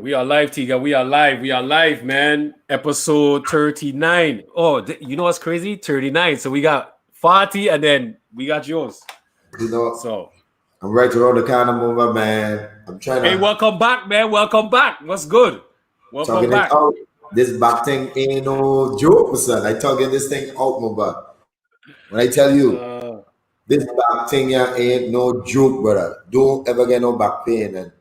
We are live, Tiga. We are live. We are live, man. Episode 39. Oh, you know what's crazy? 39. So we got 40 and then we got yours. You know, So, I'm right around the corner, move, man. I'm trying hey, to welcome back, man. Welcome back. What's good? Welcome talking it back. out. This back thing ain't no joke, son. I talking this thing out, move. When I tell you Uh, this back thing here ain't no joke, brother. Don't ever get no back pain. And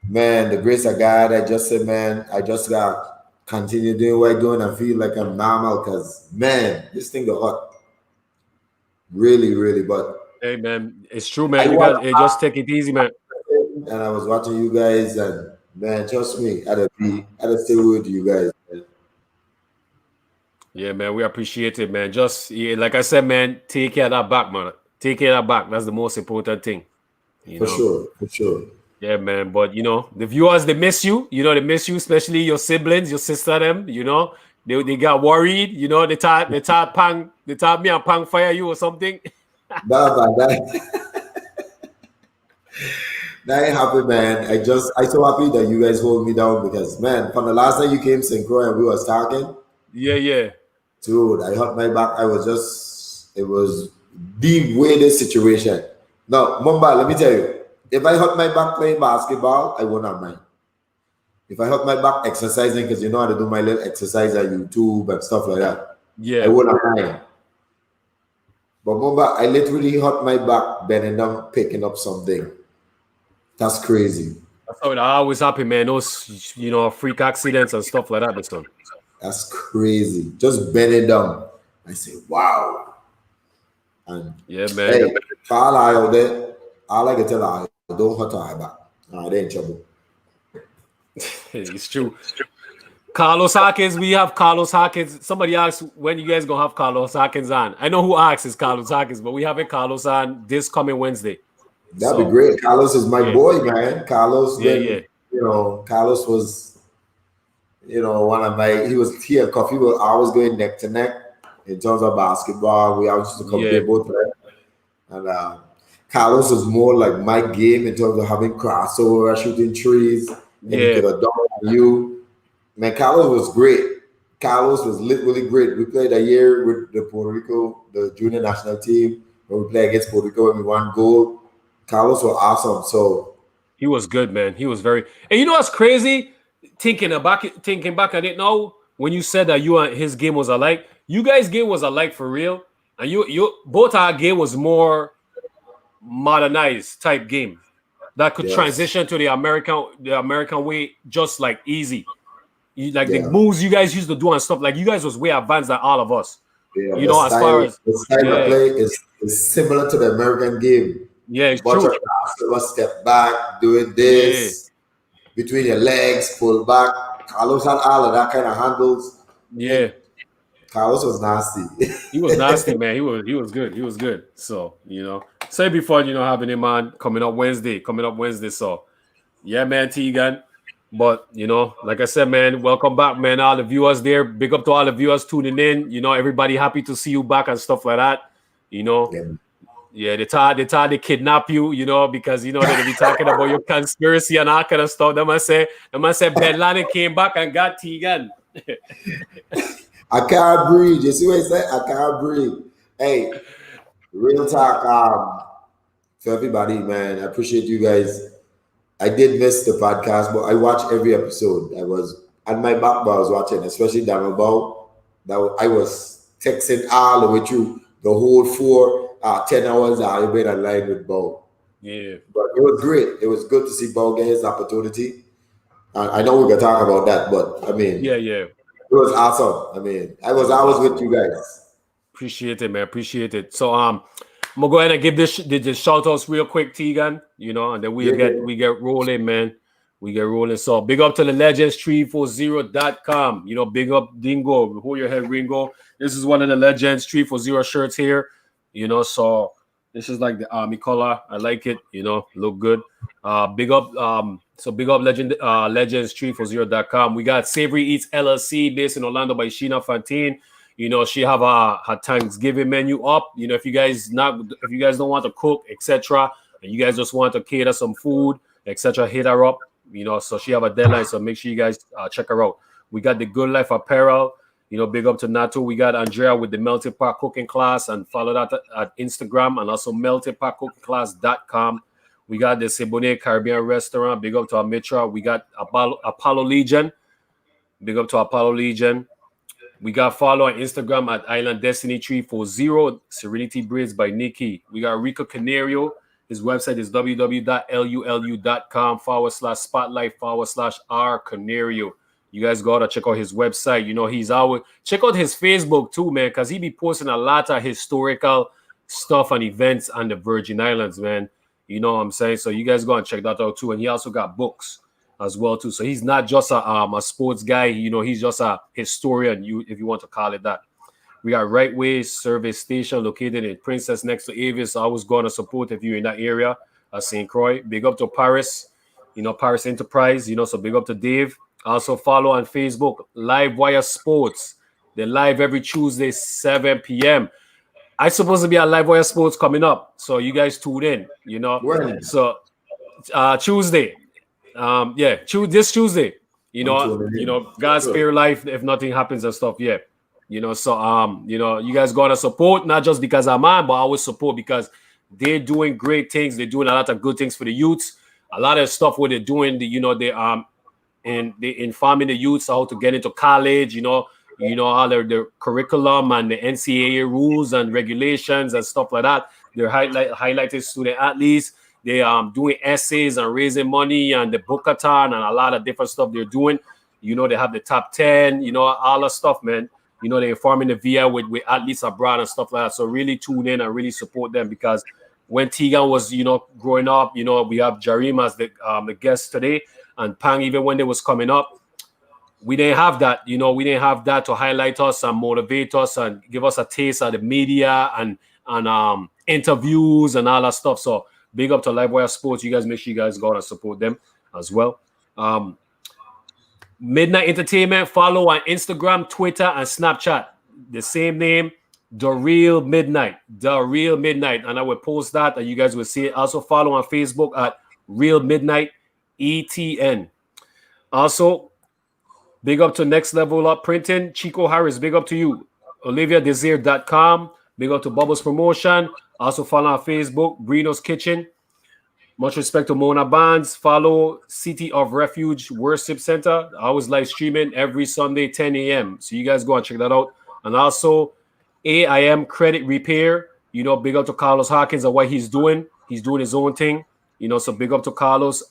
man, the grace of God, I just said, man, I just got continue doing what I'm doing. I feel like I'm normal because man, this thing got hot. Really, really. But hey, man. It's true, I man. You was got just take it easy, man. and I was watching you guys, and man, trust me, I'd stay with you guys. Man. Yeah, man. We appreciate it, man. Just like I said, man, take care of that back, man. Take care of that back. That's the most important thing. You For know. sure, for sure. Yeah, man. But the viewers they miss you. They miss you, especially your siblings, your sister, them. They got worried. They thought me and Pang fire you or something. That that ain't happy, man. I so happy that you guys hold me down because man, from the last time you came synchro and we was talking, Yeah, yeah, dude, I hurt my back. It was the weirdest situation. Now, Mumba, let me tell you, if I hurt my back playing basketball, I won't have mind. If I hurt my back exercising, because you know how to do my little exercise on YouTube and stuff like that, I yeah. won't have mind. But Mumba, I literally hurt my back bending down, picking up something. That's crazy. That's how it always happen, man. Those freak accidents and stuff like that, my son. That's crazy. Just bending down. I say, wow. And Yeah, man. hey, for all I out there, all I can tell her, don't hurt her back. They in trouble. It's true. Carlos Hawkins, we have Carlos Hawkins. Somebody asked when you guys gonna have Carlos Hawkins on. I know who asks is Carlos Hawkins, but we having Carlos on this coming Wednesday. That'd be great. Carlos is my yeah. boy, man. Carlos, Yeah. Carlos was, one of my, he was here, coffee was always going neck to neck in terms of basketball. We always used to compare both of them. And Carlos was more like my game in terms of having crossover, shooting trees, and he could have done you. Man, Carlos was great. Carlos was literally great. We played a year with the Puerto Rico, the junior national team, when we played against Puerto Rico and we won gold. Carlos was awesome. So he was good, man. He was very. And you know what's crazy? Thinking back, I didn't know when you said that you and his game was alike. You guys' game was alike for real, and you both our game was more modernized type game that could transition to the American way just like easy. The moves you guys used to do and stuff, like you guys was way advanced than all of us. Yeah, as far as the style of play is similar to the American game. Yeah, it's true. Step back, doing this between your legs, pull back. Carlos had all of that kind of handles. Yeah, Carlos was nasty. He was nasty, man. He was good. He was good. So say before having him on coming up Wednesday. So yeah, man, Tegan. But like I said, man, welcome back, man. All the viewers there, big up to all the viewers tuning in. Everybody happy to see you back and stuff like that. Yeah, they thought they kidnap you, because they'll be talking about your conspiracy and all kind of stuff. They must say Ben Laden came back and got Tegan. I can't breathe. You see what I say? I can't breathe. Hey, real talk. For everybody, man, I appreciate you guys. I did miss the podcast, but I watched every episode. I was at my back, but I was watching, especially Dama Bow. I was texting all the way through the whole 10 hours. I've been aligned with Bow. Yeah, but it was great. It was good to see Bow get his opportunity. I know we're gonna talk about that, but I mean, yeah, it was awesome. I mean, I was always with you guys. Appreciate it, man. Appreciate it. So I'm gonna go ahead and give this shout outs real quick, Tegan. And then we get rolling, man. We get rolling. So big up to the legends340.com. Big up Dingo. Hold your head, Ringo. This is one of the Legends 340 shirts here. So this is like the army color. I like it. Look good. Big up legends340.com. We got Savory Eats LLC based in Orlando by Sheena Fantine. She have her Thanksgiving menu up. If you guys don't want to cook, etc., and you guys just want to cater some food, etc., hit her up. You know, so she have a deadline. So make sure you guys check her out. We got the Good Life Apparel. You know, big up to Nato. We got Andrea with the Melted Pot Cooking Class, and follow that at Instagram, and also meltedpotcookingclass.com. We got the Sebone Caribbean Restaurant. Big up to our Mitra. We got Apollo Legion. Big up to Apollo Legion. We got follow on Instagram at Island Destiny 340. Serenity Braids by Nikki. We got Rico Canario. His website is www.lulu.com/spotlight/R Canario. You guys gotta check out his website. You know, he's always check out his Facebook too, man, because he be posting a lot of historical stuff and events on the Virgin Islands, man. You know what I'm saying? So you guys go and check that out too. And he also got books as well too. So he's not just a sports guy. You know, he's just a historian. If you want to call it that. We got Right Way Service Station located in Princess next to Avis. So I was going to support if you're in that area at St. Croix. Big up to Paris. You know, Paris Enterprise. You know, so big up to Dave. Also follow on Facebook, Live Wire Sports. They're live every Tuesday, 7 p.m. I supposed to be at Live Wire Sports coming up, so you guys tune in. You know, When? So Tuesday, this Tuesday. You know, God's spare life if nothing happens and stuff. Yeah, you know, so you know, you guys gotta support not just because I'm on, but I always support because they're doing great things. They're doing a lot of good things for the youths. A lot of stuff what they're doing. You know, and they informing the youths how to get into college, you know, all their curriculum and the NCAA rules and regulations and stuff like that. They're highlighting student athletes. They doing essays and raising money and the bookathon and a lot of different stuff they're doing. You know, they have the top 10, you know, all that stuff, man. You know, they're informing the VIA with athletes abroad and stuff like that. So really tune in and really support them because when Tegan was, you know, growing up, you know, we have Jareem as the guest today. And Pang, even when they was coming up, we didn't have that. You know, we didn't have that to highlight us and motivate us and give us a taste of the media and interviews and all that stuff. So big up to Livewire Sports. You guys make sure you guys go and support them as well. Midnight Entertainment, follow on Instagram, Twitter, and Snapchat. The same name, The Real Midnight. The Real Midnight. And I will post that and you guys will see it. Also follow on Facebook at Real Midnight ETN. Also, big up to Next Level Up Printing. Chico Harris, big up to you. OliviaDesir.com. Big up to Bubbles Promotion. Also follow on Facebook, Brino's Kitchen. Much respect to Mona Bonds. Follow City of Refuge Worship Center. I always live streaming every Sunday, 10 a.m. So you guys go and check that out. And also, AIM Credit Repair. You know, big up to Carlos Hawkins and what he's doing. He's doing his own thing. You know, so big up to Carlos.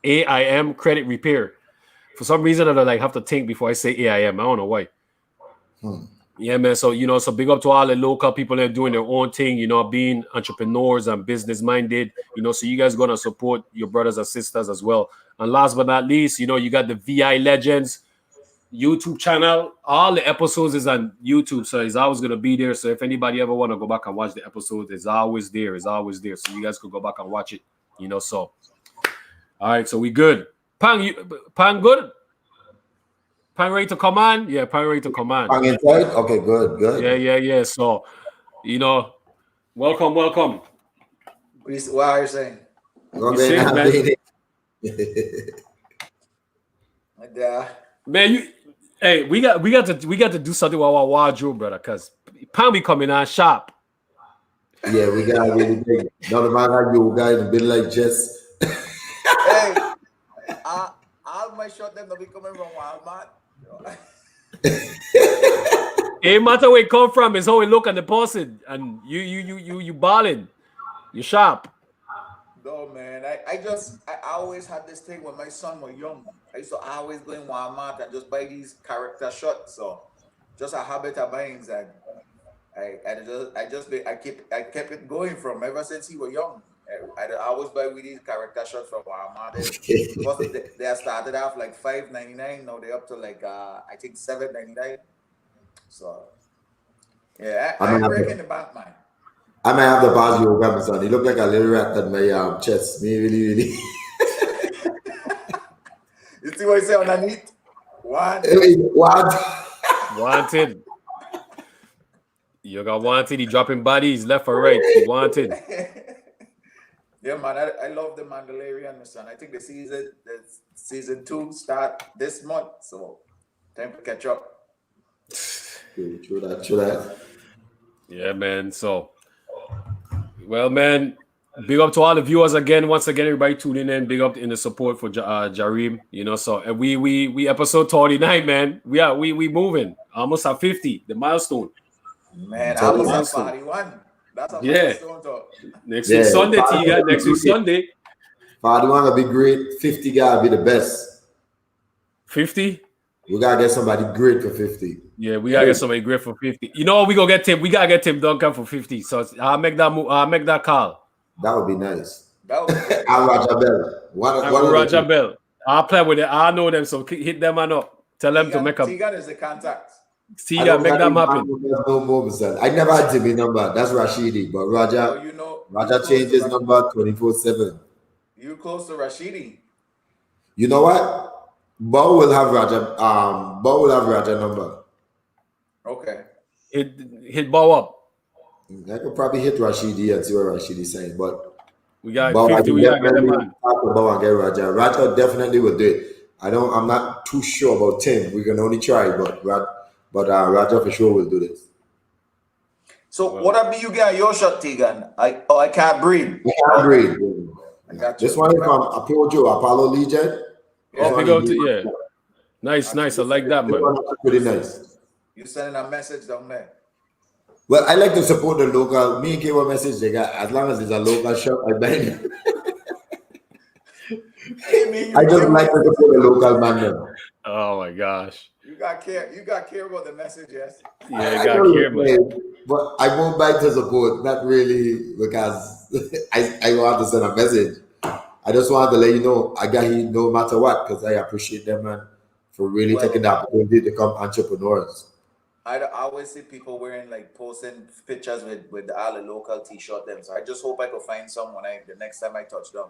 AIM Credit Repair. For some reason, I have to think before I say AIM. I don't know why. Yeah, man. So, you know, so big up to all the local people that are doing their own thing, you know, being entrepreneurs and business minded, you know, so you guys going to support your brothers and sisters as well. And last but not least, you know, you got the VI Legends YouTube channel. All the episodes is on YouTube, so it's always going to be there. So if anybody ever want to go back and watch the episode, it's always there. It's always there. So you guys could go back and watch it, you know, so. All right, so we good. Pang good? Pang ready to come on? Yeah, Pang ready to come on. Pang inside? Okay, good. Yeah. So, you know, welcome. What are you saying? Man, we got to do something with our wardrobe, brother, because Pang be coming on sharp. Yeah, we got really big. Another man like you guys a bit like Jess. Hey, all my shot them will be coming from Walmart. It matter where it come from, it's how it look at the person, and you balling, you sharp. No man, I always had this thing when my son was young. I used to always go in Walmart and just buy these character shots. So just a habit of buying that. I kept it going from ever since he was young. I always buy with these character shots from Walmart. They started off like $5.99. Now they're up to like I think $7.99. So yeah, I'm breaking the bank, man. I might have the bars you got, son. He looked like a little rat at my chest. Me really. You see what I say underneath? Wanted. You got wanted. He dropping bodies left or right. He wanted. Yeah, man, I love the Mandalorian, son. I think the season 2 start this month, so time to catch up. True that. Yeah, man. So, well, man, big up to all the viewers again. Once again, everybody tuning in. Big up in the support for Jareem. You know, so and we episode 39, man. We moving almost at 50, the milestone. Man, I So, almost at Milestone. 41. That's a Yeah. milestone. So. Next week yeah, Sunday, Tiga. Next week Sunday. 41 will be great. 50 gotta be the best. 50. We gotta get somebody great for 50. Yeah, we gotta get somebody great for 50. You know, we gonna get Tim. We gotta get Tim Duncan for 50. So I'll make that move. I'll make that call. That would be nice. That would be great. And Raja Bell. And Roger Bell. I'll play with it. I know them, so hit them and up. Tell them to make a. Tegan is the contact. Tiga, make them happen. No more, I never had Timmy number. That's Rashidi, but Raja, Raja changed his number 24/7. You close to Rashidi. You know what? Bo will have Raja number. Okay. Hit Bow up. I could probably hit Rashidi and see what Rashidi's saying, but We got Bo, 50. We gotta get them on. Bo and get Raja. Raja definitely will do it. I'm not too sure about Tim. We can only try, but Raja for sure will do this. So what be you get your shot, Tegan? I can't breathe. I can't breathe. I got you. This one is from Apollo Legion. Yeah. Nice. I like that, man. Pretty nice. You sending a message down there. Well, I like to support the local. Me and K, what message they got? As long as it's a local shop, I buy it. I just like to support the local man. Oh my gosh. You got care about the message, yes. Yeah, you got care, man. But I won't buy to support, not really, because I want to send a message. I just wanted to let you know I got here no matter what, because I appreciate them, man, for really taking the opportunity to become entrepreneurs. I always see people wearing posting pictures with all the local t-shirt them. So I just hope I could find someone the next time I touch them.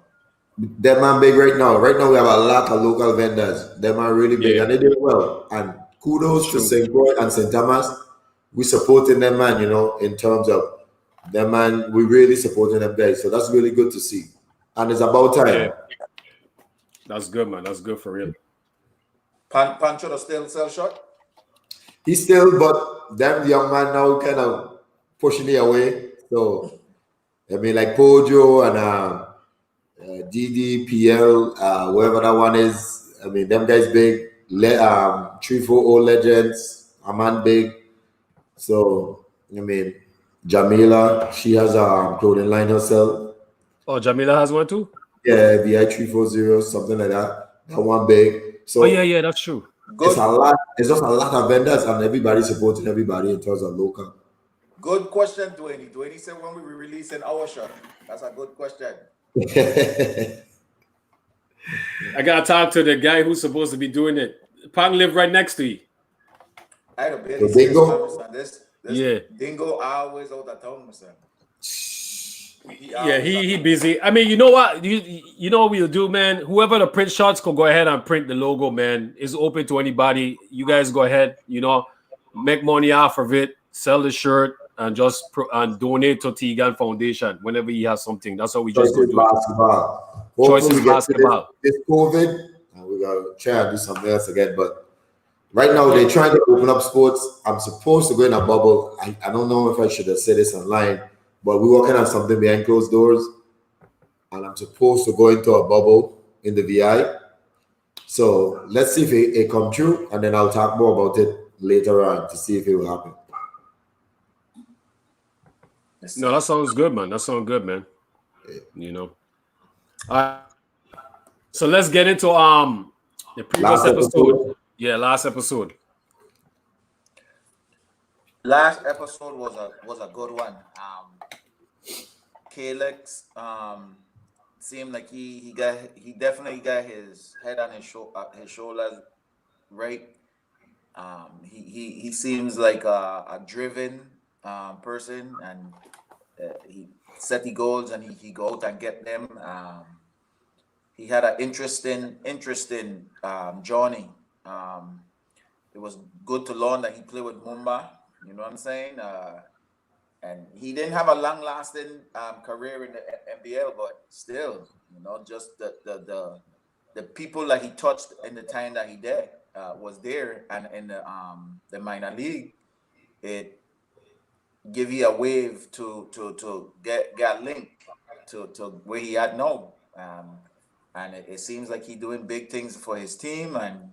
Them are big right now. Right now we have a lot of local vendors. Them are really big and they do well. And kudos to St. Croix and St. Thomas. We supporting them, man, in terms of them, man, we really supporting them guys. So that's really good to see. And it's about time. Yeah. That's good, man. That's good for real. Pancho does still sell shot? He's still, but them young man now kind of pushing it away. So, I mean, like Pojo and DDPL, whoever that one is. I mean, them guys big. 3-4 legends. A man big. So, I mean, Jamila, she has a clothing line herself. Oh, Jamila has one too? Yeah, VI 340, something like that. That one big. So, yeah, that's true. Good. It's a lot. It's just a lot of vendors, and everybody supporting everybody in terms of local. Good question, Dwayne. Dwayne said when we were releasing our shot. That's a good question. I gotta talk to the guy who's supposed to be doing it. Pang live right next to you. I had a barely serious this Dingo always out of town, son. He busy. I mean, you know what? You know what we'll do, man? Whoever the print shots can go ahead and print the logo, man. It's open to anybody. You guys go ahead, make money off of it, sell the shirt, and just donate to Tegan Foundation whenever he has something. That's what we just go do. Basketball. Choices basketball. This COVID, and we gotta try and do something else again. But right now they're trying to open up sports. I'm supposed to go in a bubble. I don't know if I should have said this online. But we're working on something behind closed doors, and I'm supposed to go into a bubble in the VI. So let's see if it come true, and then I'll talk more about it later on to see if it will happen. No, that sounds good, man. That sounds good, man. So let's get into the previous episode. Yeah, last episode. Last episode was a good one. Kalex seemed like he definitely got his head on his shoulders right. He seems like a driven person, and he set the goals and he go out and get them. He had an interesting journey. It was good to learn that he played with Mumba. You know what I'm saying? and he didn't have a long-lasting career in the NBL, but still, just the people that he touched in the time that he did was there, and in the minor league, it give you a wave to get linked to where he had no, and it seems like he doing big things for his team, and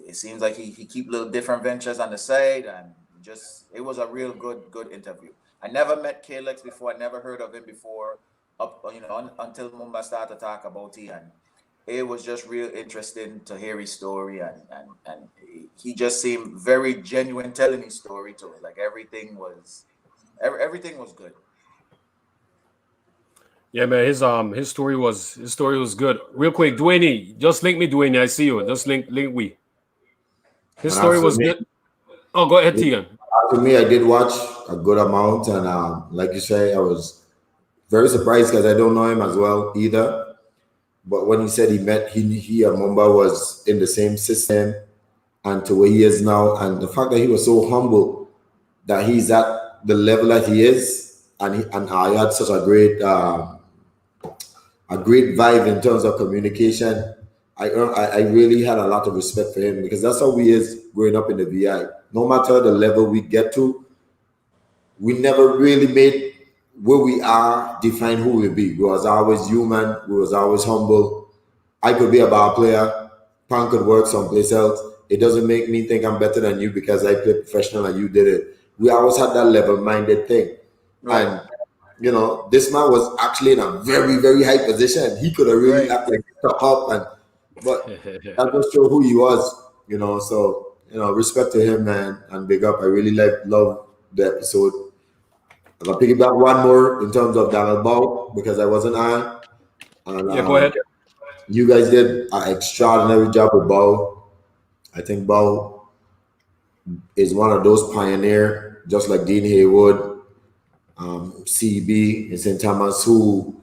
it seems like he keep little different ventures on the side, and just it was a real good interview. I never met Kalex before. I never heard of him before, until Mumba started to talk about it, and it was just real interesting to hear his story, and he just seemed very genuine telling his story to it. Like everything was good. Yeah, man. His story was good. Real quick, Dwayne, just link me, Dwayne. I see you. Just link we. His And story as for was me, good. Oh, go ahead, Tian. I did watch a good amount, and like you say, I was very surprised because I don't know him as well either. But when he said he and Mumba was in the same system and to where he is now, and the fact that he was so humble that he's at the level that he is, and I had such a great vibe in terms of communication. I really had a lot of respect for him because that's how he is growing up in the VI. No matter the level we get to, we never really made where we are define who we be. We was always human. We was always humble. I could be a ball player. Pan could work someplace else. It doesn't make me think I'm better than you because I played professional and you did it. We always had that level-minded thing. Right. And this man was actually in a very, very high position. He could have really Right. acted like top up, but that just showed who he was. So respect to him, man, and big up. I really love the episode. I'm gonna piggyback one more in terms of Donald Bow because I wasn't on, and Yeah, go ahead. you guys did an extraordinary job with Bow. I think Bow is one of those pioneer, just like Dean Haywood, CB, and St. Thomas, who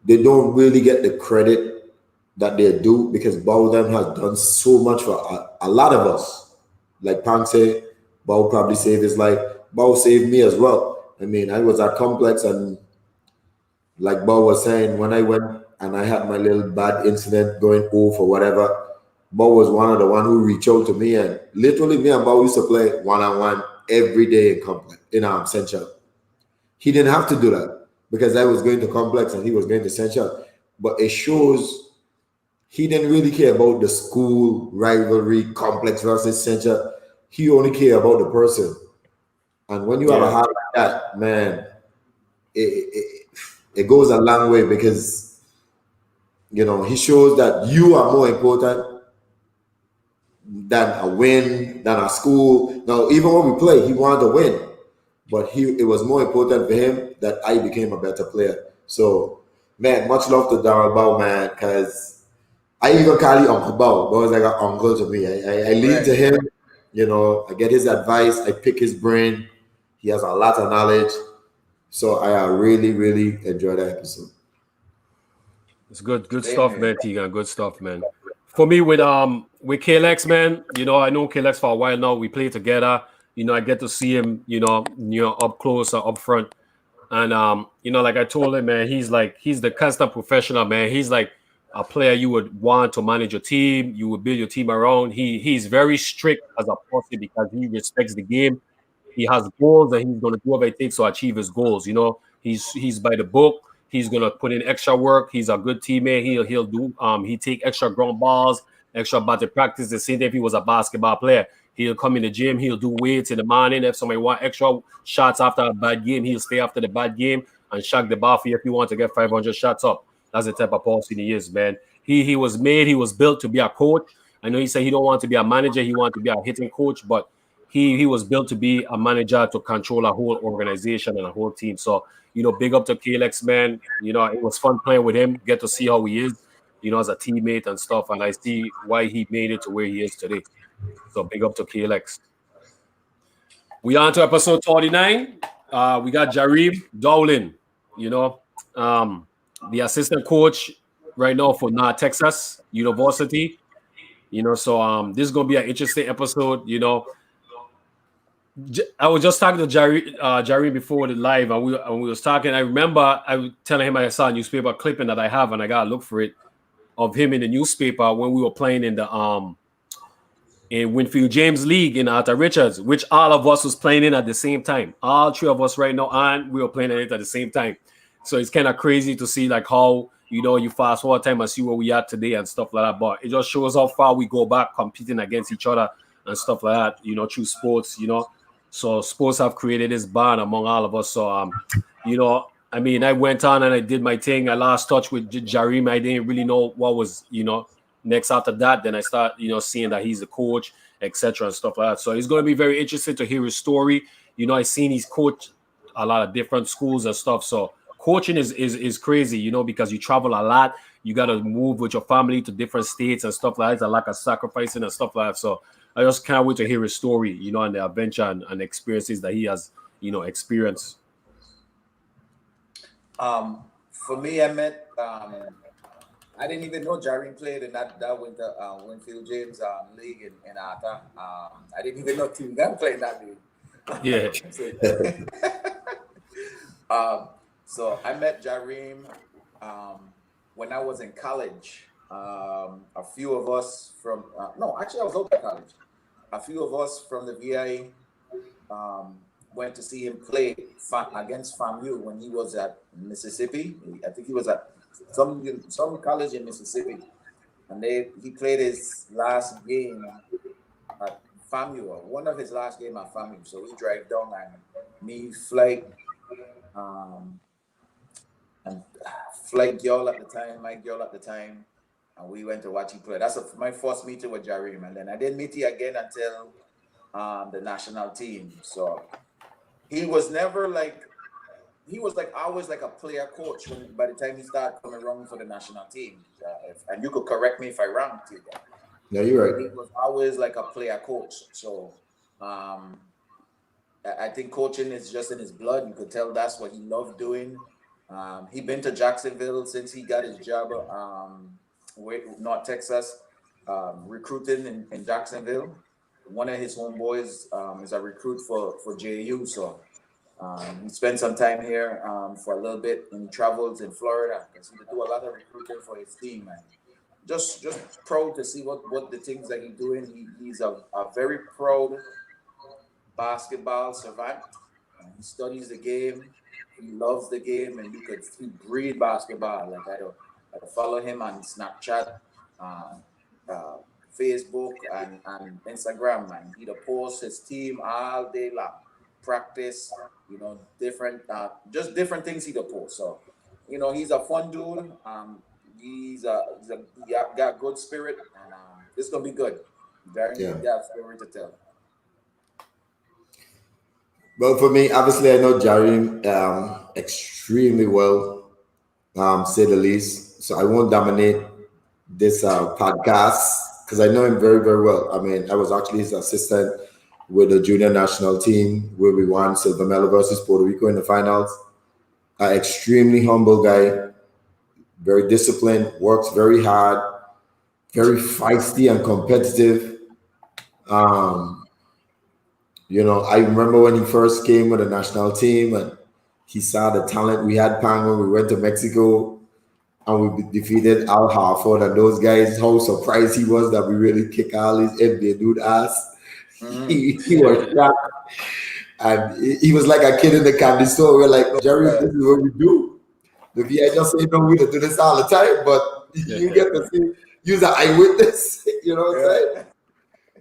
they don't really get the credit that they do because Bow them has done so much for a lot of us. Like Pang said, Bow probably saved his life. Bow saved me as well. I mean, I was at Complex, and like Bow was saying, when I went and I had my little bad incident going off or whatever, Bow was one of the one who reached out to me, and literally me and Bow used to play one-on-one every day in Complex, in Central. He didn't have to do that because I was going to Complex and he was going to Central. But it shows he didn't really care about the school rivalry, Complex versus Central. He only cared about the person. And when you have a Yeah. heart like that, man, it goes a long way because he shows that you are more important than a win, than a school. Now, even when we play, he wanted to win, but it was more important for him that I became a better player. So, man, much love to Daryl Bow, man, because I even call him Uncle Bow. Bow is like an uncle to me. I lean Right. to him. I get his advice. I pick his brain. He has a lot of knowledge. So I really, really enjoyed that episode. It's good Same stuff, here. man. Tigan, good stuff, man. For me, with KLX, man, I know KLX for a while now. We play together. I get to see him, up close or up front. And like I told him, man, he's the constant professional, man. He's like a player you would want to manage your team. You would build your team around. He's very strict as a person because he respects the game. He has goals and he's going to do whatever it takes to achieve his goals. He's by the book. He's going to put in extra work. He's a good teammate. He'll do he take extra ground balls, extra batting practice. The same thing if he was a basketball player. He'll come in the gym. He'll do weights in the morning. If somebody want extra shots after a bad game, he'll stay after the bad game and shag the bar for you if you want to get 500 shots up. That's the type of person he is, man. He was built to be a coach. I know he said he don't want to be a manager. He wants to be a hitting coach, but he was built to be a manager to control a whole organization and a whole team. So, big up to KLX, man. It was fun playing with him, get to see how he is, as a teammate and stuff. And I see why he made it to where he is today. So big up to KLX. We on to episode 49. We got Jareem Dowling, you know, the assistant coach right now for Texas University. So this is gonna be an interesting episode. I was just talking to Jareem before the live, and we was talking. I remember I was telling him I saw a newspaper clipping that I have, and I gotta look for it, of him in the newspaper when we were playing in Winfield James League in Arthur Richards, which all of us was playing in at the same time. All three of us right now, and we were playing in it at the same time. So it's kind of crazy to see like how you fast forward time and see where we are today and stuff like that. But it just shows how far we go back competing against each other and stuff like that. Through sports. So sports have created this bond among all of us. So I mean, I went on and I did my thing. I lost touch with Jareem. I didn't really know what was next after that. Then I start seeing that he's the coach, etc. and stuff like that. So it's going to be very interesting to hear his story. I seen he's coached a lot of different schools and stuff. So coaching is crazy, because you travel a lot. You got to move with your family to different states and stuff like that. It's a lot of sacrificing and stuff like that. So I just can't wait to hear his story, and the adventure and experiences that he has, experienced. For me, I met. I didn't even know Jareem played in that winter Winfield James league in Arthur. I didn't even know Team Gun played in that league. Yeah. So I met Jareem when I was in college. A few of us from no, actually I was out of college. A few of us from the VI went to see him play against FAMU when he was at Mississippi. I think he was at some college in Mississippi, and he played his last game at FAMU, or one of his last game at FAMU. So we drive down, and me, Flight, and Flight girl at the time, my girl at the time, and we went to watch him play. That's my first meeting with Jareem, and then I didn't meet him again until the national team. So he was never like. He was always like a player coach by the time he started coming around for the national team. And you could correct me if I'm wrong, too. No, you're right. He was always like a player coach. So I think coaching is just in his blood. You could tell that's what he loved doing. He been to Jacksonville since he got his job with North Texas, recruiting in Jacksonville. One of his homeboys is a recruit for JU. So he spent some time here for a little bit, and he travels in Florida because he do a lot of recruiting for his team. And just proud to see what the things that he's doing. He's a very proud basketball savant. He studies the game. He loves the game, and he breathe basketball. Like I follow him on Snapchat, Facebook, and Instagram, and he'd post his team all day long. Practice, different things he post. So, he's a fun dude. He got good spirit, and it's gonna be good. Very got story to tell. Well, for me, obviously, I know Jareem extremely well, say the least. So I won't dominate this podcast because I know him very, very well. I mean, I was actually his assistant with the junior national team where we won Silver Medal versus Puerto Rico in the finals. Extremely humble guy, very disciplined, works very hard, very feisty and competitive. I remember when he first came with the national team and he saw the talent we had playing when we went to Mexico and we defeated Al Harford and those guys, how surprised he was that we really kick all his NBA dude ass. He was shocked, and he was like a kid in the candy store. We're like, Jerry, this is what we do. The VI just say, we don't do this all the time, but you get to see, use an eyewitness, you know what I'm saying?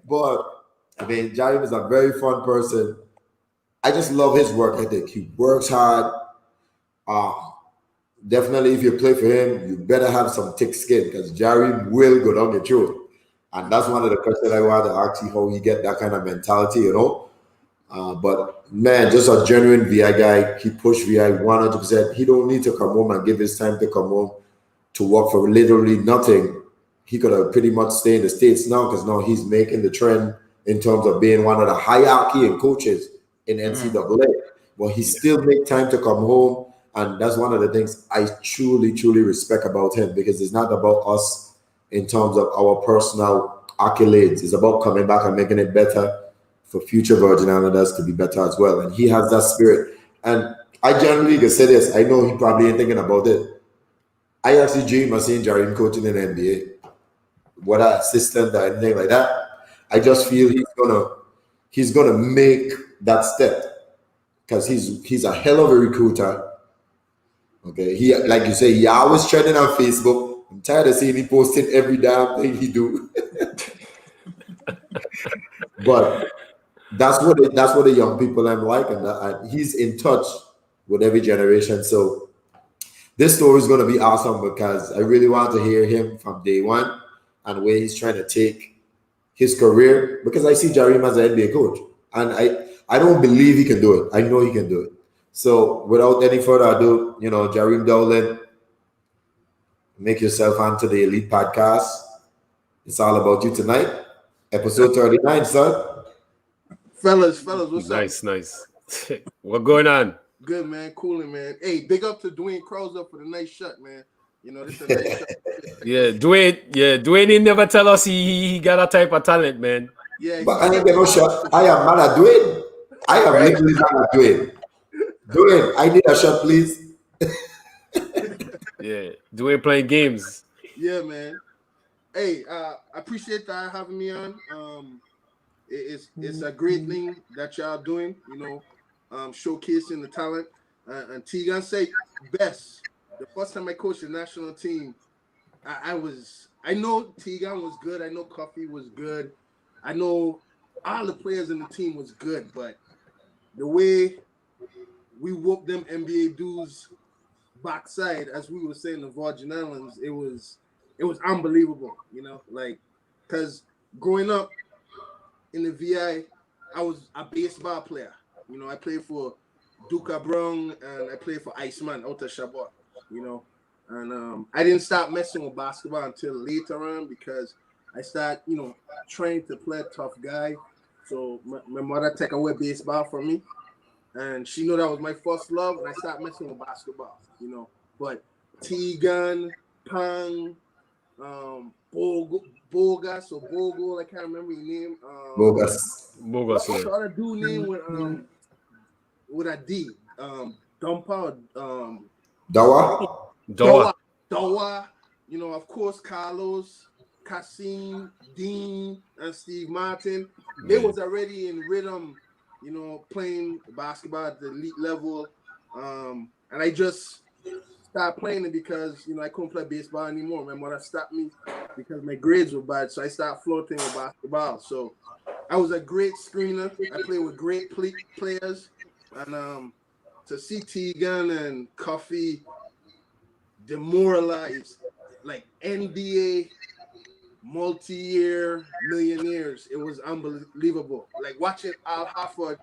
But I mean, Jerry is a very fun person. I just love his work ethic. He works hard. Definitely, if you play for him, you better have some thick skin because Jerry will go down your throat. And that's one of the questions I want to ask you, how you get that kind of mentality, But man, just a genuine VI guy. He pushed VI 100%. He don't need to come home and give his time to come home to work for literally nothing. He could have pretty much stayed in the States now because now he's making the trend in terms of being one of the hierarchy and coaches in NCAA. But he still make time to come home. And that's one of the things I truly, truly respect about him because it's not about us in terms of our personal accolades. It's about coming back and making it better for future Virgin Islanders to be better as well. And he has that spirit. And I generally can say this. I know he probably ain't thinking about it. I actually dream of seeing Jareem coaching in the NBA, whether assistant or anything like that. I just feel he's gonna make that step because he's a hell of a recruiter. Okay, he, like you say, he always trending on Facebook. I'm tired of seeing he posting every damn thing he do. But that's what the young people I'm like, and he's in touch with every generation. So this story is going to be awesome because I really want to hear him from day one and where he's trying to take his career, because I see Jareem as an NBA coach, and I don't believe he can do it. I know he can do it. So without any further ado, Jareem Dowling, make yourself onto the Elite Podcast. It's all about you tonight. Episode 39, son. Fellas, what's up? Nice. What going on? Good, man. Cooling, man. Hey, big up to Dwayne Crowser for the nice shot, man. This is a nice shot. Dwayne he never tell us he got a type of talent, man. Yeah, but I ain't get no shot. I am mad at Dwayne. I am literally mad at Dwayne. Dwayne, I need a shot, please. Yeah, Dwayne playing games. Yeah, man. Hey, I appreciate that having me on. It's a great thing that y'all doing, showcasing the talent. And Tegan say best. The first time I coached the national team, I know Tegan was good. I know Coffee was good. I know all the players in the team was good, but the way we whooped them NBA dudes backside, as we were saying, the Virgin Islands, it was unbelievable, because growing up in the VI, I was a baseball player. I played for Duca Brown and I played for Iceman out of Shabbat, and I didn't start messing with basketball until later on because I started, trying to play a tough guy. So my mother took away baseball from me, and she knew that was my first love, and I started messing with basketball, But Tegan, Pang, Bogus or Bogle, I can't remember your name. Bogus. What's the other dude name with a D? Dumpa. Dawa. Of course, Carlos, Cassim, Dean, and Steve Martin. They was already in rhythm, playing basketball at the elite level. And I just started playing it because, I couldn't play baseball anymore. My mother stopped me because my grades were bad. So I started floating with basketball. So I was a great screener. I played with great players. And to see Tegan and Coffee demoralized, like NBA multi-year millionaires, it was unbelievable. Like watching Al Horford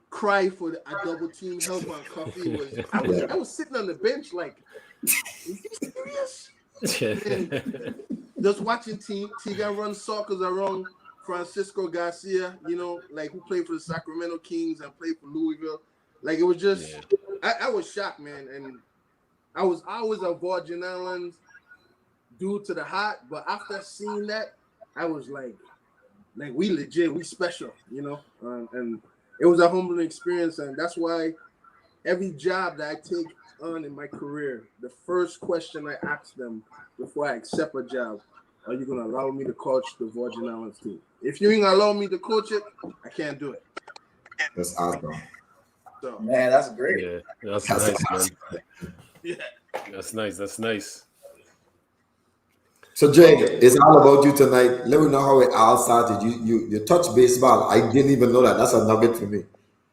cry for a double team help on Coffee I was sitting on the bench like, is he serious? And just watching Tegan run circles around Francisco Garcia, who played for the Sacramento Kings and played for Louisville. Like, it was just, I was shocked, man. And I was always a Virgin Islands due to the heart, but after seeing that, I was like we legit, we special, and it was a humbling experience. And that's why every job that I take on in my career, the first question I ask them before I accept a job, are you going to allow me to coach the Virgin Islands team? If you ain't allow me to coach it, I can't do it. That's awesome. So, man, that's great. Yeah, that's nice, awesome. Man. Yeah. That's nice. So Jay, it's all about you tonight. Let me know how it all started. You touched baseball. I didn't even know that. That's a nugget for me.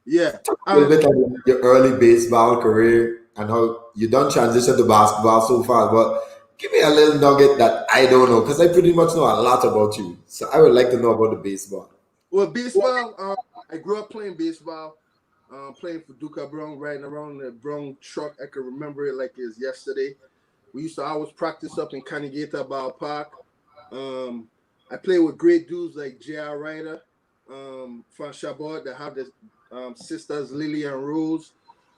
Yeah. A little bit of your early baseball career and how you done transition to basketball so far. But give me a little nugget that I don't know, because I pretty much know a lot about you. So I would like to know about the baseball. Well, baseball, I grew up playing baseball, playing for Duca Brown, riding around the Brown truck. I can remember it like it's yesterday. We used to always practice up in Canigata Ballpark. I played with great dudes like J.R. Ryder from Chabot that have the sisters Lily and Rose.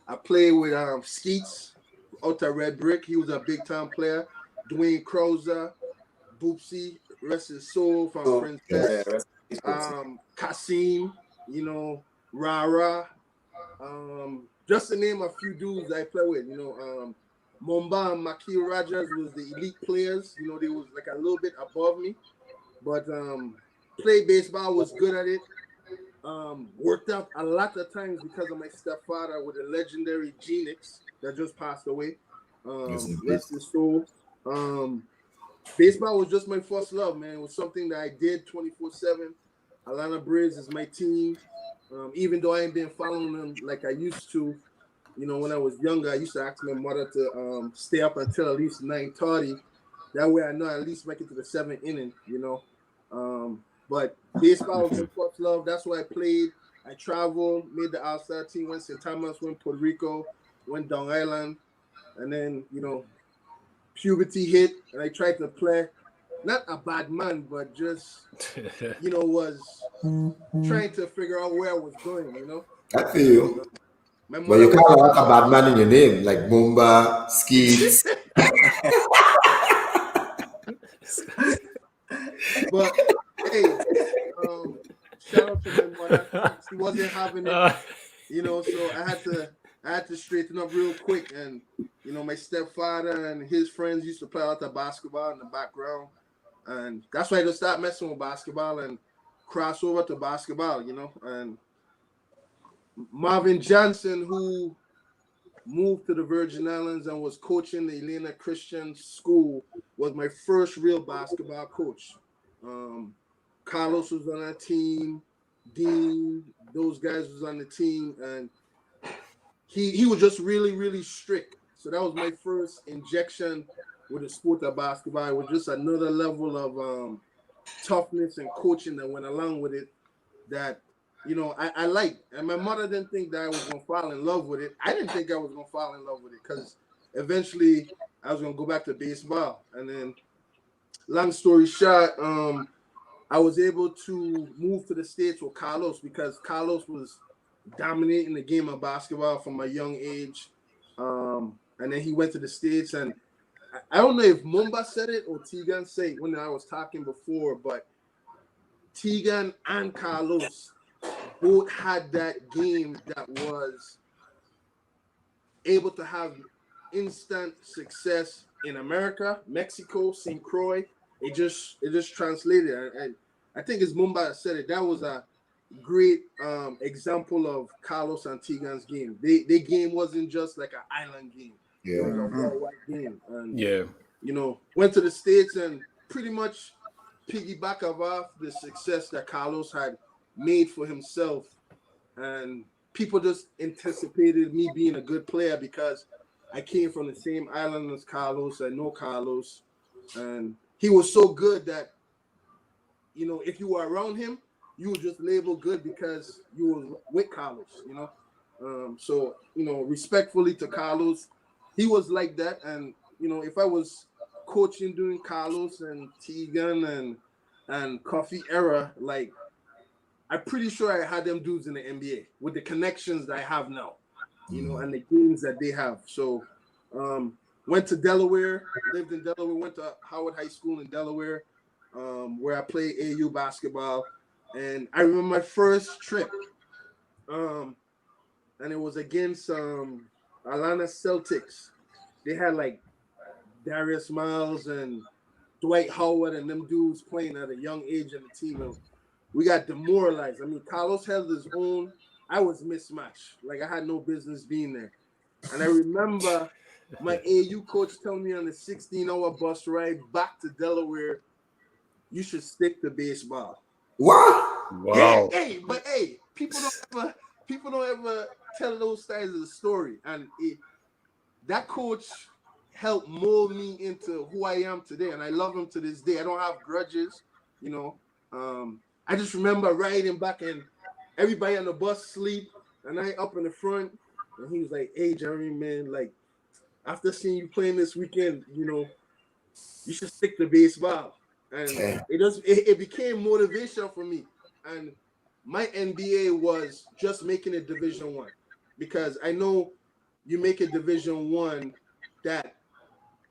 I played with Skeets out of Red Brick. He was a big-time player. Dwayne Crowser, Boopsy, rest his soul from Princess. Kasim, you know, Rara, just to name a few dudes I play with, you know, Momba and Makil Rajas was the elite players. You know, they was like a little bit above me, but play baseball, was good at it. Worked out a lot of times because of my stepfather with the legendary Genix that just passed away. Rest his soul. Baseball was just my first love, man. It was something that I did 24/7. Atlanta Braves is my team. Even though I ain't been following them like I used to, you know, when I was younger, I used to ask my mother to stay up until at least 9:30. That way I know I at least make it to the seventh inning, you know. But baseball was my first love. That's why I played. I traveled, made the All-Star team, went St. Thomas, went Puerto Rico, went Long Island, and then, you know, puberty hit, and I tried to play. Not a bad man, but just, you know, was trying to figure out where I was going, you know. I feel you. My But mother you was can't have a bad man in your name, like Mumba, Skeets. But hey, shout out to my mother. She wasn't having it, you know, so I had to straighten up real quick. And you know, my stepfather and his friends used to play out the basketball in the background, and that's why I just started messing with basketball and cross over to basketball, you know. And Marvin Johnson, who moved to the Virgin Islands and was coaching the Elena Christian School, was my first real basketball coach. Carlos was on that team, Dean, those guys was on the team, and he was just really, really strict. So that was my first injection with the sport of basketball. It was just another level of toughness and coaching that went along with it that, you know, I liked. And my mother didn't think that I was going to fall in love with it. I didn't think I was going to fall in love with it because eventually I was going to go back to baseball. And then, long story short, I was able to move to the States with Carlos because Carlos was dominating the game of basketball from a young age. And then he went to the States. And I don't know if Mumba said it or Tegan said it when I was talking before, but Tegan and Carlos both had that game that was able to have instant success in America, Mexico, St. Croix. It just translated. And I think as Mumba said it, that was a great example of Carlos and Tegan's game. Their game wasn't just like an island game. Yeah. It was a worldwide game. And, yeah. you know, went to the States and pretty much piggyback off the success that Carlos had made for himself. And people just anticipated me being a good player because I came from the same island as Carlos. I know Carlos. And he was so good that, you know, if you were around him, you were just labeled good because you were with Carlos, you know. So, you know, respectfully to Carlos, he was like that. And, you know, if I was coaching during Carlos and Tegan and Coffee era, like, I'm pretty sure I had them dudes in the NBA with the connections that I have now, you know, and the games that they have. So, went to Delaware, lived in Delaware, went to Howard High School in Delaware, where I played AU basketball. And I remember my first trip, and it was against Atlanta Celtics. They had like Darius Miles and Dwight Howard and them dudes playing at a young age in the team. And we got demoralized. I mean, Carlos held his own. I was mismatched. Like, I had no business being there. And I remember my AU coach telling me on the 16-hour bus ride back to Delaware, you should stick to baseball. What? Wow. Hey, but hey, people don't ever tell those sides of the story. And that coach helped mold me into who I am today. And I love him to this day. I don't have grudges, you know. I just remember riding back and everybody on the bus sleep and I up in the front. And he was like, hey, Jareem, man, like, after seeing you playing this weekend, you know, you should stick to baseball. And it became motivation for me. And my NBA was just making it Division I because I know you make it Division I that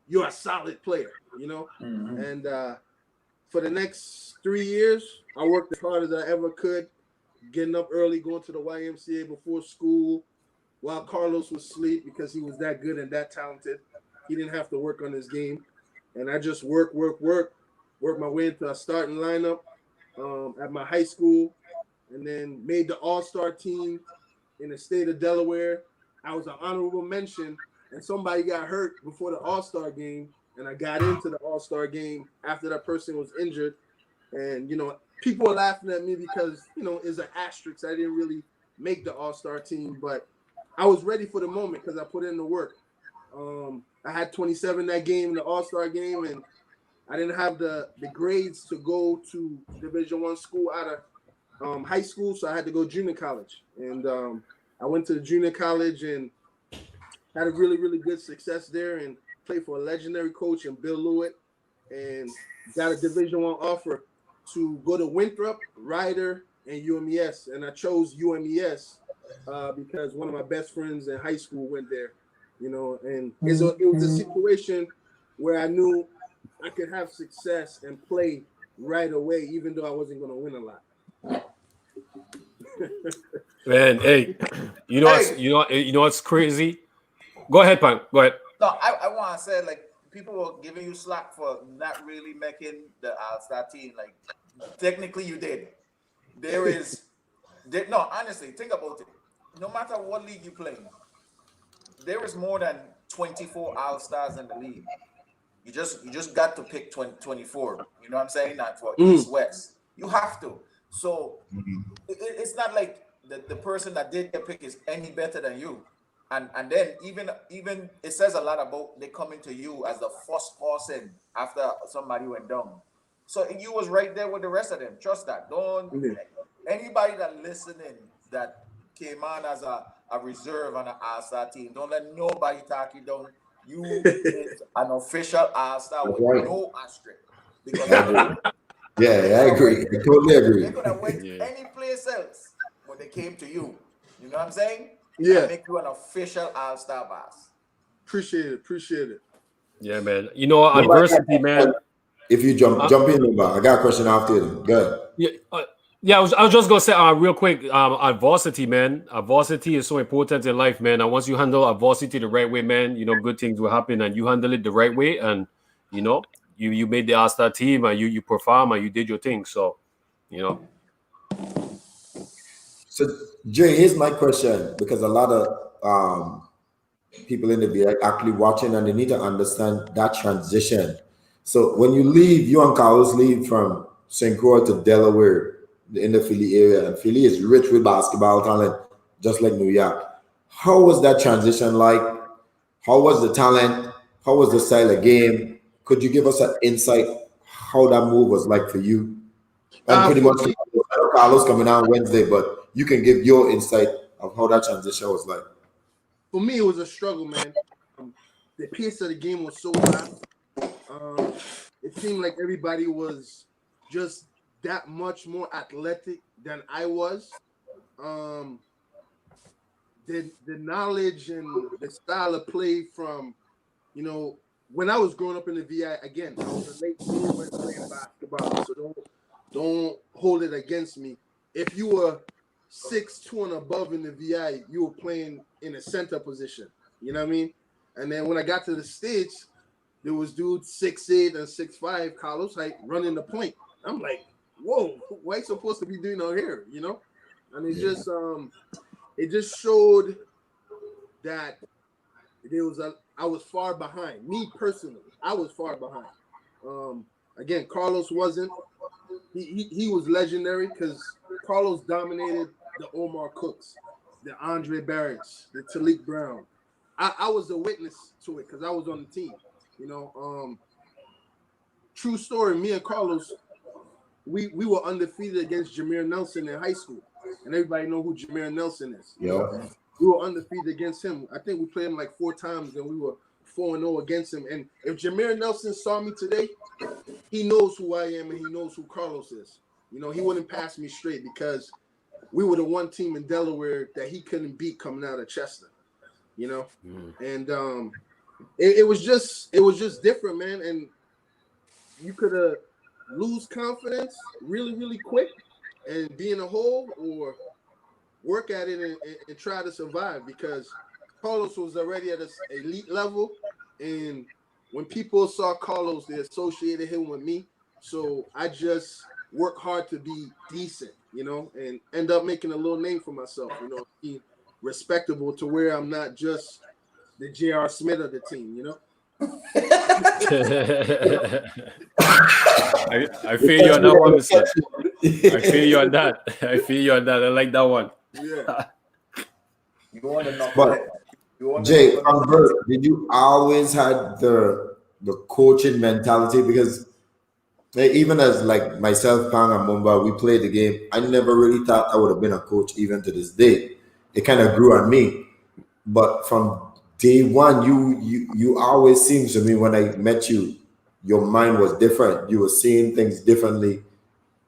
you're a solid player, you know? And for the next 3 years, I worked as hard as I ever could, getting up early, going to the YMCA before school, while Carlos was asleep because he was that good and that talented. He didn't have to work on his game, and I just work my way into a starting lineup at my high school, and then made the All-Star team in the state of Delaware. I was an honorable mention, and somebody got hurt before the All-Star game, and I got into the All-Star game after that person was injured. And, people were laughing at me because, it's an asterisk. I didn't really make the All-Star team, but I was ready for the moment because I put in the work. I had 27 that game in the All-Star game, and I didn't have the grades to go to Division I school out of high school, so I had to go junior college. And I went to the junior college and had a really, really good success there and played for a legendary coach in Bill Lewitt, and got a Division I offer to go to Winthrop, Rider, and UMES. And I chose UMES because one of my best friends in high school went there, and it was a situation where I knew I could have success and play right away, even though I wasn't going to win a lot. Man, hey, what's crazy? Go ahead, Pan. Go ahead. No, I want to say, like, people were giving you slack for not really making the All-Star team. Like, technically you did. No, honestly, think about it. No matter what league you play, there is more than 24 All-Stars in the league. You just got to pick 24. You know what I'm saying? Not for East West. You have to. So it's not like the person that did get pick is any better than you. And then even it says a lot about they coming to you as the first person after somebody went down. So you was right there with the rest of them. Trust that. Don't anybody that listening that came on as a reserve on an All-Star team, don't let nobody talk you down. You is an official All-Star with no asterisk. Because I agree. I totally agree. They could have went any place else, but they came to you. You know what I'm saying? Yeah. Make you an official All-Star boss. Appreciate it. Yeah, man. Adversity, man. If you jump in, I got a question after you. Go ahead. I was just gonna say real quick, adversity, man. Adversity is so important in life, man. And once you handle adversity the right way, man, good things will happen, and you handle it the right way, and you made the All-Star team, and you perform, and you did your thing. So, So, Jay, here's my question, because a lot of people in the VI actually watching, and they need to understand that transition. So when you leave, you and Carlos leave from St. Croix to Delaware, in the Philly area, and Philly is rich with basketball talent, just like New York. How was that transition like? How was the talent? How was the style of game? Could you give us an insight how that move was like for you? And pretty much, Carlos coming out Wednesday, but you can give your insight of how that transition was like. For me, it was a struggle, man. The pace of the game was so fast. It seemed like everybody was just that much more athletic than I was. The knowledge and the style of play from, when I was growing up in the VI, again, I was a late bloomer playing basketball, so don't hold it against me. If you were 6'2" and above in the VI, you were playing in a center position. You know what I mean? And then when I got to the States, there was dudes 6'8" and 6'5", Carlos height, running the point. I'm like, whoa, what are you supposed to be doing out here? And it just showed that I was far behind. Me personally, I was far behind. Again, Carlos wasn't. He was legendary because Carlos dominated the Omar Cooks, the Andre Barretts, the Talik Brown. I was a witness to it because I was on the team. True story, me and Carlos, we were undefeated against Jameer Nelson in high school. And everybody know who Jameer Nelson is. We were undefeated against him. I think we played him like 4 times and we were 4-0 against him. And if Jameer Nelson saw me today, he knows who I am and he knows who Carlos is. He wouldn't pass me straight because we were the one team in Delaware that he couldn't beat coming out of Chester. And it was just different, man. And you could have lose confidence really, really quick and be in a hole, or work at it and try to survive, because Carlos was already at an elite level. And when people saw Carlos, they associated him with me. So I just work hard to be decent, and end up making a little name for myself, being respectable to where I'm not just the J.R. Smith of the team. I feel you on that one, Mister. I feel you on that. I feel you on that. I like that one. Yeah. You want to knock But it. You want to Jay, knock on Bert, did you always had the coaching mentality? Because even as like myself, Kang and Mumba, we played the game. I never really thought I would have been a coach even to this day. It kind of grew on me. But from day one, you always seems to me when I met you, your mind was different. You were seeing things differently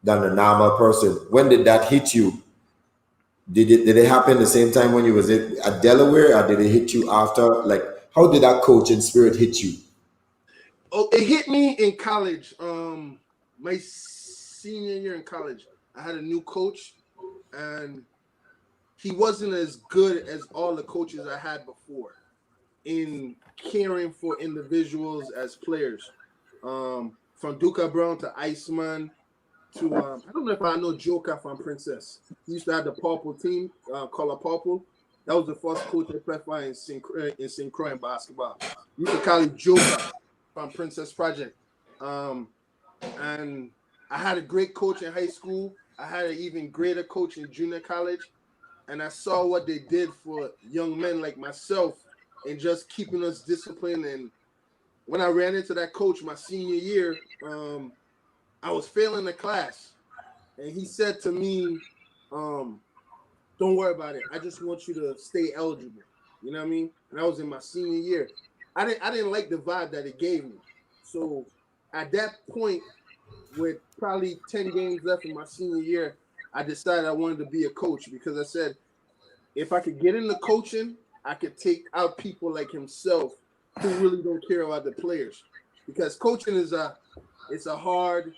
than a normal person. When did that hit you? Did it happen the same time when you was at Delaware, or did it hit you after? Like, how did that coaching spirit hit you? Oh, it hit me in college. My senior year in college, I had a new coach, and he wasn't as good as all the coaches I had before in caring for individuals as players. From Duca Brown to Iceman to I don't know if I know Joker from Princess. He used to have the purple team, color purple. That was the first coach I played for in St. Croix in basketball. We used to call him Joker from Princess Project. And I had a great coach in high school. I had an even greater coach in junior college. And I saw what they did for young men like myself and just keeping us disciplined. And when I ran into that coach my senior year, I was failing the class. And he said to me, don't worry about it. I just want you to stay eligible. You know what I mean? And I was in my senior year. I didn't like the vibe that it gave me. So at that point, with probably 10 games left in my senior year, I decided I wanted to be a coach, because I said, if I could get into coaching, I could take out people like himself who really don't care about the players. Because coaching it's a hard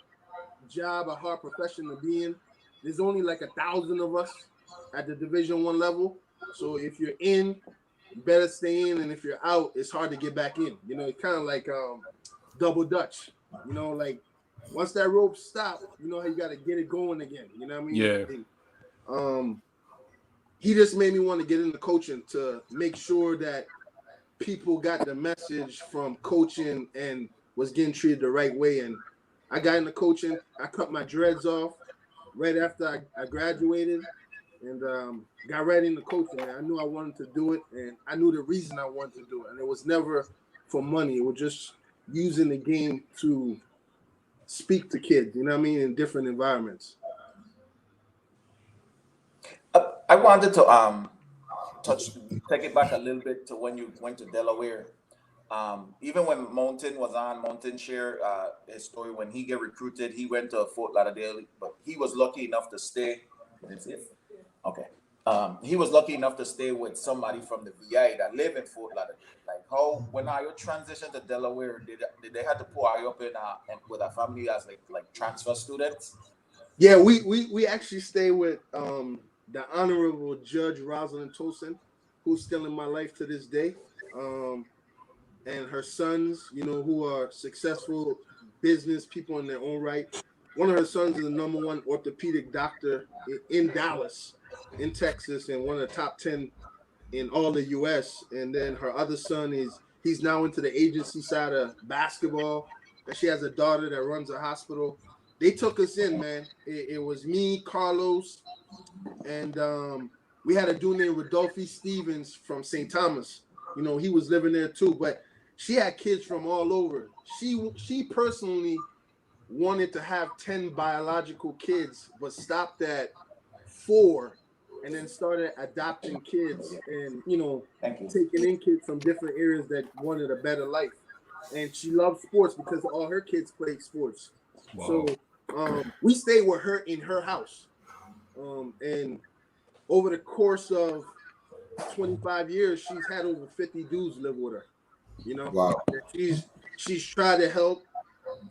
job, a hard profession to be in. There's only like 1,000 of us at the Division I level. So if you're in, you better stay in, and if you're out, it's hard to get back in. It's kind of like double dutch. Like once that rope stops, you know how you got to get it going again. You know what I mean? Yeah. And, he just made me want to get into coaching to make sure that people got the message from coaching and was getting treated the right way. And I got into coaching. I cut my dreads off right after I graduated, and got right into coaching. Man, I knew I wanted to do it, and I knew the reason I wanted to do it. And it was never for money. It was just using the game to speak to kids, you know what I mean, in different environments. I wanted to take it back a little bit to when you went to Delaware. Even when Mountain was on, Mountain shared his story when he get recruited. He went to Fort Lauderdale, but he was lucky enough to stay. Okay. He was lucky enough to stay with somebody from the VI that live in Fort Lauderdale. Like, how when you transition to Delaware, did they have to pull you up in with a family as like transfer students? Yeah, we actually stay with the Honorable Judge Rosalind Tolson, who's still in my life to this day. And her sons, who are successful business people in their own right. One of her sons is the #1 orthopedic doctor in Dallas, in Texas, and one of the top 10 in all the U.S. And then her other son he's now into the agency side of basketball. And she has a daughter that runs a hospital. They took us in, man. It was me, Carlos, and we had a dude named Rodolphe Stevens from St. Thomas. He was living there too, but she had kids from all over. She personally wanted to have 10 biological kids, but stopped at 4, and then started adopting kids and taking in kids from different areas that wanted a better life. And she loved sports because all her kids played sports. Wow. So we stayed with her in her house, and over the course of 25 years, she's had over 50 dudes live with her. Wow. She's tried to help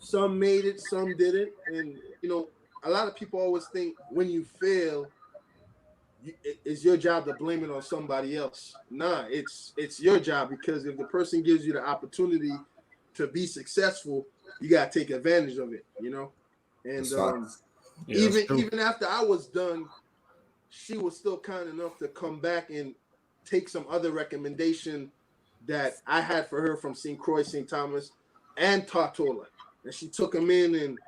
some made it, some didn't, and a lot of people always think when you fail, it's your job to blame it on somebody else. Nah, it's your job, because if the person gives you the opportunity to be successful, you gotta take advantage of it. And even after I was done, she was still kind enough to come back and take some other recommendation that I had for her from St. Croix, St. Thomas, and Tortola. And she took them in, and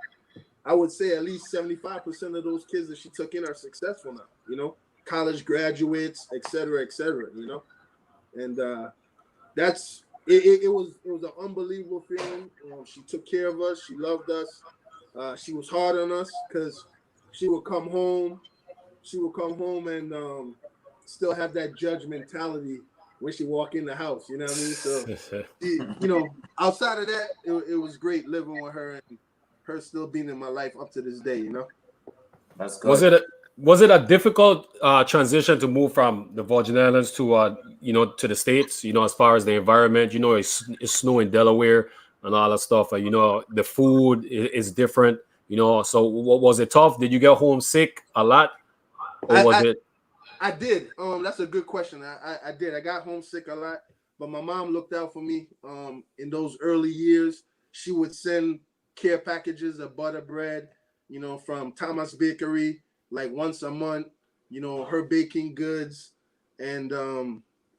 I would say at least 75% of those kids that she took in are successful now, college graduates, et cetera, and that's it. It was an unbelievable feeling. She took care of us. She loved us. She was hard on us because she would come home and still have that judge mentality when she walk in the house. You know what I mean? So, outside of that, it was great living with her and her still being in my life up to this day. That's good. Was it a difficult transition to move from the Virgin Islands to to the States? As far as the environment, it's snow in Delaware and all that stuff. And the food is different. So what was it tough? Did you get homesick a lot, or was it? I did. That's a good question. I did. I got homesick a lot, but my mom looked out for me. In those early years, she would send care packages of butter bread, from Thomas Bakery, like once a month. Her baking goods, and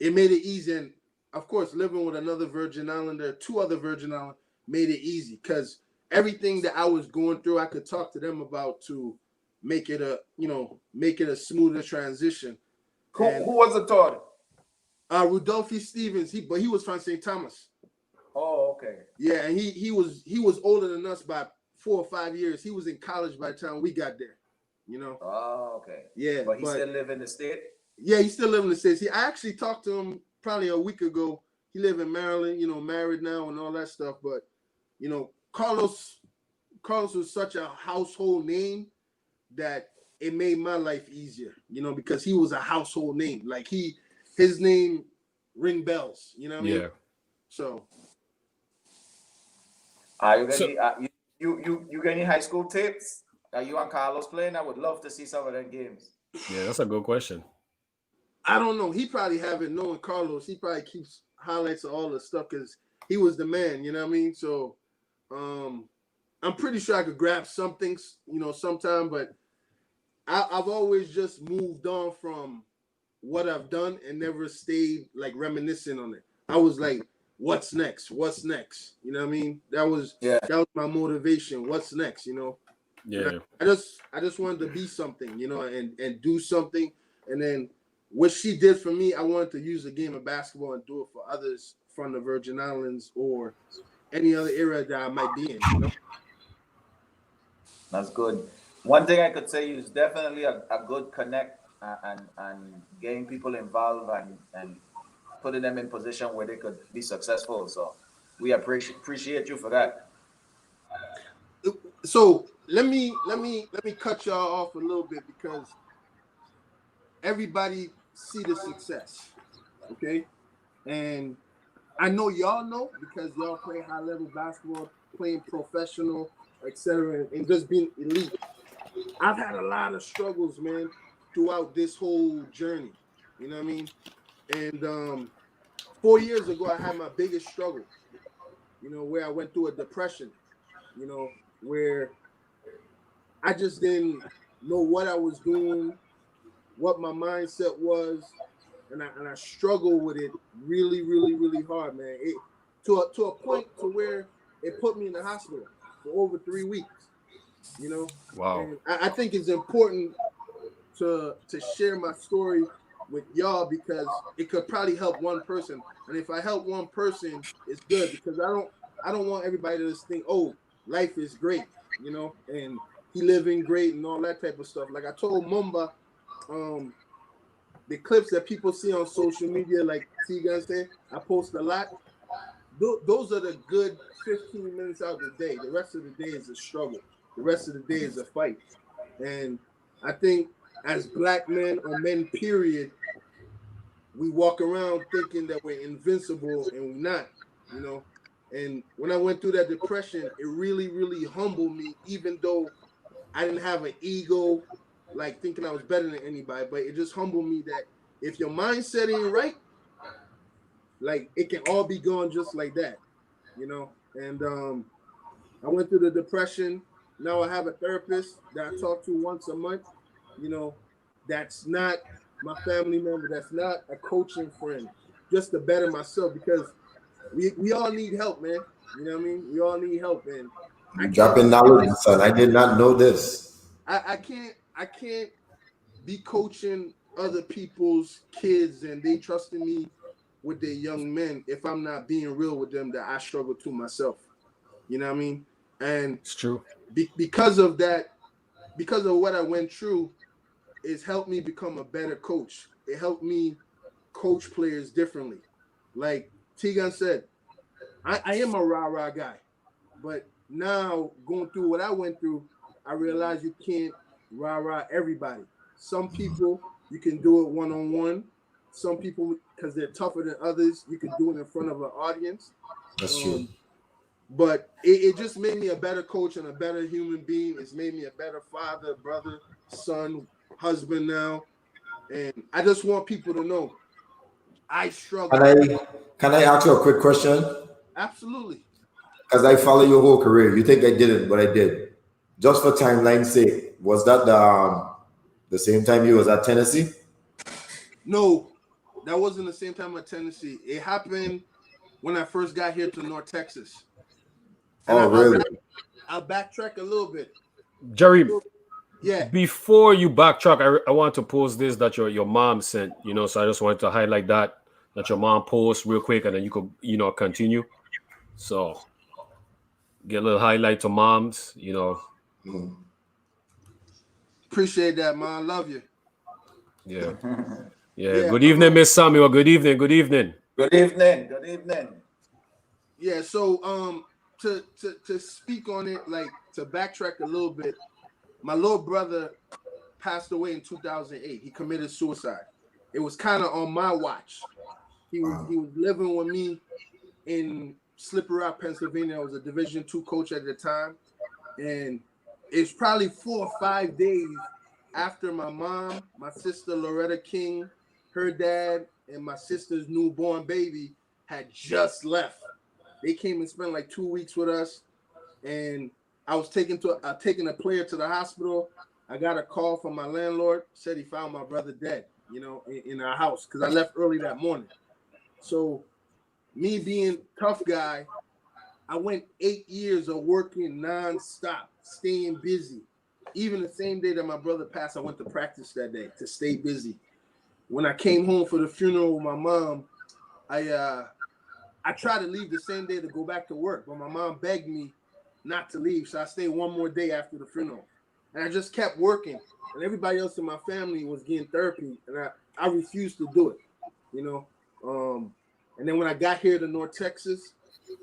it made it easy. And of course, living with another Virgin Islander, two other Virgin Islanders, made it easy because everything that I was going through, I could talk to them about to make it a smoother transition. Who was the third? Rudolphi Stevens. He was from St. Thomas. Oh, okay. Yeah, and he was older than us by 4 or 5 years. He was in college by the time we got there. Oh, okay. Yeah, but he still live in the state. Yeah, he still live in the States. I actually talked to him probably a week ago. He live in Maryland. Married now and all that stuff. But Carlos was such a household name that it made my life easier, because he was a household name. Like his name ring bells, you know what I mean? So you got any high school tapes? Are you and Carlos playing? I would love to see some of them games. Yeah, that's a good question. I don't know. He probably haven't. Knowing Carlos, he probably keeps highlights of all the stuff because he was the man, you know what I mean? So I'm pretty sure I could grab some things, sometime, but I've always just moved on from what I've done and never stayed like reminiscing on it. I was like, what's next? What's next? You know what I mean? That was my motivation. What's next? Yeah. I just wanted to be something, and do something. And then what she did for me, I wanted to use the game of basketball and do it for others from the Virgin Islands or any other area that I might be in. That's good. One thing I could say is definitely a good connect and getting people involved and putting them in position where they could be successful. So we appreciate you for that. So let me cut y'all off a little bit because everybody see the success, okay? And I know y'all know because y'all play high level basketball, playing professional, etc., and just being elite. I've had a lot of struggles, man, throughout this whole journey. You know what I mean? And 4 years ago, I had my biggest struggle. Where I went through a depression. Where I just didn't know what I was doing, what my mindset was, and I struggled with it really, really, really hard, man. To a point to where it put me in the hospital for over 3 weeks. Wow. And I think it's important to share my story with y'all because it could probably help one person. And if I help one person, it's good because I don't want everybody to just think, oh, life is great, and he living great and all that type of stuff. Like I told Mumba, the clips that people see on social media, like Tegan said, I post a lot. Those are the good 15 minutes out of the day. The rest of the day is a struggle. The rest of the day is a fight. And I think as Black men or men, period, we walk around thinking that we're invincible and we're not, And when I went through that depression, it really, really humbled me, even though I didn't have an ego, like thinking I was better than anybody, but it just humbled me that if your mindset ain't right, like it can all be gone just like that, you know? And I went through the depression. Now I have a therapist that I talk to once a month, you know, that's not my family member, that's not a coaching friend, just to better myself because we all need help, man. You know what I mean? We all need help. And I You can't dropping knowledge, son. I did not know this. I can't be coaching other people's kids and they trusting me with their young men if I'm not being real with them that I struggle to myself. You know what I mean? And It's true. because of that, because of what I went through, it's helped me become a better coach. It helped me coach players differently. Like Tegan said, I am a rah-rah guy. But now going through what I went through, I realized you can't rah-rah everybody. Some people you can do it one-on-one. Some people, because they're tougher than others, you can do it in front of an audience. That's true. But it just made me a better coach and a better human being. It's made me a better father, brother, son, husband now. And I just want people to know I Can struggle. I ask you a quick question? Absolutely. Because I follow your whole career. You think I didn't, but I did. Just for timeline's sake, was that the same time you was at Tennessee? No, that wasn't the same time at Tennessee. It happened when I first got here to North Texas. And Oh, really? I'll backtrack a little bit. Jerry, Yeah. before you backtrack, I want to post this that your mom sent, so I just wanted to highlight that your mom post real quick and then you could, continue. So get a little highlight to moms. Appreciate that, man. Love you. Yeah. Yeah. Yeah. Good evening, Miss Samuel. Good evening. Good evening. Good evening. Good evening. Yeah. So to speak on it, like to backtrack a little bit, my little brother passed away in 2008. He committed suicide. It was kind of on my watch. He was living with me in Slippery Rock, Pennsylvania. I was a Division II coach at the time, and it's probably 4 or 5 days after my mom, my sister Loretta King, her dad, and my sister's newborn baby had just left. They came and spent like 2 weeks with us, and I was taking a player to the hospital. I got a call from my landlord, said he found my brother dead, in our house because I left early that morning. So me being tough guy, I went 8 years of working nonstop, staying busy. Even the same day that my brother passed, I went to practice that day to stay busy. When I came home for the funeral with my mom, I tried to leave the same day to go back to work, but my mom begged me not to leave, so I stayed one more day after the funeral. And I just kept working, and everybody else in my family was getting therapy, and I refused to do it, And then when I got here to North Texas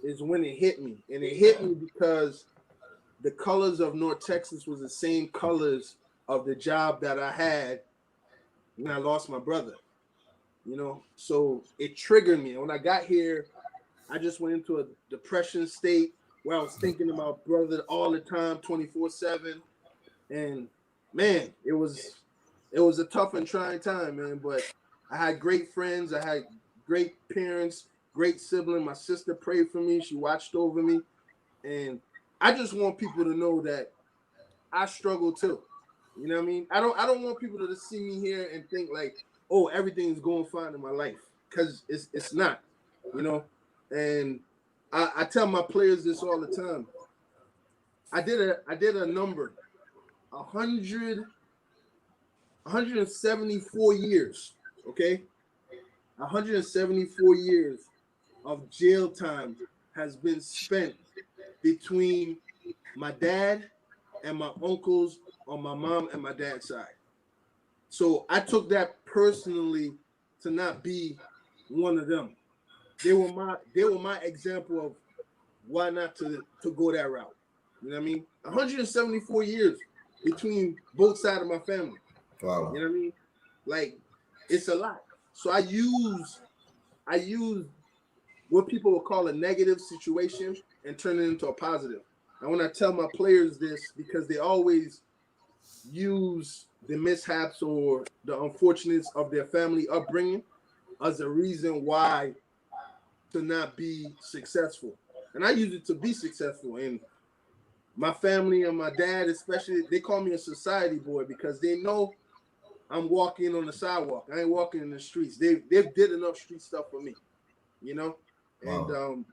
is when it hit me. And it hit me because the colors of North Texas was the same colors of the job that I had when I lost my brother, So it triggered me. And when I got here, I just went into a depression state where I was thinking about brother all the time, 24/7. And man, it was a tough and trying time, man. But I had great friends. I had great parents, great sibling. My sister prayed for me. She watched over me. And I just want people to know that I struggle too. You know what I mean? I don't want people to just see me here and think like, oh, everything's going fine in my life. Because it's not, And I tell my players this all the time. I did a number, 174 years, okay? 174 years of jail time has been spent between my dad and my uncles on my mom and my dad's side. So I took that personally to not be one of them. They were my example of why not to go that route. You know what I mean? 174 years between both sides of my family. Wow. You know what I mean? Like, it's a lot. So I use what people will call a negative situation and turn it into a positive. And when I tell my players this, because they always use the mishaps or the unfortunates of their family upbringing as a reason why to not be successful. And I use it to be successful. And my family and my dad, especially, they call me a society boy because they know I'm walking on the sidewalk. I ain't walking in the streets. They've did enough street stuff for me, you know? And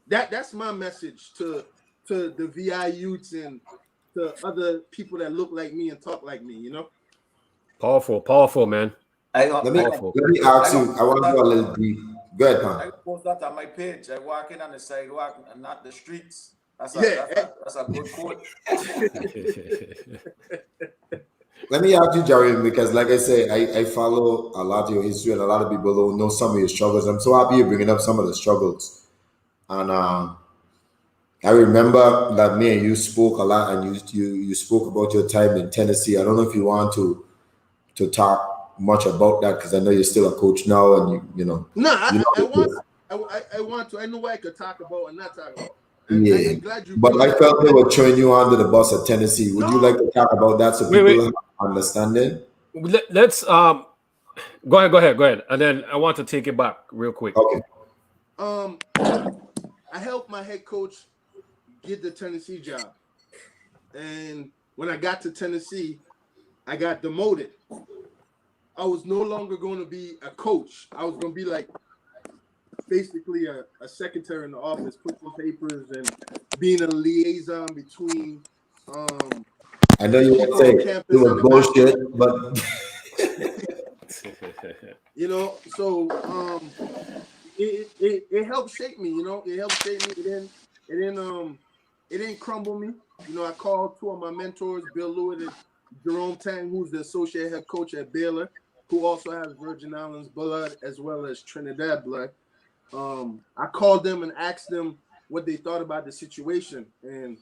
that's my message to the VI youths and to other people that look like me and talk like me, you know? Powerful, man. Let me ask you. I want to go a little deep. Go ahead, man. I post that on my page. I walk in on the sidewalk and not the streets. That's a good quote. Let me ask you, Jareem, because like I say, I follow a lot of your history and a lot of people don't know some of your struggles. I'm so happy you're bringing up some of the struggles. And I remember that me and you spoke a lot, and you spoke about your time in Tennessee. I don't know if you want to talk much about that because I know you're still a coach now, and you know. No, I want to. I know what I could talk about and not talk about. I'm glad you. But I felt they were throwing you under the bus at Tennessee. Would you like to talk about that so people have understanding? Let's go ahead, and then I want to take it back real quick. Okay. I helped my head coach get the Tennessee job, and when I got to Tennessee, I got demoted. I was no longer going to be a coach. I was going to be like basically a secretary in the office, pushing papers and being a liaison between. I know you would say it was bullshit, but you know, so it helped shape me. You know, it helped shape me. It didn't crumble me. You know, I called two of my mentors, Bill Lewis and Jerome Tang, who's the associate head coach at Baylor, who also has Virgin Islands blood as well as Trinidad blood. I called them and asked them what they thought about the situation. And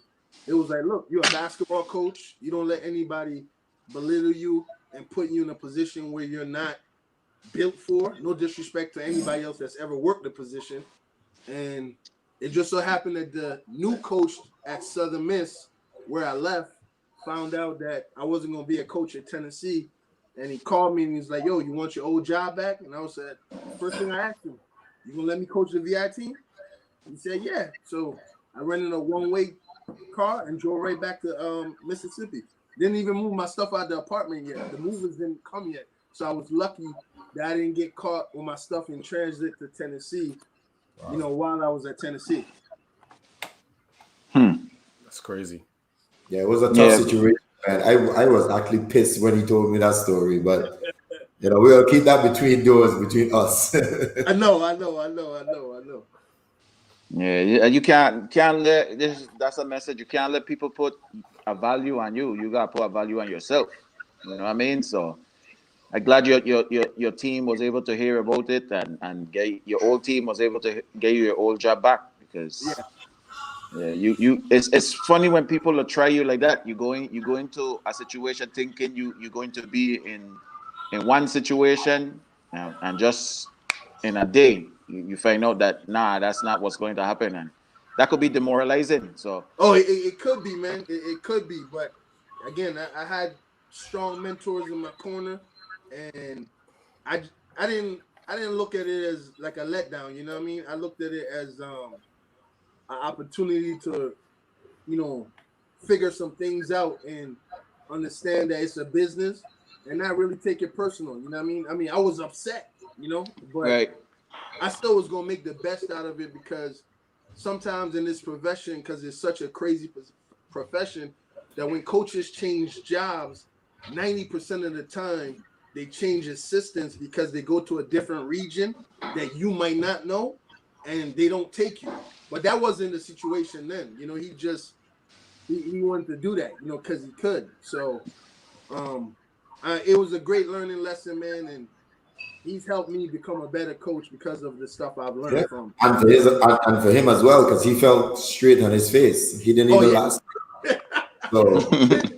it was like, look, you're a basketball coach. You don't let anybody belittle you and put you in a position where you're not built for. No disrespect to anybody else that's ever worked the position. And it just so happened that the new coach at Southern Miss, where I left, found out that I wasn't going to be a coach at Tennessee. And he called me and he's like, yo, you want your old job back? And I was said, first thing I asked him, you going to let me coach the VI team? He said, yeah. So I rented a one-way car and drove right back to Mississippi. Didn't even move my stuff out of the apartment yet. The movers didn't come yet. So I was lucky that I didn't get caught with my stuff in transit to Tennessee, you know, while I was at Tennessee. That's crazy. Yeah, it was a tough situation, man. I was actually pissed when he told me that story, but you know, we'll keep that between doors, between us. I know. Yeah, you can't let that's a message. You can't let people put a value on you. You gotta put a value on yourself. You know what I mean? So I'm glad your team was able to hear about it and get your old team was able to get you your old job back because it's funny when people will try you like that. You go into a situation thinking you're going to be in one situation and just in a day you find out that that's not what's going to happen, and that could be demoralizing. So it could be, man. It could be, but again, I had strong mentors in my corner, and I didn't look at it as like a letdown. You know what I mean? I looked at it as an opportunity to, you know, figure some things out and understand that it's a business and not really take it personal. You know what I mean? I was upset, you know, but I still was going to make the best out of it because sometimes in this profession, because it's such a crazy profession, that when coaches change jobs, 90% of the time they change assistants because they go to a different region that you might not know and they don't take you. But that wasn't the situation then. You know, he wanted to do that, you know, because he could. So it was a great learning lesson, man, and he's helped me become a better coach because of the stuff I've learned from. And for him as well, because he felt straight on his face. He didn't even last. So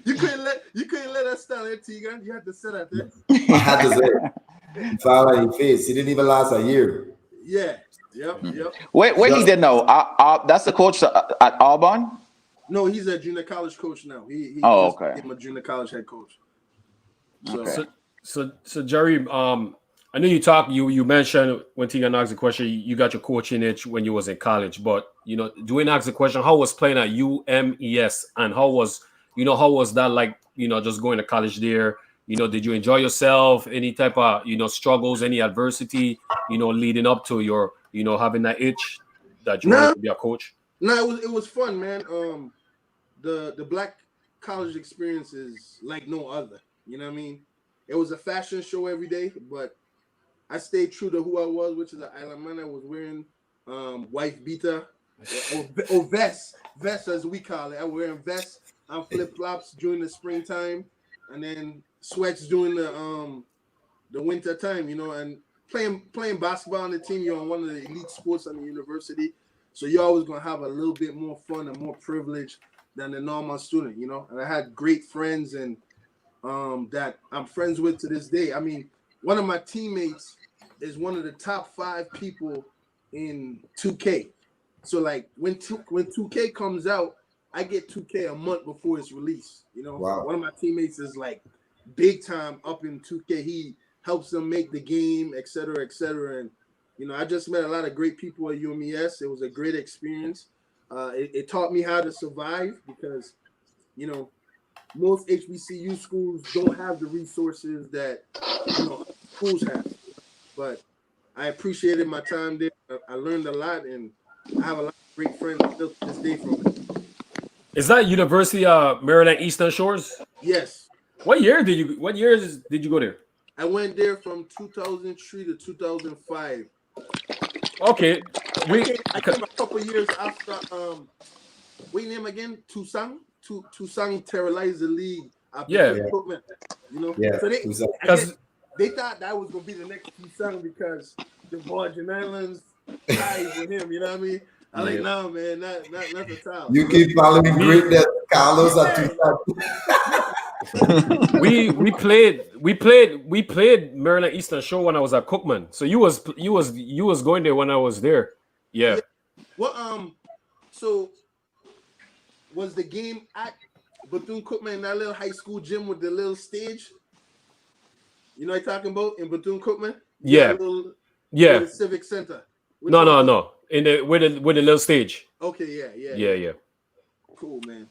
you couldn't let us stand there, Tegan. You had to sit out there. I had to say, he fell on his face. He didn't even last a year. Yeah. Yep. Where he did now? That's the coach at Auburn. No, he's a junior college coach now. He just okay. became a junior college head coach. Okay. So Jerry, I know you mentioned when Tegan asked the question, you got your coaching itch when you was in college, but Dwayne asked the question, how was playing at UMES and how was that like, just going to college there? Did you enjoy yourself? Any type of, struggles, any adversity, leading up to your, having that itch that you wanted to be a coach? No, it was fun, man. The black college experience is like no other. You know what I mean? It was a fashion show every day, but I stayed true to who I was, which is an island man. I was wearing wife beater or vest as we call it. I was wearing vests and flip flops during the springtime, and then sweats during the winter time. And playing basketball on the team. You're on one of the elite sports on the university, so you're always gonna have a little bit more fun and more privilege than the normal student. And I had great friends and that I'm friends with to this day. I mean, one of my teammates is one of the top 5 people in 2K. So like when 2K comes out, I get 2K a month before it's released. Wow. One of my teammates is like big time up in 2K. He helps them make the game, et cetera, et cetera. And I just met a lot of great people at UMES. It was a great experience. It taught me how to survive because most HBCU schools don't have the resources that schools have. But I appreciated my time there. I learned a lot, and I have a lot of great friends still to this day from it. Is that University of Maryland Eastern Shores? Yes. What years did you go there? I went there from 2003 to 2005. Okay. I came a couple years after what your name again? Tusang terrorized the league. Yeah. Yeah. So they thought that was gonna be the next Tusang because the Virgin Islands tied with him. You know what I mean? I'm like, no, man, not the time. You keep following greatness, Carlos at we played Maryland Eastern Shore when I was at Cookman. So you was going there when I was there. Yeah. Well, so was the game at Bethune-Cookman in that little high school gym with the little stage? You know what I'm talking about in Bethune-Cookman? Yeah. The Civic Center. No. In the with the little stage. Okay, Yeah. Cool, man.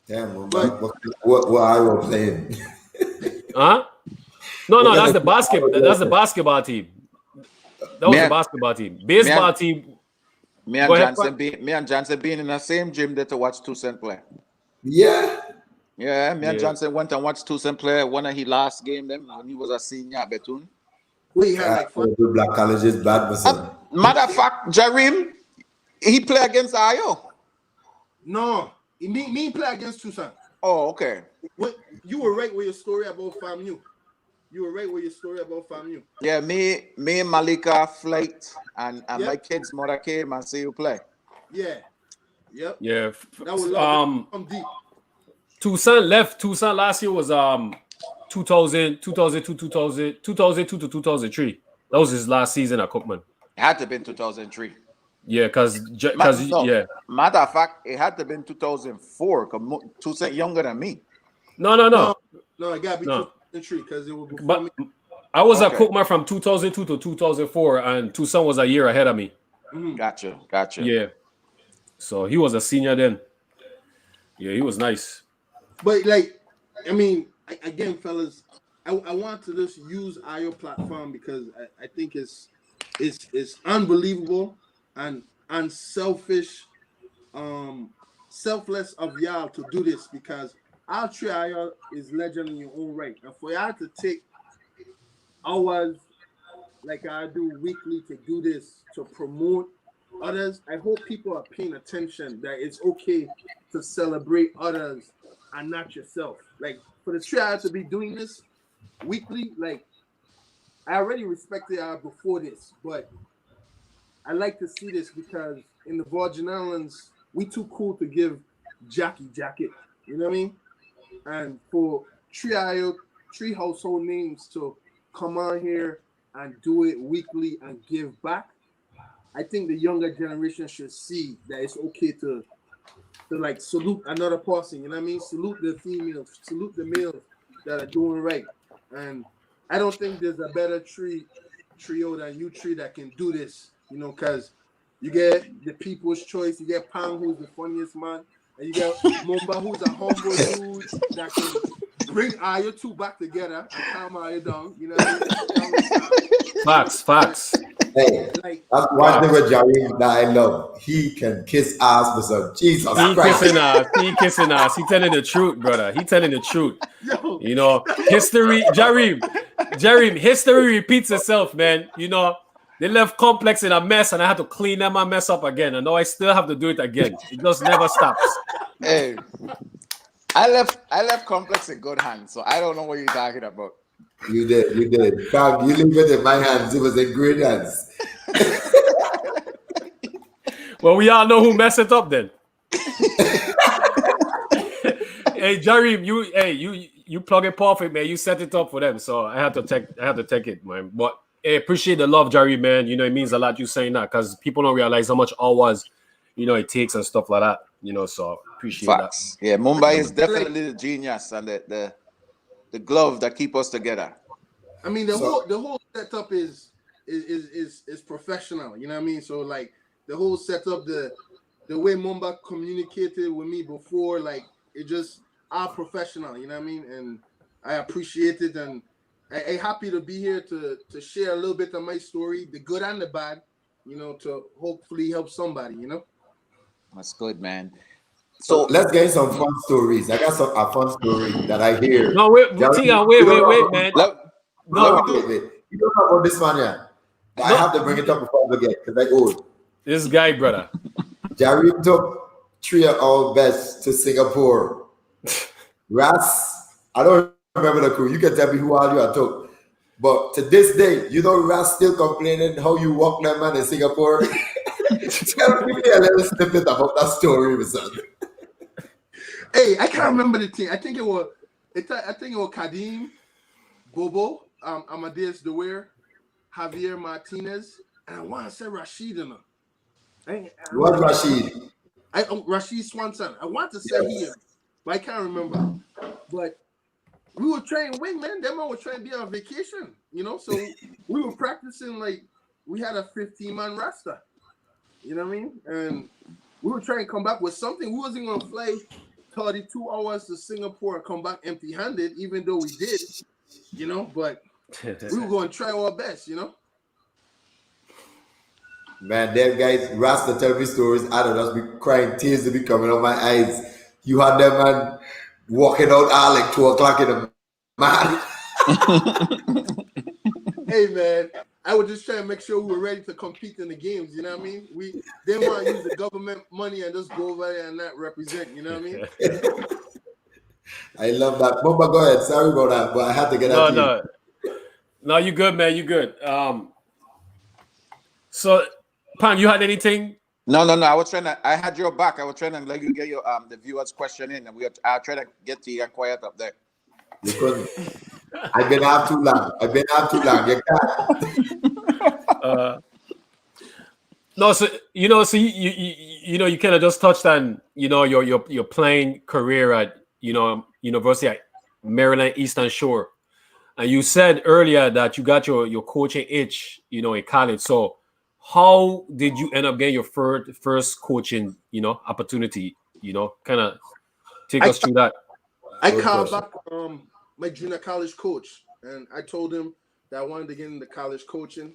Damn, what are you playing? Huh? No, that's the basketball team. That was the basketball team. Baseball team. Me and Johnson being in the same gym there to watch Toussaint play. Yeah. Yeah, me and Johnson went and watched Toussaint play one of his last game then when he was a senior at Bethune. We had like fun. Black colleges bad. Matter of fact, Jareem, he play against Ayo. No, me play against Toussaint. Oh, okay. What you were right with your story about FAMU. Yeah, me and Malika flight and my kid's mother came and see you play. Yeah. Yep. Yeah. That was deep. Toussaint last year was 2002 to 2003. That was his last season at Cookman. It had to have been 2003. Yeah, because Matter of fact, it had to have been 2004 because Toussaint younger than me. No, it gotta be 2003 because it was before me. I was at Cookman from 2002 to 2004, and Toussaint was a year ahead of me. Mm-hmm. Gotcha. Yeah. So he was a senior then. Yeah, he was nice. But like, I mean, again, fellas, I want to just use our platform because I think it's unbelievable and unselfish, selfless of y'all to do this because our trial is legend in your own right, and for y'all to take hours like I do weekly to do this to promote others, I hope people are paying attention that it's okay to celebrate others and not yourself. Like for the trial to be doing this weekly, like I already respected y'all before this, but I like to see this because in the Virgin Islands, we too cool to give Jackie jacket. You know what I mean? And for three household names to come on here and do it weekly and give back, I think the younger generation should see that it's okay to like salute another person. You know what I mean? Salute the females, salute the males that are doing right. And I don't think there's a better trio than you three that can do this. You know, because you get the people's choice. You get Pang, who's the funniest man, and you get Mumba, who's a humble dude that can bring you two back together and calm you down. You know what I mean? Facts. Hey, Like, that's one thing with Jareem that I love. He can kiss ass, Mr. Jesus Christ. He kissing us. He telling the truth, brother. He telling the truth. yo, You know, history, Jareem, history repeats itself, man. You know, they left Complex in a mess, and I had to clean them my mess up again. And now I still have to do it again. It just never stops. Hey, I left Complex in good hands, so I don't know what you're talking about. You did. Frank, you leave it in my hands. It was in great hands. Well, we all know who messed it up then. Hey, Jareem, you plug it perfect, man. You set it up for them, so I had to take it, man. But hey, appreciate the love, Jareem, man. You know, it means a lot you saying that because people don't realize how much hours, you know, it takes and stuff like that. You know, so appreciate Facts. That. Yeah, Mumbai is definitely the genius and the glove that keep us together. I mean, the whole setup is professional. You know what I mean? So like the whole setup, the way Mumba communicated with me before, like it just are professional. You know what I mean? And I appreciate it, and I happy to be here to share a little bit of my story, the good and the bad. You know, to hopefully help somebody. You know. That's good, man. So let's get some fun stories. I got a fun story that I hear. No, wait, man. Wait, you don't know about this man yet. But I have to bring it up before I forget because I owe it. This guy, brother. Jareem took 3 of our best to Singapore. Ras, I don't remember the crew. You can tell me who all you are took. But to this day, you know Ras still complaining how you walk that man in Singapore. Tell me a little snippet about that story, Mr. Hey, I can't remember the team. I think it was Kadim, Bobo, Amadeus DeWeer, Javier Martinez, and I want to say Rashid in them. What Rashid? Rashid Swanson. I want to say he, but I can't remember. But we were trying to win, man. Them man were trying to be on vacation, you know. So we were practicing like we had a 15-man roster. You know what I mean? And we were trying to come back with something. We wasn't going to fly 32 hours to Singapore and come back empty-handed, even though we did, you know. But we were going to try our best, you know. Man, them guys, Rasta tell me stories. I don't know, be crying, tears to be coming out my eyes. You had them man walking out like 2 o'clock in the man. Hey man, I was just trying to make sure we were ready to compete in the games. You know what I mean? We didn't want to use the government money and just go over there and not represent. You know what I mean? I love that. Mumba, go ahead. Sorry about that, but I had to get out. No, you good, man. You good. So, Pan, you had anything? No. I had your back. I was trying to let you get your the viewers' question in, and I tried to get to you quiet up there. You couldn't. I've been out too long. You can't. No, so you know, you kind of just touched on your playing career at University at Maryland Eastern Shore, and you said earlier that you got your coaching itch, in college. So, how did you end up getting your first coaching, opportunity? Kind of take us through that. I called back my junior college coach, and I told him that I wanted to get into college coaching,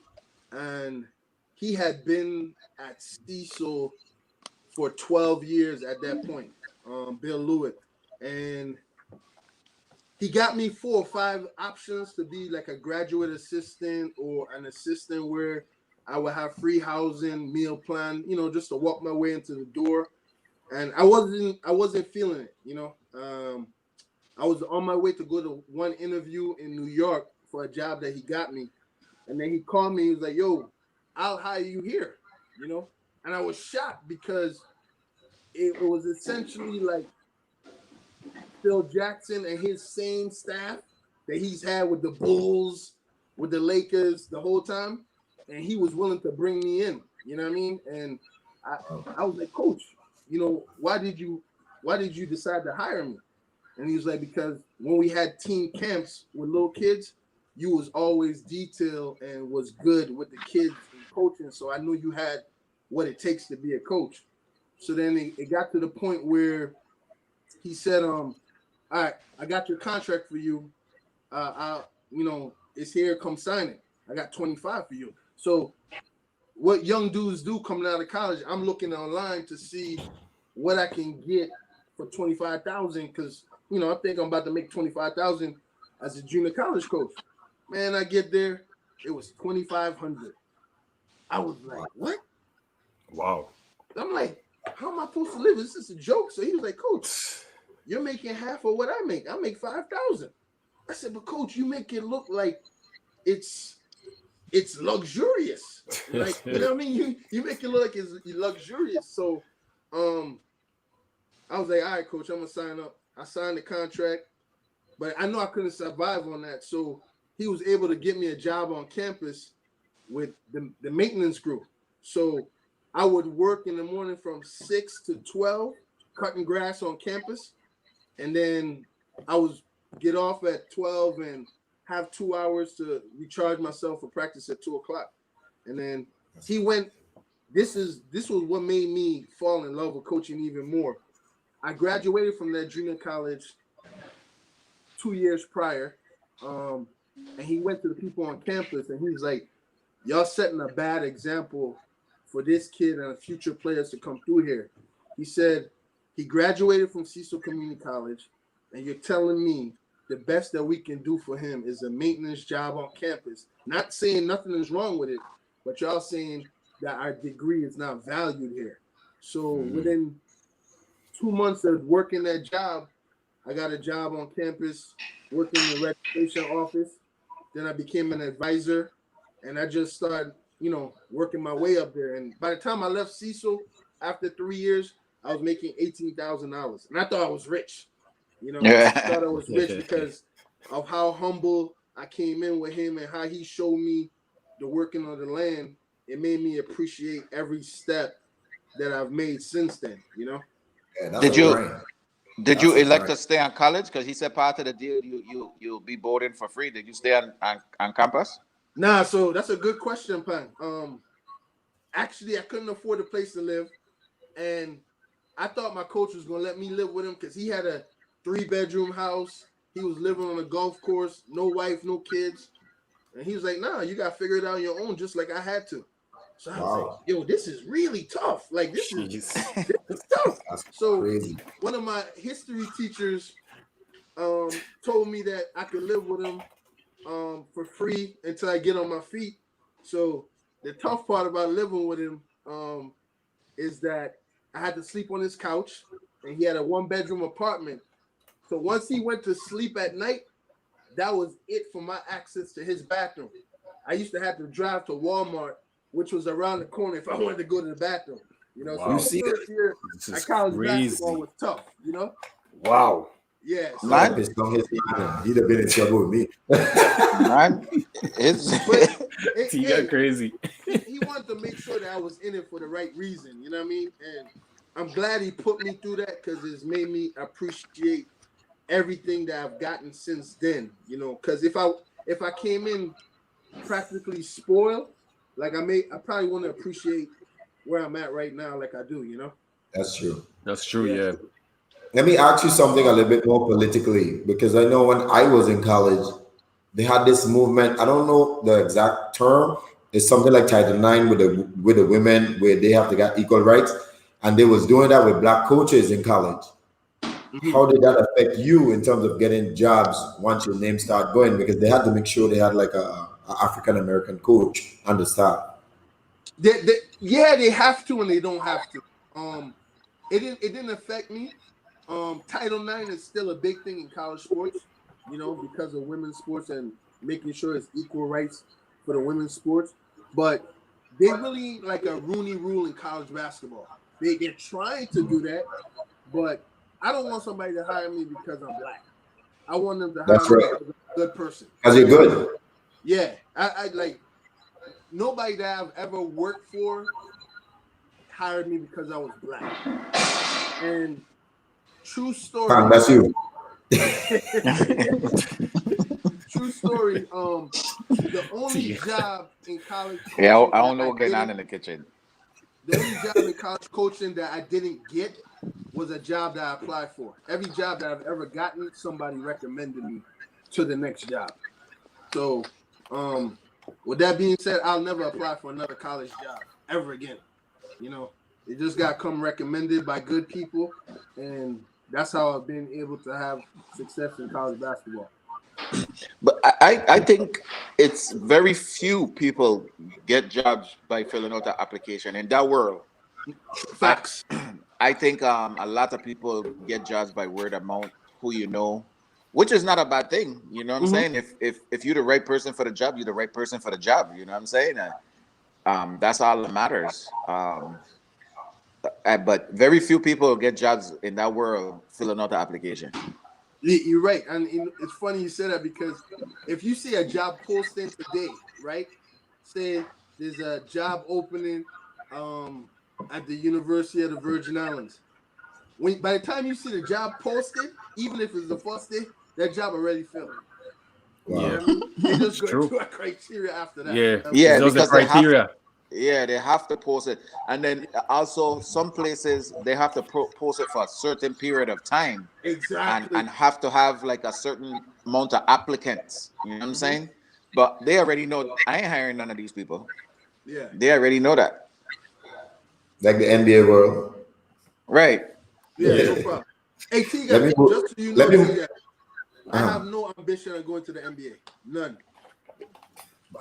and he had been at Cecil for 12 years at that point, Bill Lewitt, and he got me 4 or 5 options to be like a graduate assistant or an assistant where I would have free housing, meal plan, just to walk my way into the door, and I wasn't feeling it, I was on my way to go to one interview in New York for a job that he got me. And then he called me. He was like, yo, I'll hire you here, And I was shocked because it was essentially like Phil Jackson and his same staff that he's had with the Bulls, with the Lakers the whole time. And he was willing to bring me in. You know what I mean? And I was like, Coach, you know, why did you decide to hire me? And he was like, because when we had team camps with little kids, you was always detailed and was good with the kids and coaching. So I knew you had what it takes to be a coach. So then it got to the point where he said, all right, I got your contract for you. It's here, come sign it. I got 25 for you. So what young dudes do coming out of college, I'm looking online to see what I can get for 25,000 because I think I'm about to make 25,000 as a junior college coach. Man, I get there, it was 2,500. I was like, what? Wow. I'm like, how am I supposed to live? Is this a joke? So he was like, Coach, you're making half of what I make. I make 5,000. I said, but Coach, you make it look like it's luxurious. Like, you know what I mean? You make it look like it's luxurious. So I was like, all right, Coach, I'm gonna sign up. I signed the contract, but I know I couldn't survive on that. So he was able to get me a job on campus with the maintenance group. So I would work in the morning from 6 to 12, cutting grass on campus. And then I was get off at 12 and have 2 hours to recharge myself for practice at 2 o'clock. And then he went, this was what made me fall in love with coaching even more. I graduated from that junior college 2 years prior. And he went to the people on campus and he was like, y'all setting a bad example for this kid and future players to come through here. He said he graduated from Cecil Community College, and you're telling me the best that we can do for him is a maintenance job on campus. Not saying nothing is wrong with it, but y'all saying that our degree is not valued here. So within 2 months of working that job, I got a job on campus working in the registration office. Then I became an advisor, and I just started, working my way up there. And by the time I left Cecil, after 3 years, I was making $18,000, and I thought I was rich. I thought I was rich because of how humble I came in with him and how he showed me the working of the land. It made me appreciate every step that I've made since then. Yeah, Did you elect to stay on college? Because he said part of the deal you'll be boarding for free. Did you stay on campus? Nah, so that's a good question, Pan. Actually, I couldn't afford a place to live, and I thought my coach was gonna let me live with him because he had a 3-bedroom house. He was living on a golf course, no wife, no kids, and he was like, "Nah, you gotta figure it out on your own, just like I had to." So I was like, "Yo, this is really tough. Like this is tough." So crazy. One of my history teachers told me that I could live with him for free until I get on my feet. So the tough part about living with him is that I had to sleep on his couch, and he had a 1-bedroom apartment. So once he went to sleep at night, that was it for my access to his bathroom. I used to have to drive to Walmart, which was around the corner if I wanted to go to the bathroom. Wow. So here at college basketball was tough, Wow. Yeah, so man, he'd have been in trouble with me. Man, He got crazy. He wanted to make sure that I was in it for the right reason, you know what I mean? And I'm glad he put me through that because it's made me appreciate everything that I've gotten since then, because if I came in practically spoiled, like I probably want to appreciate where I'm at right now like I do, That's true. That's true, yeah. Let me ask you something a little bit more politically, because I know when I was in college, they had this movement. I don't know the exact term. It's something like Title IX with the women, where they have to get equal rights, and they was doing that with black coaches in college. Mm-hmm. How did that affect you in terms of getting jobs once your name started going? Because they had to make sure they had like a African American coach on the staff. They have to and they don't have to. It didn't affect me. Title IX is still a big thing in college sports, because of women's sports and making sure it's equal rights for the women's sports. But they really like a Rooney Rule in college basketball. They're trying to do that, but I don't want somebody to hire me because I'm black. I want them to hire me because I'm a good person. Because you're good. Yeah, I like nobody that I've ever worked for hired me because I was black. And true story. That's you. True story. The only job in college Yeah, coaching I that don't know I what's going on didn't, in the kitchen. the only job in college coaching that I didn't get was a job that I applied for. Every job that I've ever gotten, somebody recommended me to the next job. So, with that being said, I'll never apply for another college job ever again. You know, it just got come recommended by good people, and that's how I've been able to have success in college basketball. But I think it's very few people get jobs by filling out an application in that world. Facts. I think a lot of people get jobs by word of mouth, who you know, which is not a bad thing. You know what I'm saying? If you're the right person for the job, you're the right person for the job. You know what I'm saying? That's all that matters. But very few people get jobs in that world filling out the application. You're right, and it's funny you say that because if you see a job posting today, right? Say there's a job opening at the University of the Virgin Islands. By the time you see the job posted, even if it's the first day, that job already filled. Wow. You know what I mean? They just go True. through a criteria after that. Yeah, Yeah, it's just the because they have criteria. Yeah, they have to post it, and then also some places they have to post it for a certain period of time, Exactly. and have to have like a certain amount of applicants. You know what I'm saying? But they already know I ain't hiring none of these people. Yeah. They already know that, Like the NBA world. right? Yeah, no problem. Hey, T Let guy, me just so you let know, me T guy, I have no ambition of going to the NBA. None.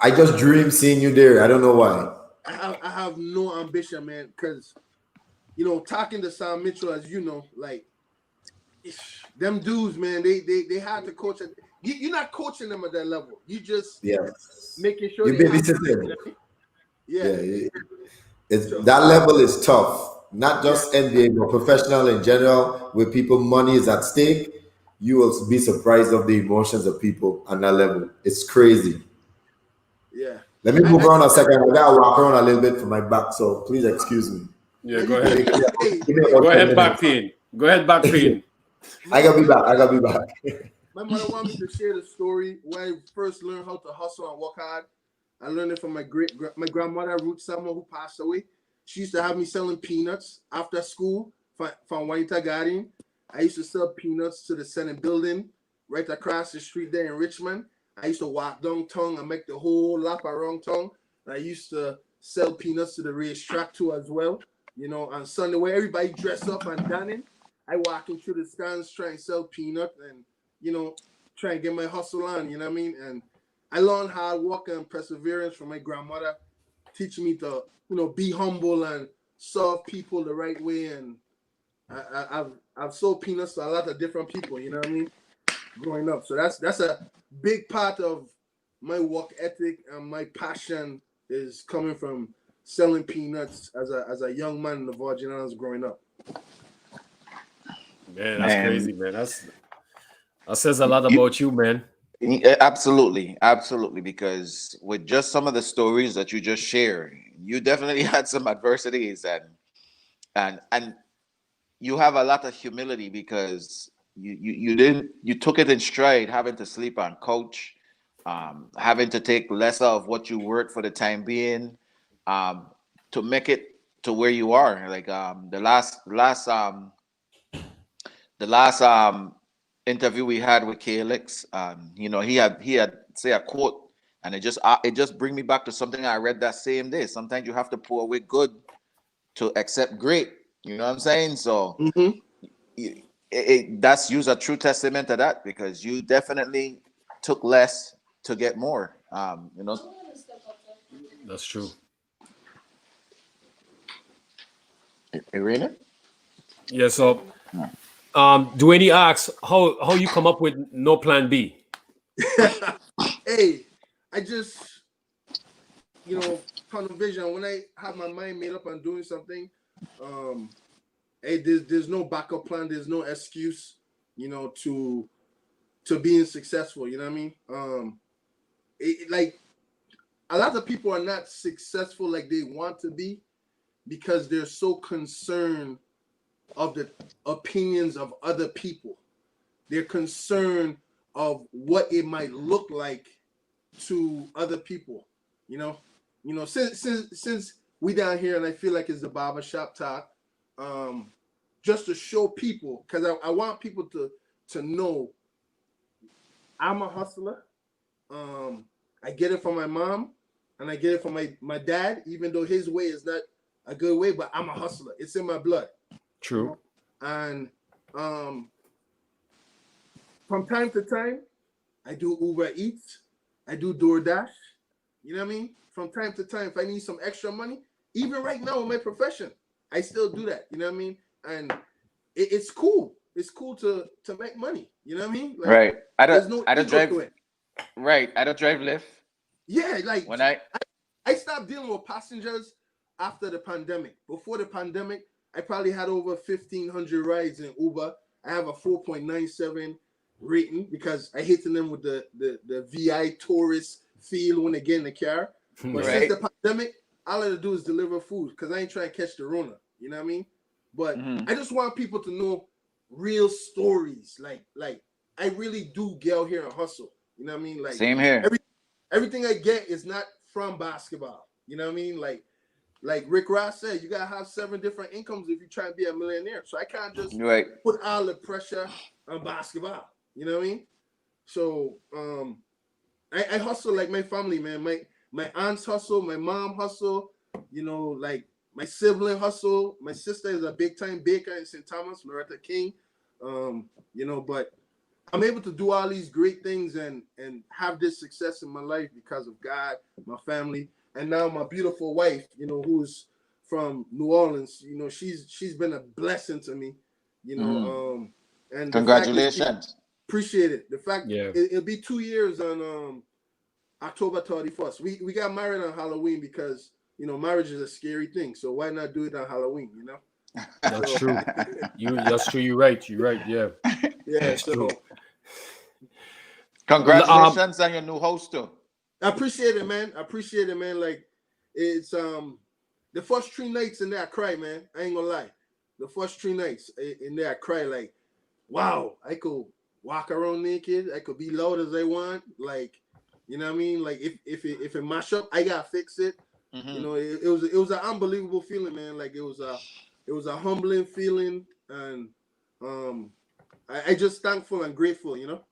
I just dream seeing you there. I don't know why. I have no ambition, man, because talking to Sam Mitchell, as you know, like them dudes, man, they had to coach at you're not coaching them at that level. You just making sure You they have babysit them. yeah. It's So, that level is tough. Not yeah. just NBA, but professional in general, where people money is at stake. You will be surprised of the emotions of people on that level. It's crazy. Yeah. Let me move I around a second. I gotta walk around a little bit for my back, so please excuse me. Yeah, no, go you ahead. good. Hey, Give me about Go 10 ahead, back minutes. pain. Go ahead, back pain. I gotta be back. I gotta be back. My mother wanted me to share the story when I first learned how to hustle and work hard. I learned it from my grandmother, Ruth Summer, who passed away. She used to have me selling peanuts after school from Juanita Garden. I used to sell peanuts to the Senate building right across the street there in Richmond. I used to walk downtown and make the whole lap around town. I used to sell peanuts to the racetrack too as well. On Sunday where everybody dressed up and dining, I walking through the stands trying to sell peanut and trying to get my hustle on. You know what I mean? And I learned hard work and perseverance from my grandmother, teaching me to be humble and serve people the right way. And I've sold peanuts to a lot of different people. You know what I mean? Growing up, so that's a big part of my work ethic and my passion is coming from selling peanuts as a young man in the Virgin Islands growing up. Man, that's crazy, man. That says a lot about you, man. Absolutely, absolutely. Because with just some of the stories that you just shared, you definitely had some adversities, and you have a lot of humility because you took it in stride, having to sleep on couch, having to take less of what you worked for the time being, um, to make it to where you are. Like the last interview we had with KLX, he had say a quote, and it just bring me back to something I read that same day. Sometimes you have to pour away good to accept great. You know what I'm saying? So that's use a true testament to that, because you definitely took less to get more. That's true. Irina? Yeah, so Dwayne asks how you come up with no plan B. Hey, I just tunnel vision. When I have my mind made up on doing something, hey, there's no backup plan. There's no excuse, to being successful. You know what I mean? Like a lot of people are not successful like they want to be because they're so concerned of the opinions of other people. They're concerned of what it might look like to other people. You know, since we down here, and I feel like it's the barbershop talk, just to show people, because I want people to know I'm a hustler. I get it from my mom, and I get it from my dad, even though his way is not a good way, but I'm a hustler. It's in my blood. True. You know? And from time to time, I do Uber Eats, I do DoorDash. You know what I mean? From time to time, if I need some extra money, even right now in my profession, I still do that. You know what I mean? And it's cool. It's cool to make money. You know what I mean? Like, right. There's no ego drive, to it. Right. I don't drive Lyft. Yeah, like when I stopped dealing with passengers after the pandemic. Before the pandemic, I probably had over 1,500 rides in Uber. I have a 4.97 rating because I hit them with the VI tourist feel when they get in the car. But since the pandemic, all I have to do is deliver food because I ain't trying to catch the Rona. You know what I mean? But I just want people to know real stories. Like I really do get out here and hustle. You know what I mean? Like same here. Everything I get is not from basketball. You know what I mean? Like Rick Ross said, you gotta have 7 different incomes if you try to be a millionaire. So I can't just put all the pressure on basketball. You know what I mean? So I hustle like my family, man. My aunts hustle, my mom hustle, you know, like my sibling hustle. My sister is a big time baker in St. Thomas, Loretta King. You know, but I'm able to do all these great things and have this success in my life because of God, my family, and now my beautiful wife, you know, who's from New Orleans. You know, she's been a blessing to me, you know. And congratulations. Appreciate it. The fact it'll be 2 years on October 31st. We got married on Halloween because, you know, marriage is a scary thing. So why not do it on Halloween, you know? That's true. That's true. You're right. Yeah. Yeah, that's true. Congratulations on your new host too. I appreciate it, man. Like it's the first 3 nights in there I cry, man. I ain't gonna lie. The first 3 nights in there I cry like, wow, I could walk around naked. I could be loud as I want. Like, you know what I mean? Like if it mash up, I gotta fix it. You know, it was an unbelievable feeling, man. Like it was a humbling feeling, and I just thankful and grateful, you know.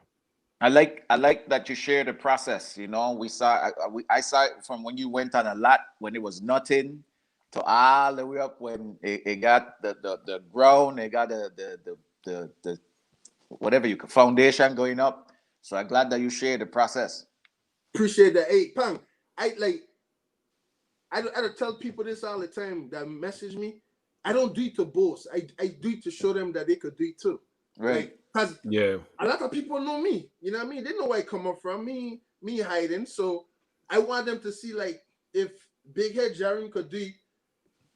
I like that you share the process. You know, I saw it from when you went on a lot when it was nothing to all the way up when it got the ground, it got the whatever you could foundation going up. So I'm glad that you share the process. Appreciate that. Hey, Pang, I tell people this all the time that message me. I don't do it to boast. I do it to show them that they could do it too. Right. Because a lot of people know me. You know what I mean? They know where I come up from. Me hiding. So I want them to see, like, if Big Head Jareem could do it,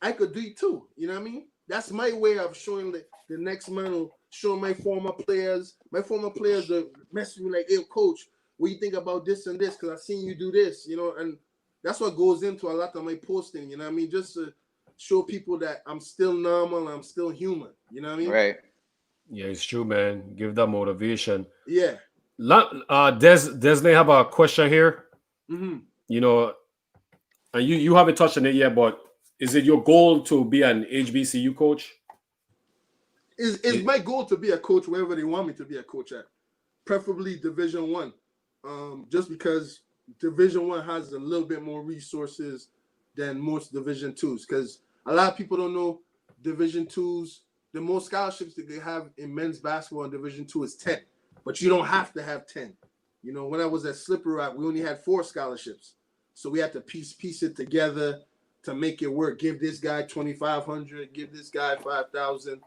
I could do it too. You know what I mean? That's my way of showing the next man will show my former players. My former players will message me like, hey, coach, what do you think about this and this? Because I've seen you do this, you know, and that's what goes into a lot of my posting, you know what I mean? Just to show people that I'm still normal, I'm still human, you know what I mean? Right. Yeah, it's true, man. Give that motivation. Yeah. Desney have a question here. Mm-hmm. You know, and you haven't touched on it yet, but is it your goal to be an HBCU coach? It's my goal to be a coach wherever they want me to be a coach at, preferably Division I. Just because Division I has a little bit more resources than most Division IIs. Because a lot of people don't know Division IIs. The most scholarships that they have in men's basketball in Division II is 10, but you don't have to have 10. You know, when I was at Slippery Rock, we only had 4 scholarships, so we had to piece it together to make it work. Give this guy $2,500, give this guy $5,000.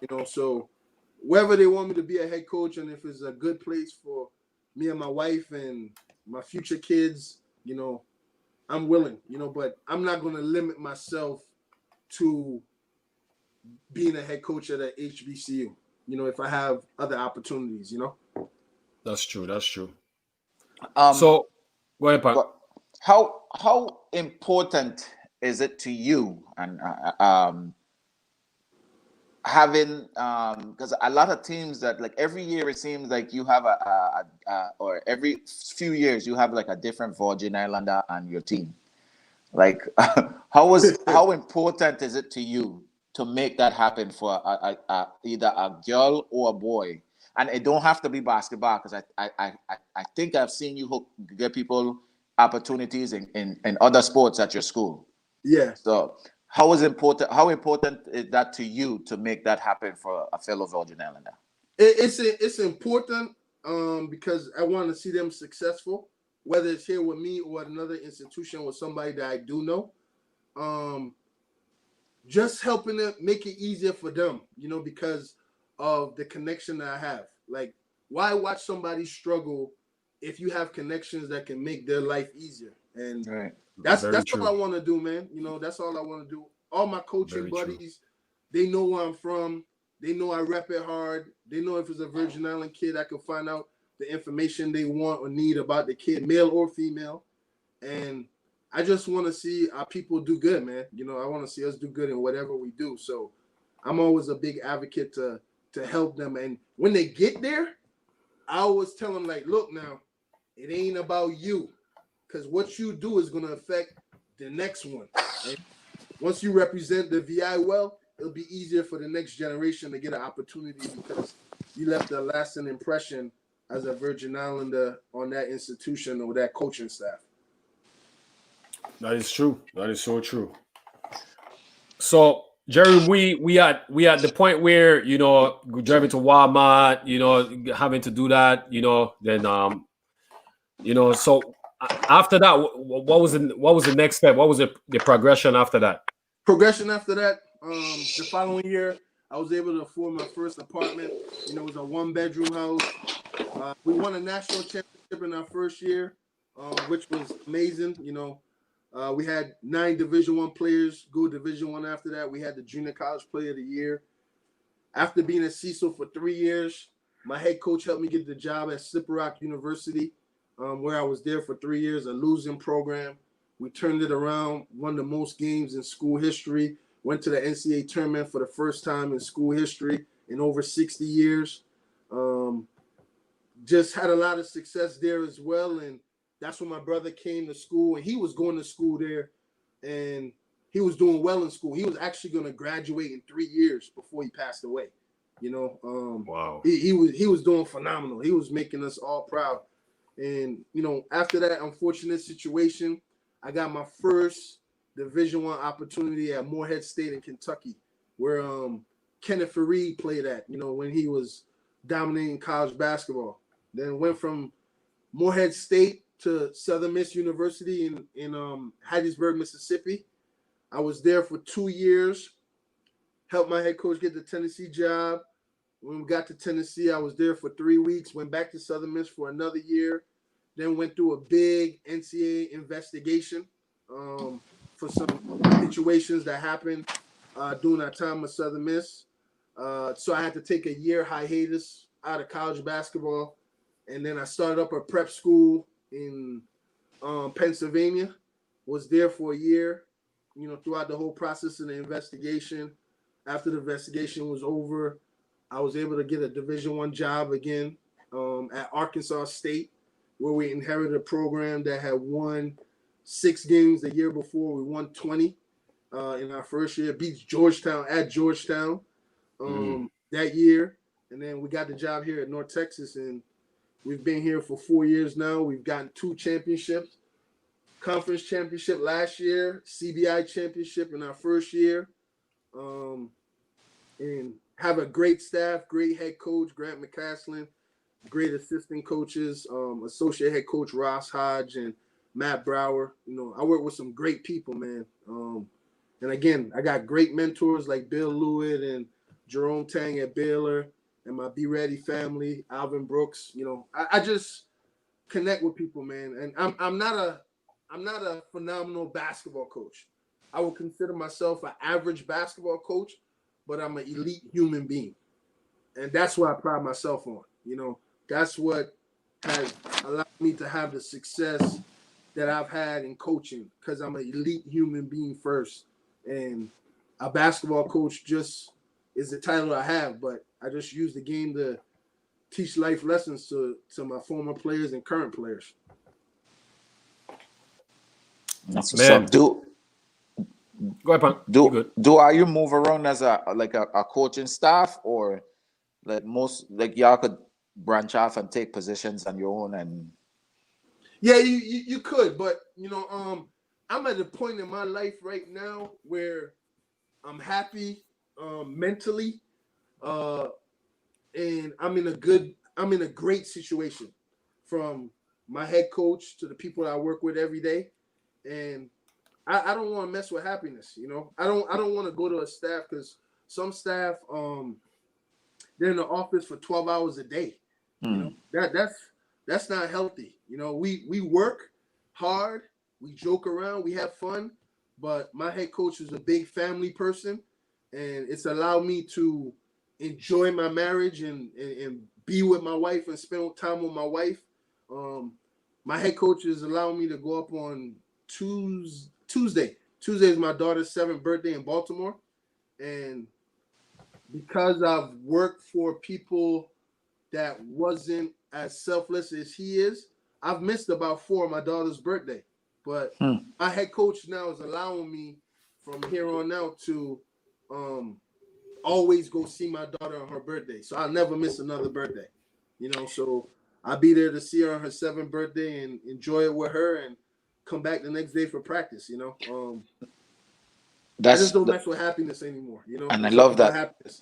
You know, so wherever they want me to be a head coach, and if it's a good place for me and my wife and my future kids, you know, I'm willing. You know, but I'm not going to limit myself to being a head coach at a HBCU, you know, if I have other opportunities, you know. That's true. So go ahead, Pat. how important is it to you and having because a lot of teams that like every year it seems like you have or every few years you have like a different Virgin Islander on your team. Like how important is it to you to make that happen for either a girl or a boy? And it don't have to be basketball because I think I've seen you get people opportunities in other sports at your school. Yeah. So how important is that to you to make that happen for a fellow Virgin Islander? It's important because I want to see them successful, whether it's here with me or at another institution with somebody that I do know. Just helping them make it easier for them, because of the connection that I have. Like, why watch somebody struggle if you have connections that can make their life easier? And right. That's all I want to do, man. That's all I want to do. All my coaching buddies, they know where I'm from. They know I rep it hard. They know if it's a Virgin Island kid, I can find out the information they want or need about the kid, male or female. And I just want to see our people do good, man. I want to see us do good in whatever we do. So I'm always a big advocate to help them. And when they get there, I always tell them, like, look, now, it ain't about you. Because what you do is going to affect the next one. And once you represent the VI well, it'll be easier for the next generation to get an opportunity because you left a lasting impression as a Virgin Islander on that institution or that coaching staff. That is true. That is so true. So, Jerry, we at the point where driving to Walmart, having to do that, then so after that, what was the next step? What was the progression after that? Progression after that, the following year, I was able to afford my first apartment. It was a 1-bedroom house. We won a national championship in our first year, which was amazing. We had 9 Division I players go Division I after that. We had the Junior College Player of the Year. After being at Cecil for 3 years, my head coach helped me get the job at Slippery Rock University, where I was there for 3 years, a losing program. We turned it around, won the most games in school history, went to the NCAA tournament for the first time in school history in over 60 years. Just had a lot of success there as well. And that's when my brother came to school, and he was going to school there, and he was doing well in school. He was actually going to graduate in 3 years before he passed away. Wow. He was doing phenomenal. He was making us all proud. And, after that unfortunate situation, I got my first Division I opportunity at Morehead State in Kentucky, where Kenneth Fareed played at, when he was dominating college basketball. Then went from Morehead State to Southern Miss University in Hattiesburg, Mississippi. I was there for 2 years, helped my head coach get the Tennessee job. When we got to Tennessee, I was there for 3 weeks, went back to Southern Miss for another year, then went through a big NCAA investigation for some situations that happened during our time with Southern Miss. So I had to take a year hiatus out of college basketball. And then I started up a prep school in Pennsylvania, was there for a year, throughout the whole process of the investigation. After the investigation was over, I was able to get a Division I job again at Arkansas State, where we inherited a program that had won 6 games the year before. We won 20 in our first year, beats Georgetown at Georgetown that year. And then we got the job here at North Texas, and we've been here for 4 years now. We've gotten 2 championships, conference championship last year, CBI championship in our first year, and have a great staff, great head coach, Grant McCaslin, great assistant coaches, associate head coach Ross Hodge and Matt Brower. I work with some great people, man. And again, I got great mentors like Bill Lewitt and Jerome Tang at Baylor, and my Be Ready family, Alvin Brooks. I just connect with people, man. And I'm not a phenomenal basketball coach. I would consider myself an average basketball coach, but I'm an elite human being. And that's what I pride myself on. That's what has allowed me to have the success that I've had in coaching because I'm an elite human being first. And a basketball coach just is the title I have, but I just use the game to teach life lessons to my former players and current players. That's what's Man. up. Go ahead, Punk. You good. Are you move around as a coaching staff, or like most, like y'all could branch off and take positions on your own? And yeah, you could, but I'm at a point in my life right now where I'm happy mentally, and I'm in a great situation, from my head coach to the people I work with every day, and I don't want to mess with happiness. I don't want to go to a staff, because some staff they're in the office for 12 hours a day. That's not healthy. We work hard, we joke around, we have fun, but my head coach is a big family person, and it's allowed me to enjoy my marriage and be with my wife and spend time with my wife. My head coach is allowing me to go up on Tuesday. Tuesday is my daughter's 7th birthday in Baltimore, and because I've worked for people that wasn't as selfless as he is, I've missed about 4 of my daughter's birthday. But my head coach now is allowing me from here on out to always go see my daughter on her birthday. So I'll never miss another birthday. So I'll be there to see her on her 7th birthday and enjoy it with her, and come back the next day for practice. I just don't mess with happiness anymore. And I love that. Happiness.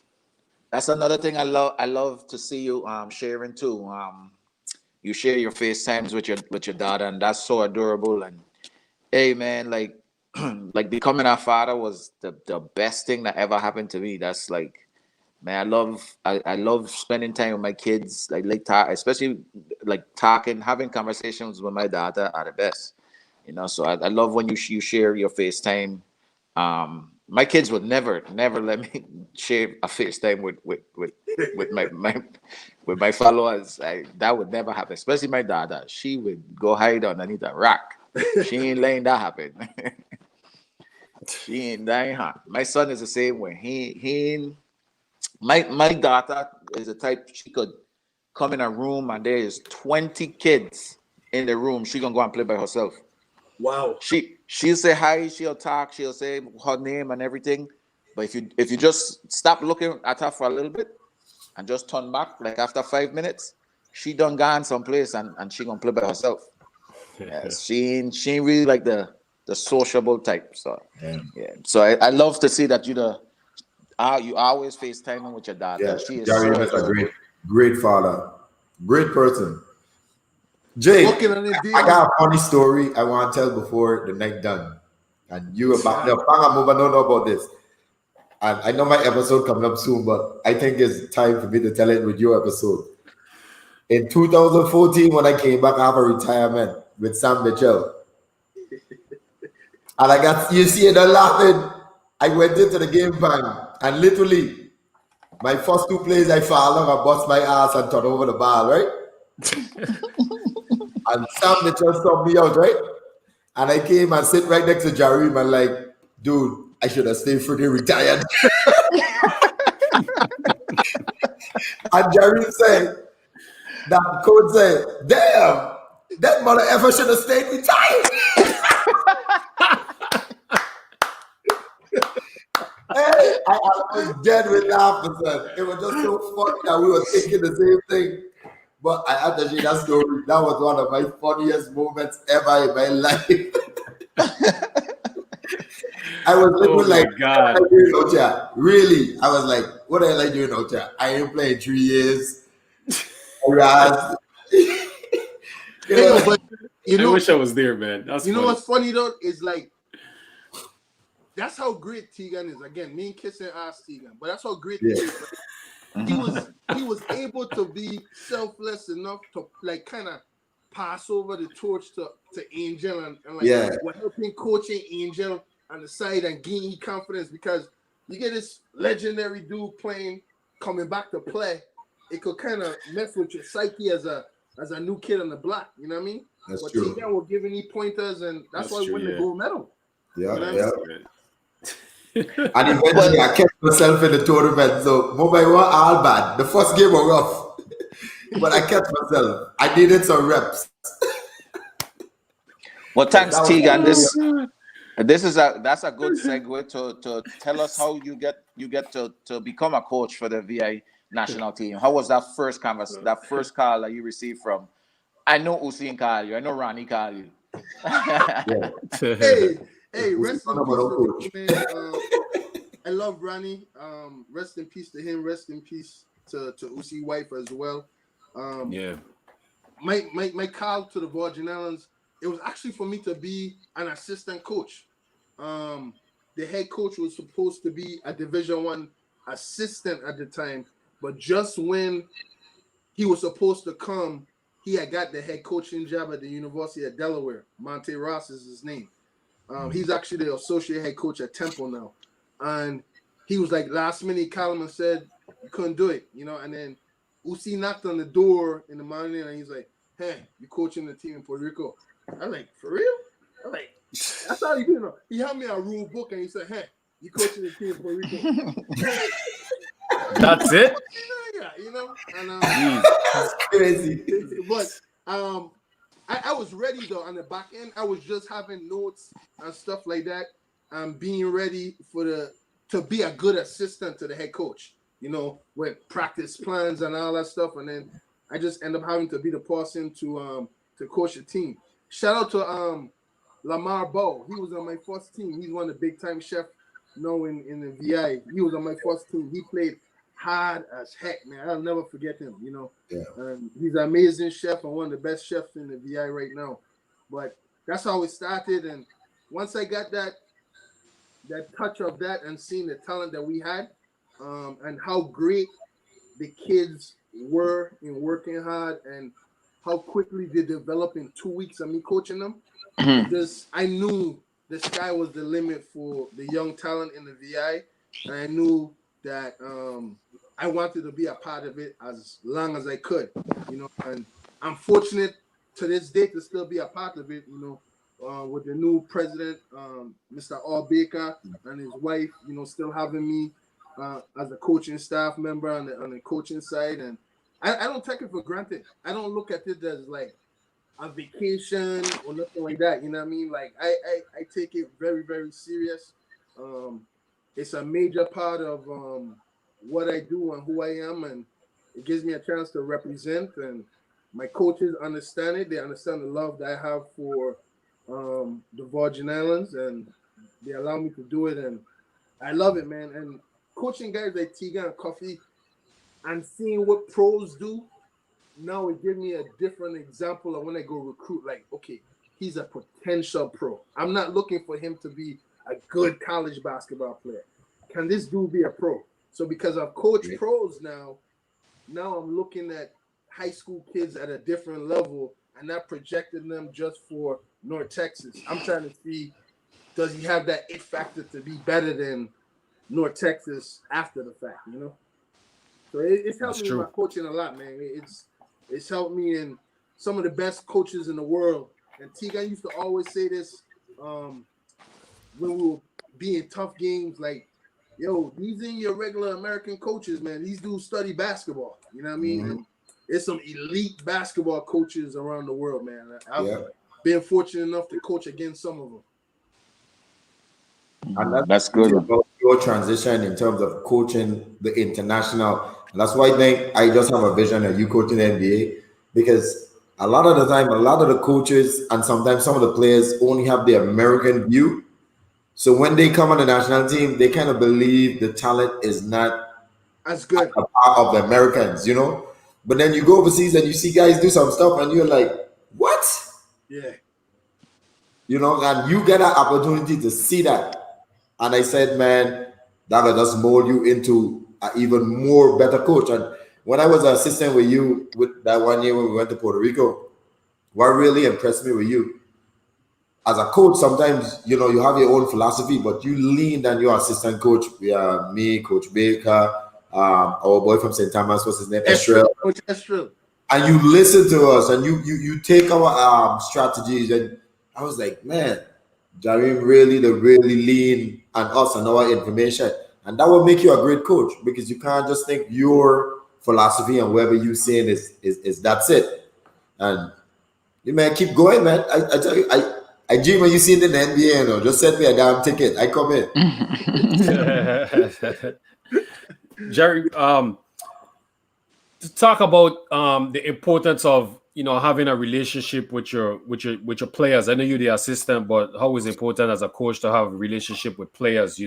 That's another thing I love to see you sharing too. You share your FaceTimes with your daughter, and that's so adorable. And hey, man, like like becoming a father was the best thing that ever happened to me. That's like, man, I love spending time with my kids, especially like talking, having conversations with my daughter are the best. So I love when you share your FaceTime. My kids would never let me share a FaceTime with my followers. That would never happen. Especially my daughter. She would go hide underneath a rock. She ain't letting that happen. She ain't dying hot. My son is the same way. My daughter is the type, she could come in a room and there is 20 kids in the room. She gonna go and play by herself. Wow. She'll say hi, she'll talk, she'll say her name and everything. But if you just stop looking at her for a little bit and just turn back, like after 5 minutes, she done gone someplace and she gonna play by herself. Yes, she ain't really like the sociable type. So yeah. So I love to see that you always FaceTiming with your daughter. Yeah, She is Jareem is a great father, great person. Jay, I got a funny story I want to tell before the night done. And you about the I don't know about this. And I know my episode coming up soon, but I think it's time for me to tell it with your episode. In 2014, when I came back after retirement with Sam Mitchell, and I got, you see it, laughing. I went into the game plan, and literally, my first 2 plays, I fall down, I bust my ass and turn over the ball, right? And Sam Mitchell stopped me out, right? And I came and sit right next to Jareem and like, dude, I should have stayed freaking retired. And Jareem said, that coach said, damn, that mother ever should have stayed retired. Hey, I was dead with laughter, son. It was just so funny that we were thinking the same thing. But I have to share that story. That was one of my funniest moments ever in my life. I was literally like, God. What am I doing out here? Really? I was like, what the hell are you doing out here? I ain't playing 3 years. But I wish I was there, man. That's know what's funny though is like, that's how great Tegan is. Again, me and Kissin asked Tegan, but that's how great he is. Right? He was able to be selfless enough to like kind of pass over the torch to Angel and like what helping coaching Angel on the side and gaining confidence, because you get this legendary dude coming back to play. It could kind of mess with your psyche as a as a new kid on the block. You know what I mean? That's but true. T-Gan were giving me pointers, and that's why I won the gold medal. Yeah, you know And eventually, I kept myself in the tournament. So, Mumbai were all bad. The first game was rough, but I kept myself. I needed some reps. Well, thanks, Tegan. That's a good segue to tell us how you get to become a coach for the VI national team. How was that first call that you received from? I know Usain called you. I know Ronnie called you. Hey, rest in peace to man. I love Ronnie. Rest in peace to him. Rest in peace to Usi wife as well. My call to the Virgin Islands, it was actually for me to be an assistant coach. The head coach was supposed to be a Division I assistant at the time, but just when he was supposed to come, he had got the head coaching job at the University of Delaware. Monte Ross is his name. He's actually the associate head coach at Temple now. And he was like, last minute, Coleman said you couldn't do it, and then Usi knocked on the door in the morning and he's like, hey, you coaching the team in Puerto Rico. I'm like, for real? I'm like, that's how you do it. He had me a rule book and he said, hey, you coaching the team in Puerto Rico. That's it? Yeah, and that's crazy. But I was ready though on the back end. I was just having notes and stuff like that. I'm being ready to be a good assistant to the head coach, with practice plans and all that stuff. And then I just end up having to be the person to coach the team. Shout out to Lamar Bow. He was on my first team. He's one of the big time chefs in the VI. He was on my first team. He played hard as heck, man. I'll never forget him, Yeah. He's an amazing chef and one of the best chefs in the VI right now. But that's how it started. And once I got that touch of that and seeing the talent that we had, and how great the kids were in working hard and how quickly they developed in 2 weeks of me coaching them, I knew the sky was the limit for the young talent in the VI. And I knew that I wanted to be a part of it as long as I could, and I'm fortunate to this day to still be a part of it, with the new president, Mr. Al Baker, and his wife, still having me as a coaching staff member on the coaching side. And I don't take it for granted. I don't look at it as like a vacation or nothing like that. You know what I mean? Like I take it very, very serious. It's a major part of what I do and who I am, and it gives me a chance to represent. And my coaches understand it. They understand the love that I have for the Virgin Islands, and they allow me to do it. And I love it, man. And coaching guys like Tegan and Coffee and seeing what pros do, now it gives me a different example of when I go recruit. Like, okay, he's a potential pro. I'm not looking for him to be a good college basketball player. Can this dude be a pro? So because I've coached pros now I'm looking at high school kids at a different level and not projecting them just for North Texas. I'm trying to see, does he have that it factor to be better than North Texas after the fact, So it's helped me in my coaching a lot, man. It's helped me in some of the best coaches in the world. And Tegan used to always say this when we were being tough games, like, yo, these ain't your regular American coaches, man. These dudes study basketball. You know what I mean? Mm-hmm. And there's some elite basketball coaches around the world, man. I've been fortunate enough to coach against some of them. And that's good. About your transition in terms of coaching the international. And that's why I think I just have a vision of you coaching the NBA, because a lot of the time, a lot of the coaches and sometimes some of the players only have the American view. So when they come on the national team, they kind of believe the talent is not as good a part of the Americans, But then you go overseas and you see guys do some stuff and you're like, what? Yeah. And you get an opportunity to see that. And I said, man, that will just mold you into an even more better coach. And when I was an assistant with you with that 1 year when we went to Puerto Rico, what really impressed me with you, as a coach, sometimes, you have your own philosophy, but you lean on your assistant coach. Me, Coach Baker, our boy from St. Thomas, what's his name? Estrell. Coach Estrell. and you listen to us, and you take our strategies, and I was like, man, Jareem really lean on us and our information, and that will make you a great coach because you can't just think your philosophy and whatever you saying is that's it, and you man keep going, man. I tell you, I dream when you see in the NBA, you know, just send me a damn ticket, I come in. Jerry, to talk about the importance of having a relationship with your players. I know you're the assistant, but how is it important as a coach to have a relationship with players?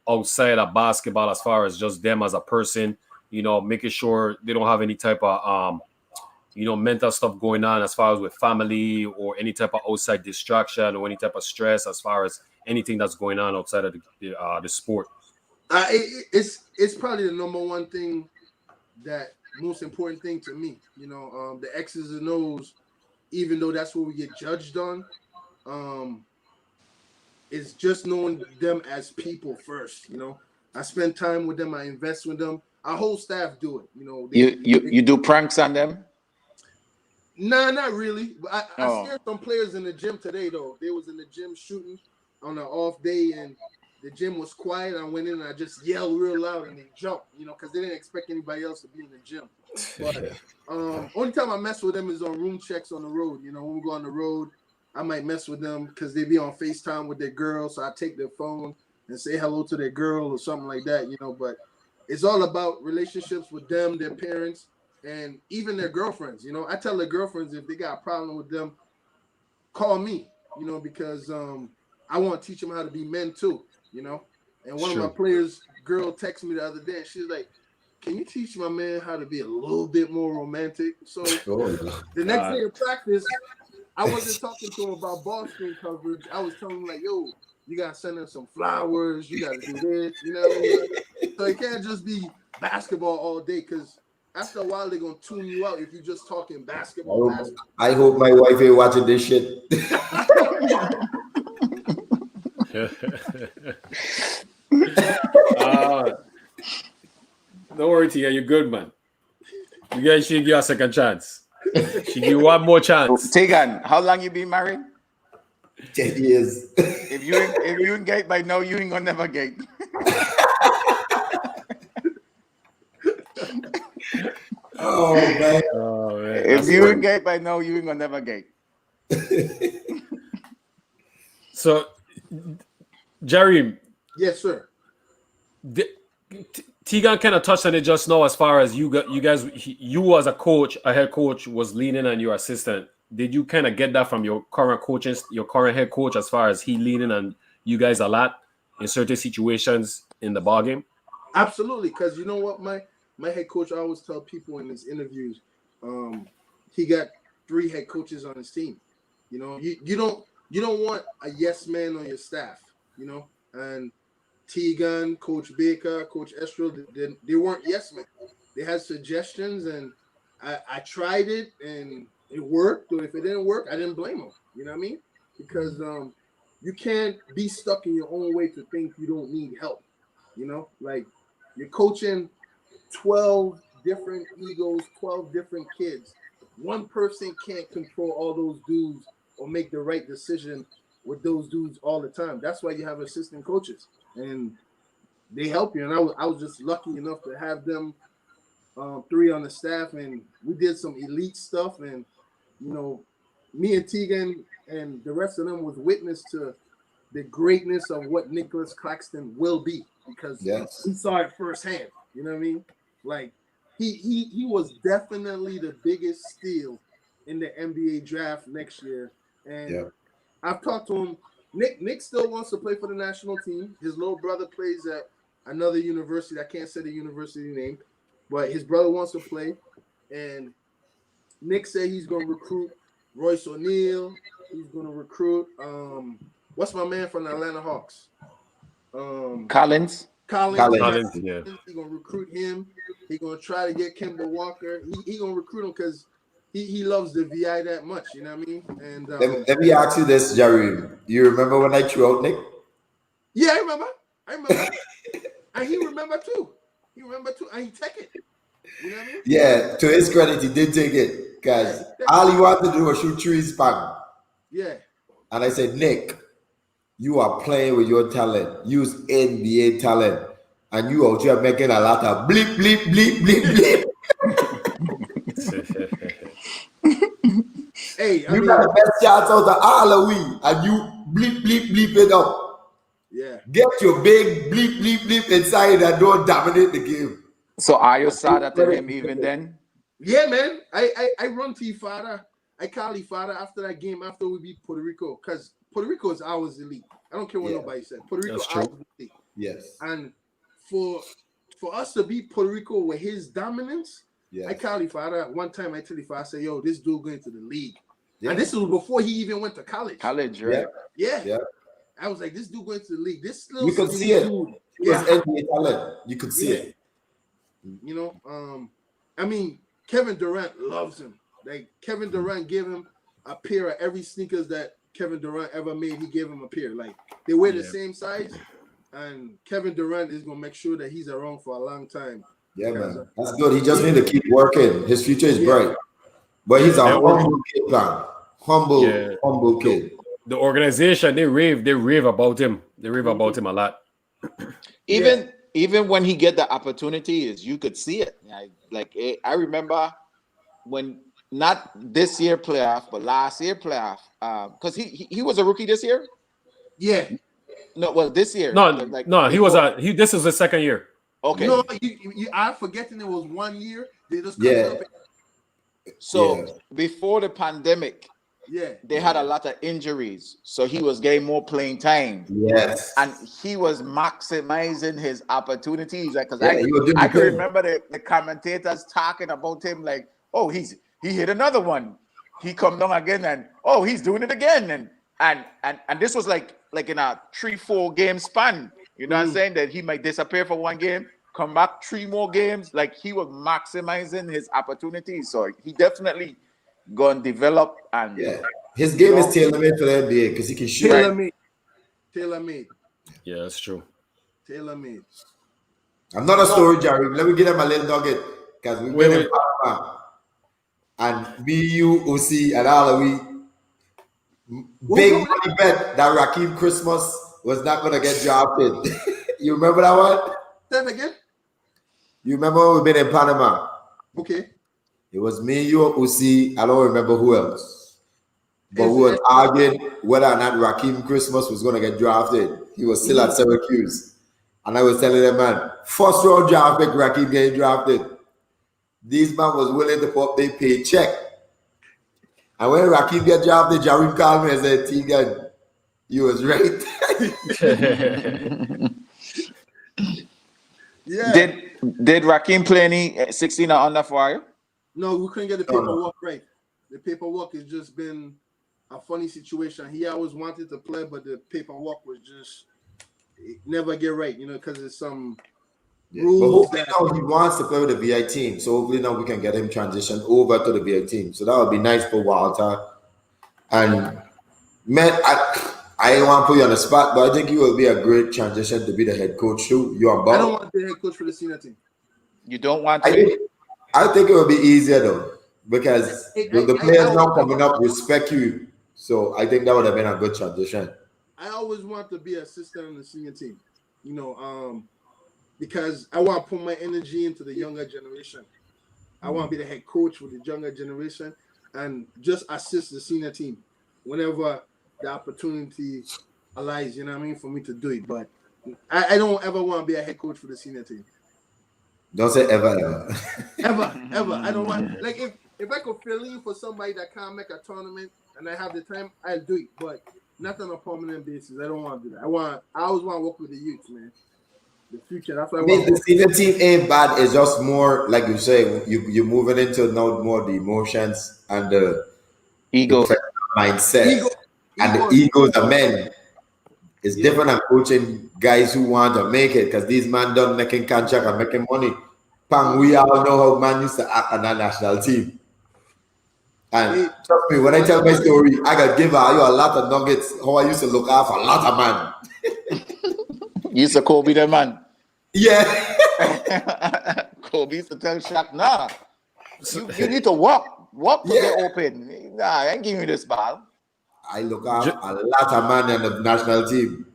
Outside of basketball, as far as just them as a person. Making sure they don't have any type of mental stuff going on as far as with family or any type of outside distraction or any type of stress as far as anything that's going on outside of the sport. It's probably the number one thing, that most important thing to me. The X's and O's, even though that's what we get judged on, is just knowing them as people first. I spend time with them, I invest with them. Our whole staff do it. You do pranks on them? Nah, not really. I scared some players in the gym today, though. They was in the gym shooting on an off day, and the gym was quiet. I went in and I just yelled real loud, and they jumped, because they didn't expect anybody else to be in the gym. But only time I mess with them is on room checks on the road. When we go on the road, I might mess with them because they be on FaceTime with their girl, so I take their phone and say hello to their girl or something like that, But it's all about relationships with them, their parents, and even their girlfriends. I tell their girlfriends if they got a problem with them, call me, because I want to teach them how to be men too, And one of my players' girl texted me the other day, and she's like, can you teach my man how to be a little bit more romantic? So the next day in practice, I wasn't talking to him about ball screen coverage. I was telling him like, yo, you got to send him some flowers. You got to do this, what I mean? So it can't just be basketball all day, because after a while, they're going to tune you out if you're just talking basketball. I hope my wife ain't watching this shit. Don't worry, Tia, you're good, man. You guys should give you a second chance. She give you one more chance. Tegan, how long you been married? 10 years. If you engage by now, you ain't gonna never gate. Oh man. If you engage by now, you ain't gonna never gate. So, Jareem. Yes, sir. Tegan kind of touched on it just now as far as you as a coach, a head coach, was leaning on your assistant. Did you kind of get that from your current head coach, as far as he leaning on you guys a lot in certain situations in the ballgame? Absolutely, because you know what, my head coach, I always tell people in his interviews, he got 3 head coaches on his team. You don't want a yes man on your staff, and Tegan, Coach Baker, Coach Estrell, they weren't yes men. They had suggestions, and I tried it, and it worked. Or if it didn't work, I didn't blame them. You know what I mean? Because you can't be stuck in your own way to think you don't need help. Like you're coaching 12 different egos, 12 different kids. One person can't control all those dudes or make the right decision with those dudes all the time. That's why you have assistant coaches, and they help you. And I was just lucky enough to have them 3 on the staff, and we did some elite stuff. And me and Tegan and the rest of them was witness to the greatness of what Nicholas Claxton will be, because we saw it firsthand. You know what I mean? Like he was definitely the biggest steal in the NBA draft next year. And I've talked to him. Nick still wants to play for the national team. His little brother plays at another university. I can't say the university name, but his brother wants to play. And Nick said he's going to recruit Royce O'Neal. He's going to recruit what's my man from the Atlanta Hawks? Collins. Yeah. He's going to recruit him. He's going to try to get Kemba Walker. He's going to recruit him because he loves the VI that much. You know what I mean? And let me ask you this, Jareem. You remember when I threw out Nick? Yeah, I remember. And he remember too. And he take it. You know what I mean? Yeah, to his credit, he did take it because all he wanted to do was shoot trees, bang. Yeah. And I said, Nick, you are playing with your talent. Use NBA talent. And you out here making a lot of bleep, bleep, bleep, bleep, bleep. Hey, you got the best shots out of all of we, and you bleep, bleep, bleep it up. Yeah. Get your big bleep, bleep, bleep inside and don't dominate the game. So are you sad at him even then? Yeah, man. I run to your father. I call your father after that game after we beat Puerto Rico because Puerto Rico is ours elite. I don't care what nobody said. Puerto Rico is ours elite. Yes. And for us to beat Puerto Rico with his dominance, I call your father. One time I tell your father, I say, yo, this dude going to the league. Yeah. And this was before he even went to college. College, right? Yeah. I was like, this dude going to the league. This little you could see it. Dude, it was NBA talent. You could see it. You know, I mean, Kevin Durant loves him. Like Kevin Durant gave him a pair of every sneakers that Kevin Durant ever made. He gave him a pair. Like they wear the same size, and Kevin Durant is gonna make sure that he's around for a long time. Yeah, man, that's good. He just need to keep working. His future is bright, but he's a humble kid, man. Humble kid. The organization they rave about him. They rave about him a lot. Even when he get the opportunities, you could see it. Like I remember when not this year playoff, but last year playoff. Because he was a rookie this year. Yeah. No, well, this year. This is the second year. Okay. No, you are forgetting it was 1 year. They just So before the pandemic, they had a lot of injuries, so he was getting more playing time. Yes, and he was maximizing his opportunities. Because I can remember the commentators talking about him like, "Oh, he hit another one. He come down again, and oh, he's doing it again." And this was like in a 3-4 game span. You know what I'm saying? That he might disappear for 1 game, come back 3 more games. Like he was maximizing his opportunities. So he definitely gonna develop and his game is tailor-made for the NBA because he can shoot. Tailor-made. Yeah, that's true. Tailor-made. Another story, Jareem. Let me give him a little nugget because we went in Panama and me, you, OC, and all of we big money bet that Raheem Christmas was not gonna get drafted. You remember that one? Say that again. You remember when we've been in Panama? Okay. It was me, you, OC. I don't remember who else. But we were arguing whether or not Raheem Christmas was going to get drafted. He was still at Syracuse. And I was telling them, man, first round draft pick, Raheem getting drafted. These man was willing to put their paycheck. And when Raheem get drafted, Jareem called me and said, Tegan, you was right. Did Raheem play any 16 or under for you? No, we couldn't get the paperwork right. The paperwork has just been a funny situation. He always wanted to play, but the paperwork was just never get right, because it's some rules. But hopefully now he wants to play with the VI team. So hopefully now we can get him transitioned over to the VI team. So that would be nice for Walter. And man, I didn't want to put you on the spot, but I think you will be a great transition to be the head coach too. You are bound. I don't want to be the head coach for the senior team. You don't want to? I think it will be easier though, because the players now coming up respect you. So I think that would have been a good transition. I always want to be an assistant on the senior team, because I want to put my energy into the younger generation. I want to be the head coach with the younger generation and just assist the senior team whenever the opportunity lies, for me to do it. But I don't ever want to be a head coach for the senior team. Don't say ever. ever. I don't want, like, if I could fill in for somebody that can't make a tournament and I have the time, I'll do it. But not on a permanent basis. I don't want to do that. I always want to work with the youth, man. The future. That's what I want. The senior team ain't bad. It's just more, like you say, you're moving into now more the emotions and the ego mindset. And the egos of men. It's different than coaching guys who want to make it, because these men done making contract and making money. Pang, we all know how man used to act on that national team. And trust me, when I tell my story, I got give you a lot of nuggets how I used to look after a lot of man. You used to Kobe the man. Yeah. Kobe used to tell Shaq, nah, you need to walk to get open. Nah, I ain't giving you this ball. I look at a lot of men in the national team.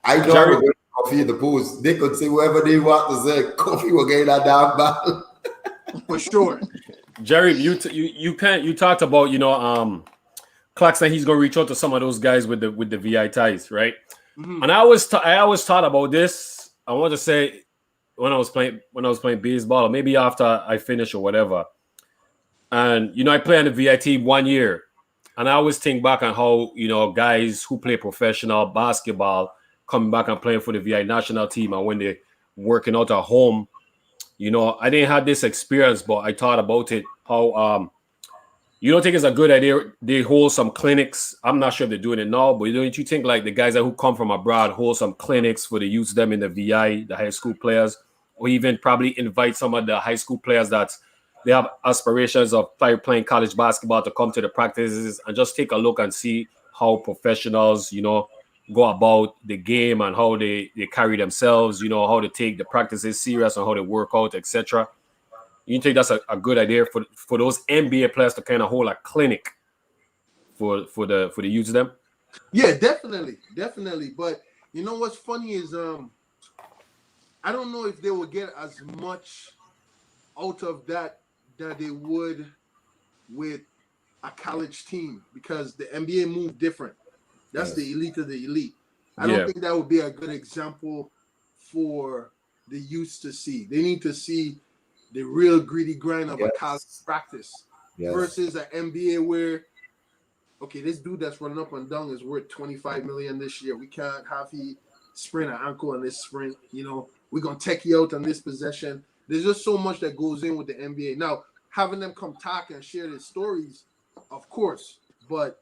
I know Jerry, we're going to Coffee in the post. They could say whatever they want to say. Coffee will get that damn ball. For sure. Jerry, you talked about Clark said he's gonna reach out to some of those guys with the VI ties, right? Mm-hmm. And I always thought about this. I want to say when I was playing baseball, or maybe after I finish or whatever. And I play on the VI team 1 year, and I always think back on how guys who play professional basketball coming back and playing for the VI national team, and when they working out at home. I didn't have this experience, but I thought about it. How you don't think it's a good idea? They hold some clinics. I'm not sure if they're doing it now, but don't you think like the guys who come from abroad hold some clinics for the use them in the VI, the high school players, or even probably invite some of the high school players that they have aspirations of playing college basketball to come to the practices and just take a look and see how professionals, go about the game and how they carry themselves, how they take the practices serious and how they work out, etc. You think that's a good idea for those NBA players to kind of hold a clinic for the youth of them? Yeah, definitely. But what's funny is I don't know if they will get as much out of that they would with a college team because the NBA moved different. That's the elite of the elite. I don't think that would be a good example for the youth to see. They need to see the real gritty grind of a college practice versus an NBA where, okay, this dude that's running up and down is worth $25 million this year. We can't have he sprain an ankle on this sprint. We're going to take you out on this possession. There's just so much that goes in with the NBA. Now, having them come talk and share their stories, of course, but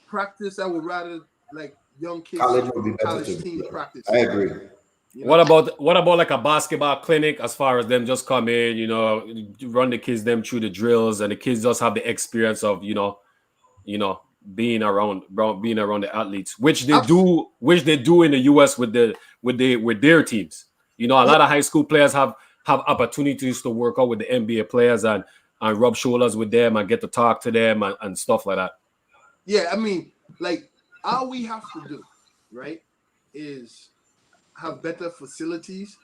practice, I would rather like young kids College would be better college team practice. I agree. What about like a basketball clinic as far as them just come in, run the kids them through the drills and the kids just have the experience of, being around the athletes, which they do in the US with their teams. A lot of high school players have opportunities to work out with the NBA players and rub shoulders with them and get to talk to them and stuff like that. Yeah, I mean, like all we have to do, right, is have better facilities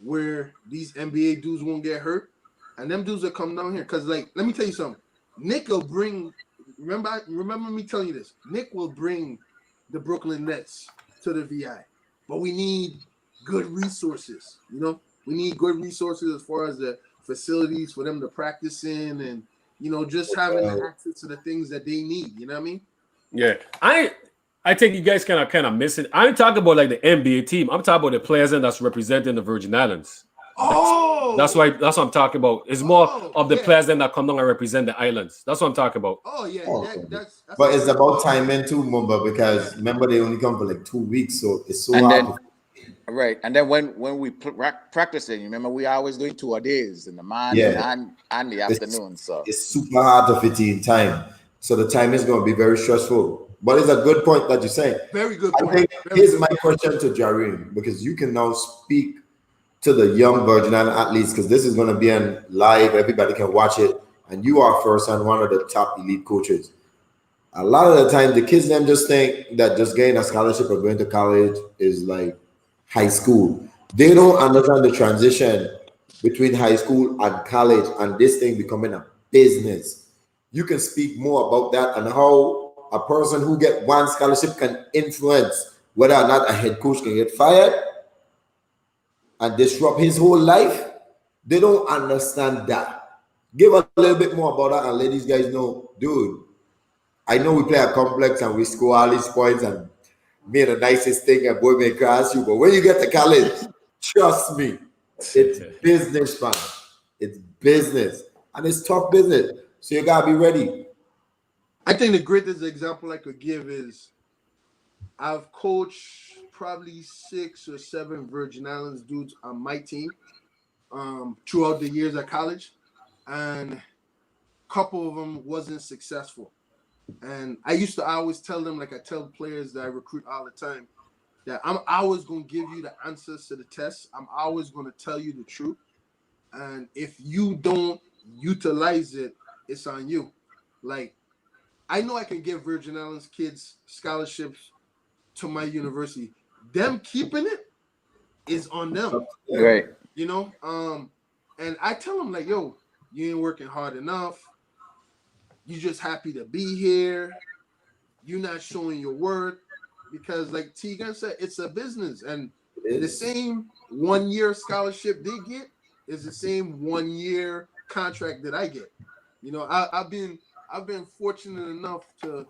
where these NBA dudes won't get hurt, and them dudes will come down here. Cause like, let me tell you something. Nick will bring. Remember me telling you this. Nick will bring the Brooklyn Nets to the VI, but we need good resources. We need good resources as far as the facilities for them to practice in, and just having access to the things that they need. You know what I mean? Yeah, I think you guys kind of miss it. I'm talking about like the NBA team. I'm talking about the players that's representing the Virgin Islands. That's what I'm talking about. It's more of the players that come down and represent the islands. That's what I'm talking about. Oh yeah, that's but it's about timing too, Mumba, because remember they only come for like 2 weeks, so it's so hard. Right, and then when we practicing, remember we always doing 2 days in the morning and the afternoon. So it's super hard to fit in time. So the time is going to be very stressful. But it's a good point that you're saying. Very good point. I think here's my question to Jareem, because you can now speak to the young Virgin Island athletes, because this is going to be on live. Everybody can watch it. And you are first and one of the top elite coaches. A lot of the time, the kids them just think that just getting a scholarship or going to college is like high school. They don't understand the transition between high school and college and this thing becoming a business. You can speak more about that and how a person who get one scholarship can influence whether or not a head coach can get fired and disrupt his whole life. They don't understand that. Give a little bit more about that and let these guys know, dude, I know we play a complex and we score all these points and me the nicest thing a boy may cross you, but when you get to college, trust me, it's business, man. It's business and it's tough business. So you gotta be ready. I think the greatest example I could give is I've coached probably 6 or 7 Virgin Islands dudes on my team throughout the years at college, and a couple of them wasn't successful. And I used to always tell them, like I tell players that I recruit all the time, that I'm always going to give you the answers to the test. I'm always going to tell you the truth. And if you don't utilize it, it's on you. Like, I know I can give Virgin Islands kids scholarships to my university. Them keeping it is on them. Right. You know? And I tell them, like, yo, you ain't working hard enough. You just happy to be here. You're not showing your worth. Because like Tegan said, it's a business. And the same 1 year scholarship they get is the same 1 year contract that I get. You know, I've been fortunate enough to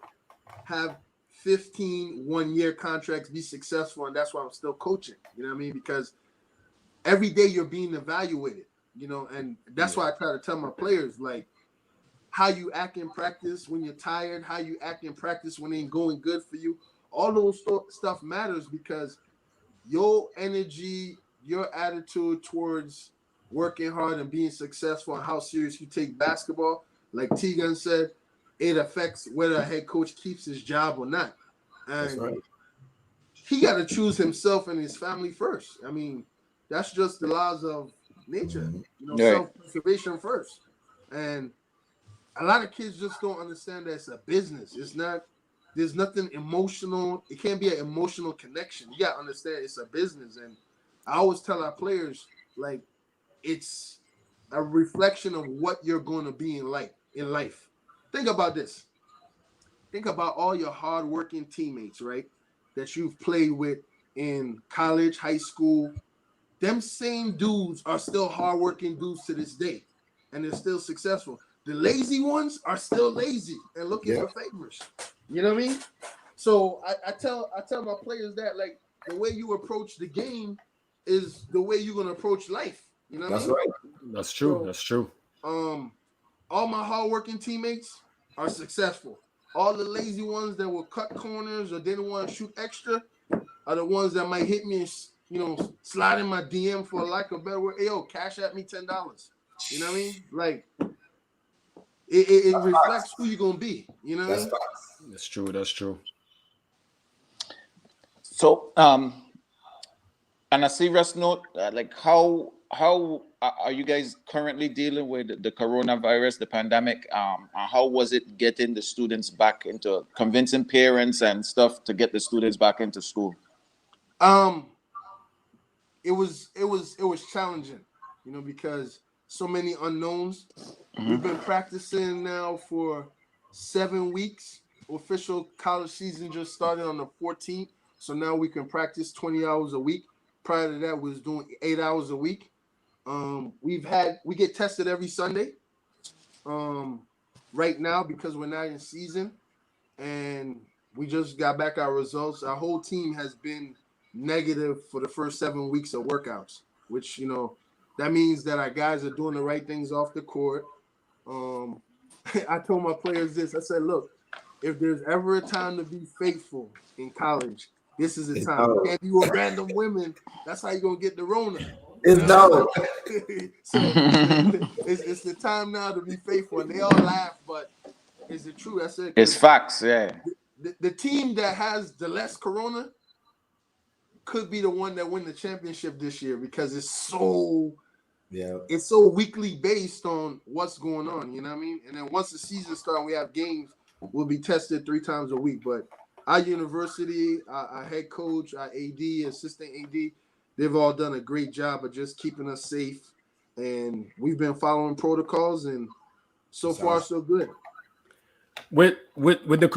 have 15 1 year contracts be successful, and that's why I'm still coaching. You know what I mean? Because every day you're being evaluated, you know, and that's why I try to tell my players, like, how you act in practice when you're tired, how you act in practice when it ain't going good for you. All those stuff matters because your energy, your attitude towards working hard and being successful and how serious you take basketball, like Tegan said, it affects whether a head coach keeps his job or not. And he got to choose himself and his family first. I mean, that's just the laws of nature, you know, self-preservation first. And a lot of kids just don't understand that it's a business. It's not, there's nothing emotional. It can't be an emotional connection. You got to understand it's a business. And I always tell our players, like, it's a reflection of what you're going to be in life. Think about this. Think about all your hardworking teammates, right, that you've played with in college, high school. Them same dudes are still hardworking dudes to this day, and they're still successful. The lazy ones are still lazy and looking for favors. You know what I mean? So I tell my players that, like, the way you approach the game is the way you're gonna approach life. You know what I mean? Right. That's true. So, that's true. All my hardworking teammates are successful. All the lazy ones that will cut corners or didn't want to shoot extra are the ones that might hit me and, you know, slide in my DM for lack of a better word. Hey, yo, cash at me $10. You know what I mean? Like, it reflects who you're gonna be. You know what I mean? That's true. That's true. So, on a serious note, like how are you guys currently dealing with the coronavirus, the pandemic? And how was it getting the students back into, convincing parents and stuff to get the students back into school? It was challenging, you know, because so many unknowns. We've been practicing now for 7 weeks. Official college season just started on the 14th, so now we can practice 20 hours a week. Prior to that, we was doing 8 hours a week. We get tested every Sunday. Right now, because we're not in season, and we just got back our results. Our whole team has been negative for the first 7 weeks of workouts, which, you know, that means that our guys are doing the right things off the court. I told my players this. I said, look, if there's ever a time to be faithful in college, this is the time. You can't be with random women. That's how you're going to get the Rona. It's no. So it's the time now to be faithful. And they all laugh, but is it true? I said, it's facts, yeah. The team that has the less corona could be the one that win the championship this year because it's so weekly based on what's going on. You know what I mean? And then once the season starts, we have games. We'll be tested 3 times a week. But our university, our head coach, our AD, assistant AD, they've all done a great job of just keeping us safe. And we've been following protocols, and so far so good. With the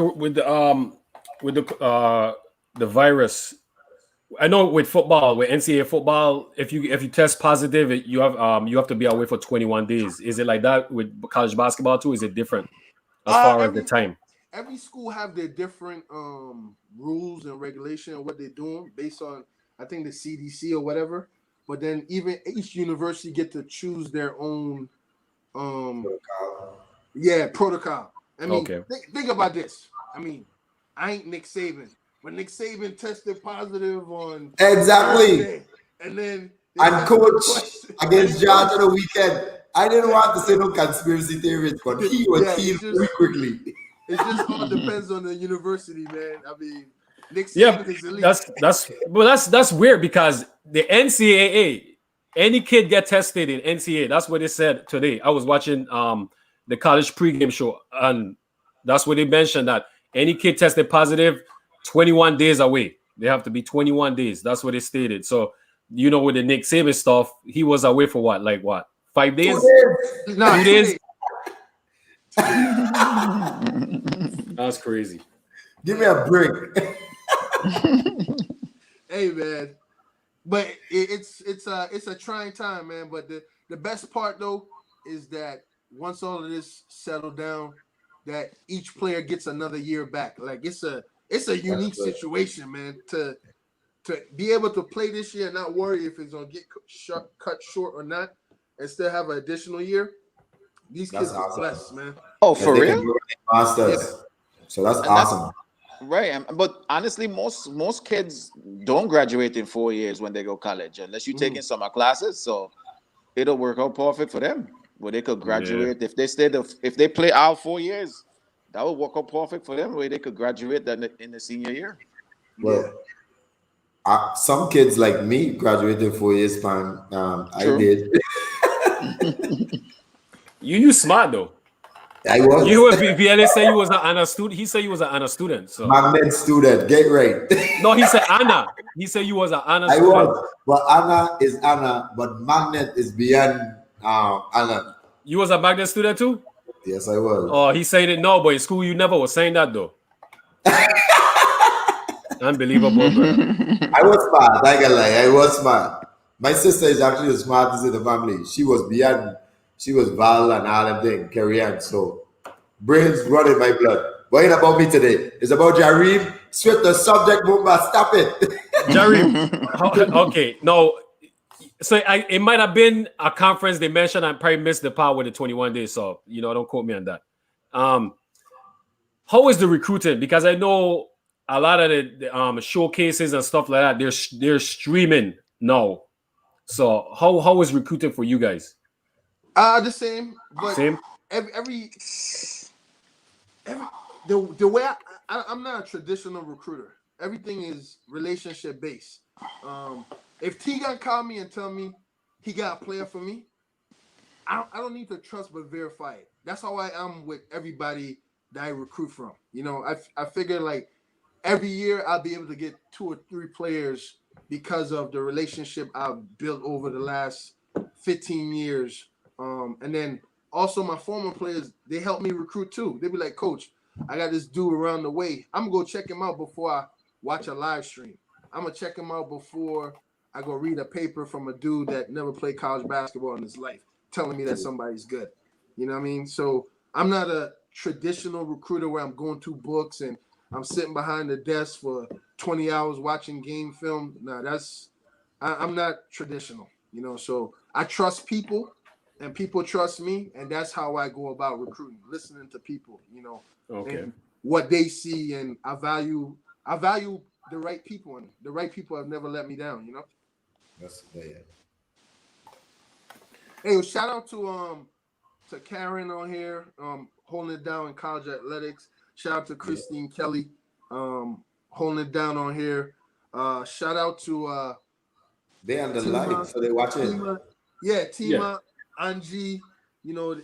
virus, I know with football, with NCAA football, if you test positive, you have to be away for 21 days. Is it like that with college basketball too? Is it different as far as the time? Every school have their different rules and regulation and what they're doing based on, I think, the CDC or whatever. But then even each university get to choose their own protocol. I mean, think about this. I mean, I ain't Nick Saban. When Nick Saban tested positive on Thursday, and then coach against Georgia on the weekend. I didn't want to say no conspiracy theories, but he was healed very quickly. It just all depends on the university, man. I mean, Nick Saban is elite. That's weird because the NCAA any kid get tested in NCAA. That's what they said today. I was watching the college pregame show, and that's what they mentioned that any kid tested positive, 21 days away. They have to be 21 days. That's what they stated. So, with the Nick Saban stuff, he was away for what? 5 days? 2 days. Nah, 2 2 days? days. That's crazy. Give me a break. Hey, man. But it's a trying time, man. But the best part though is that once all of this settled down, that each player gets another year back. Like it's a unique situation, man. To be able to play this year and not worry if it's gonna get cut short or not, and still have an additional year. These That's kids are awesome. blessed, man. Oh, Yes, for they real? can do masters. Yeah. So that's And that's awesome. right. But honestly, most kids don't graduate in 4 years when they go college, unless you're taking summer classes. So it'll work out perfect for them, where they could graduate if they if they play out 4 years. That would work out perfect for them, where they could graduate in the senior year. Well, some kids like me graduated 4 years time. I True. did. You smart though. I was You heard VLA say you was an honor student. He said you was an honor student. So magnet student. Get right. no, he said Anna. He said you was an honor I student. was, but Anna is Anna, but magnet is beyond Anna. You was a magnet student too? Yes, I was. Oh, he said it. No, but in school you never was saying that though. Unbelievable, bro. I was smart. I can lie. I was smart. My sister is actually the smartest in the family. She was beyond. She was Val and all them thing. Carry on. So brains running my blood. What ain't about me today? It's about Jareem. Switch the subject, Mumba. Stop it. Jareem. Okay, no. So it might have been a conference they mentioned. I probably missed the part with the 21 days. So don't quote me on that. How is the recruiting? Because I know a lot of the showcases and stuff like that. They're streaming now. So how is recruiting for you guys? The same. But Same. The way I'm not a traditional recruiter. Everything is relationship based. If T-Gun called me and tell me he got a player for me, I don't need to trust but verify it. That's how I am with everybody that I recruit from. I figure like every year I'll be able to get 2 or 3 players because of the relationship I've built over the last 15 years. And then also my former players, they help me recruit too. They be like, Coach, I got this dude around the way. I'm going to go check him out before I watch a live stream. I'm going to check him out before I go read a paper from a dude that never played college basketball in his life, telling me that somebody's good. You know what I mean? So I'm not a traditional recruiter where I'm going through books and I'm sitting behind the desk for 20 hours watching game film. No, I'm not traditional, so I trust people and people trust me. And that's how I go about recruiting, listening to people, Okay. and what they see. And I value the right people, and the right people have never let me down, That's yeah. Hey, shout out to Karen on here, holding it down in college athletics. Shout out to Christine Kelly, holding it down on here. Shout out to They on the live, so they watch it. Tima, Angie, the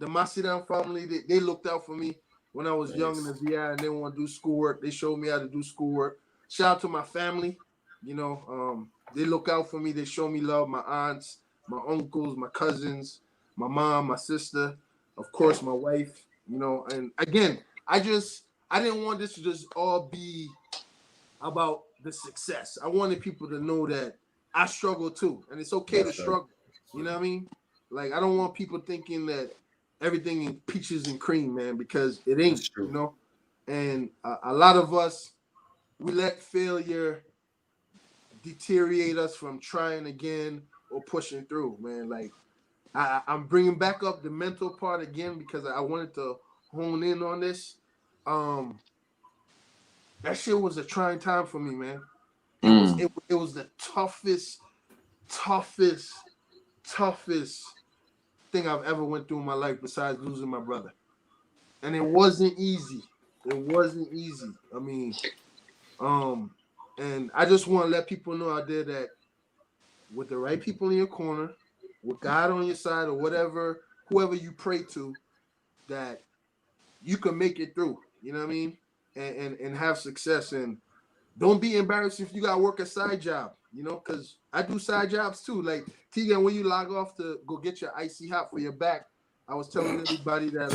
Masidan family, they looked out for me when I was young in the VI and they want to do schoolwork. They showed me how to do schoolwork. Shout out to my family, they look out for me. They show me love. My aunts, my uncles, my cousins, my mom, my sister, of course, my wife, and again, I didn't want this to just all be about the success. I wanted people to know that I struggle too, and it's okay to struggle. You know what I mean? Like, I don't want people thinking that everything in peaches and cream, man, because it ain't, and a lot of us, we let failure deteriorate us from trying again or pushing through, man. Like, I'm bringing back up the mental part again because I wanted to hone in on this. That shit was a trying time for me, man. It was the toughest thing I've ever went through in my life besides losing my brother. And it wasn't easy. I mean, and I just want to let people know out there that with the right people in your corner, with God on your side or whatever, whoever you pray to, that you can make it through. You know what I mean? And have success. And don't be embarrassed if you got to work a side job, you know, because I do side jobs too. Like, Tegan, when you log off to go get your icy hot for your back, I was telling everybody that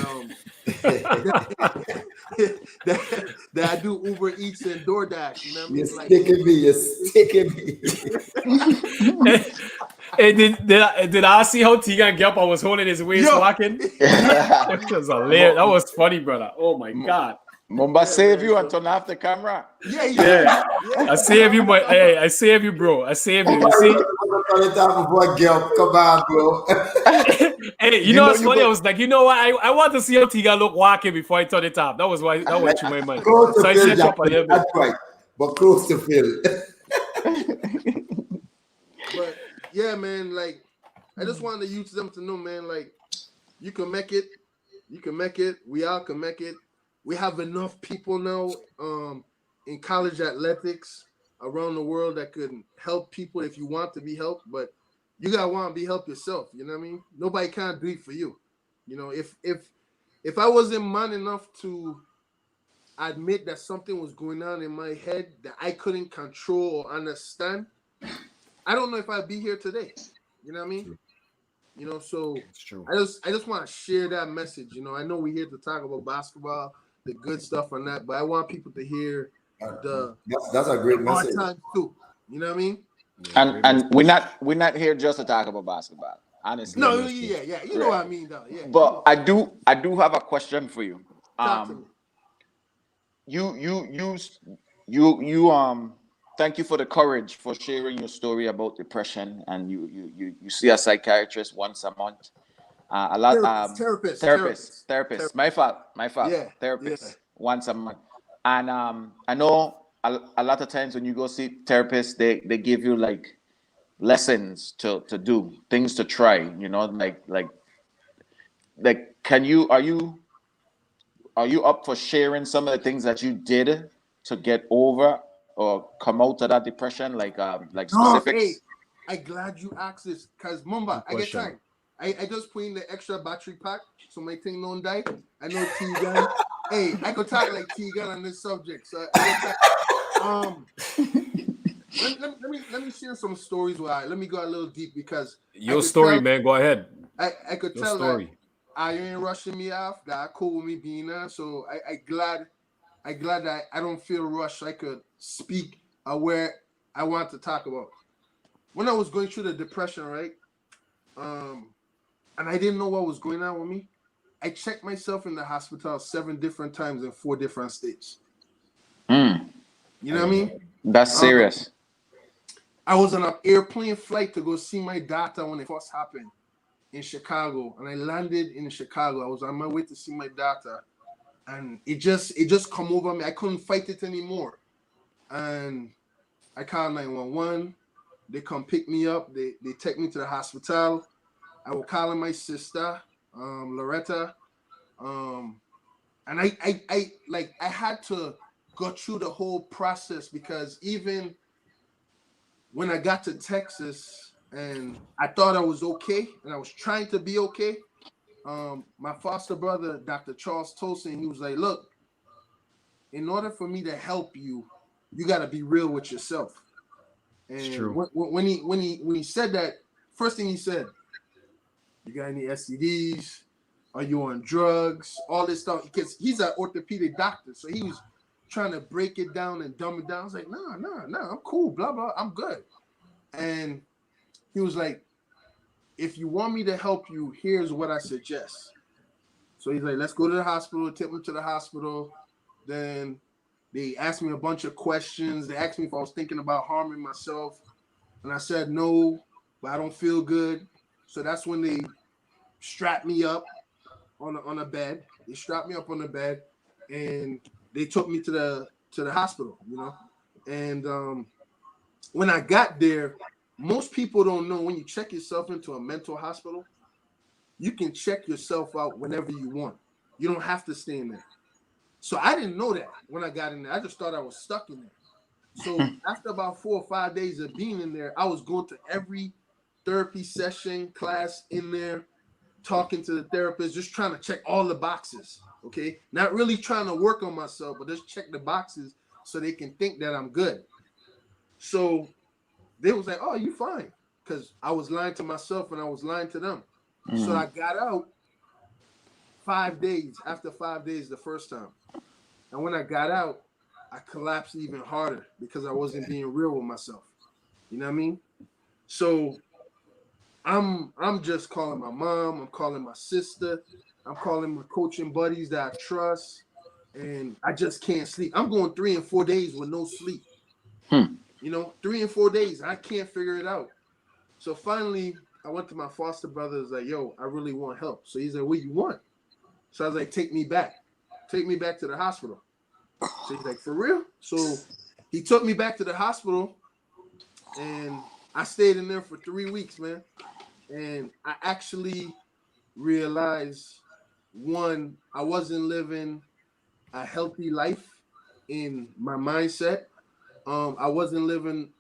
that I do Uber Eats and DoorDash. You know what I mean? You're sticking me. Hey, did I see how Tegan get up? I was holding his waist walking. That was hilarious. That was funny, brother. Oh my God. Mumba save you and turn off the camera. Yeah. I save you, but hey, I save you, bro. I save you. You see? Come on, bro. Hey, you know what's funny? I was like, you know what? I want to see how Tiga look walking before I turn it off. That was why that went through my mind. Close So I to set Phil, up a little bit. that's right. But close to Phil. But yeah, man, like I just wanted to use them to know, man, like you can make it. You can make it. We all can make it. We have enough people now in college athletics around the world that could help people if you want to be helped, but you gotta want to be helped yourself. You know what I mean? Nobody can't do it for you. You know, if I wasn't man enough to admit that something was going on in my head that I couldn't control or understand, I don't know if I'd be here today. You know what I mean? You know, so It's true. I just want to share that message. You know, I know we're here to talk about basketball, the good stuff on that, but I want people to hear That's a great hard message. times too. You know what I mean? And we're not here just to talk about basketball. Honestly. No, yeah. You know what I mean, though. Yeah. But I do have a question for you. Talk to me. You thank you for the courage for sharing your story about depression, and you see a psychiatrist once a month. A lot therapist. My fault. Yeah, Therapist once a month. And I know a lot of times when you go see therapists, they give you like lessons to do, things to try, you know, like are you up for sharing some of the things that you did to get over or come out of that depression, like specifics? Hey, I'm glad you asked this, because Mumba, I get time. I just put in the extra battery pack so my thing don't die. I know T-Gun. Hey, I could talk like T-Gun on this subject. So let me share some with let me go a little deep, because your story, man. Go ahead. I could tell that I ain't rushing me off. That cool with me being there. So I glad that I don't feel rushed. I could speak where I want to talk about. When I was going through the depression, right? And I didn't know what was going on with me. I checked myself in the hospital 7 different times in 4 different states. You know what I mean? That's serious. I was on an airplane flight to go see my daughter when it first happened in Chicago, and I landed in Chicago. I was on my way to see my daughter, and it just come over me. I couldn't fight it anymore, and I called 911. They come pick me up. They take me to the hospital. I was calling my sister, Loretta, and I had to go through the whole process, because even when I got to Texas and I thought I was okay and I was trying to be okay, my foster brother, Dr. Charles Tolson, he was like, look, in order for me to help you, you got to be real with yourself. And it's true. When he said that, first thing he said, you got any STDs? Are you on drugs? All this stuff. Because he's an orthopedic doctor. So he was trying to break it down and dumb it down. I was like, no, I'm cool, blah, blah, I'm good. And he was like, if you want me to help you, here's what I suggest. So he's like, let's go to the hospital, take me to the hospital. Then they asked me a bunch of questions. They asked me if I was thinking about harming myself. And I said no, but I don't feel good. So that's when they strapped me up on a bed. They strapped me up on the bed, and they took me to the hospital, you know. And when I got there, most people don't know, when you check yourself into a mental hospital, you can check yourself out whenever you want. You don't have to stay in there. So I didn't know that when I got in there. I just thought I was stuck in there. So after about 4 or 5 days of being in there, I was going to every therapy session, class in there, talking to the therapist, just trying to check all the boxes. Okay, not really trying to work on myself, but just check the boxes so they can think that I'm good. So they was like, "Oh, you fine," because I was lying to myself and I was lying to them. So I got out 5 days after 5 days the first time, and when I got out, I collapsed even harder because I wasn't being real with myself. You know what I mean? So I'm just calling my mom, I'm calling my sister, I'm calling my coaching buddies that I trust, and I just can't sleep. I'm going 3 and 4 days with no sleep. You know, 3 and 4 days, I can't figure it out. So finally, I went to my foster brother. I was like, "Yo, I really want help." So he's like, "What you want?" So I was like, take me back to the hospital." So he's like, "For real?" So he took me back to the hospital, and I stayed in there for 3 weeks, man. And I actually realized, one, I wasn't living a healthy life in my mindset. I wasn't living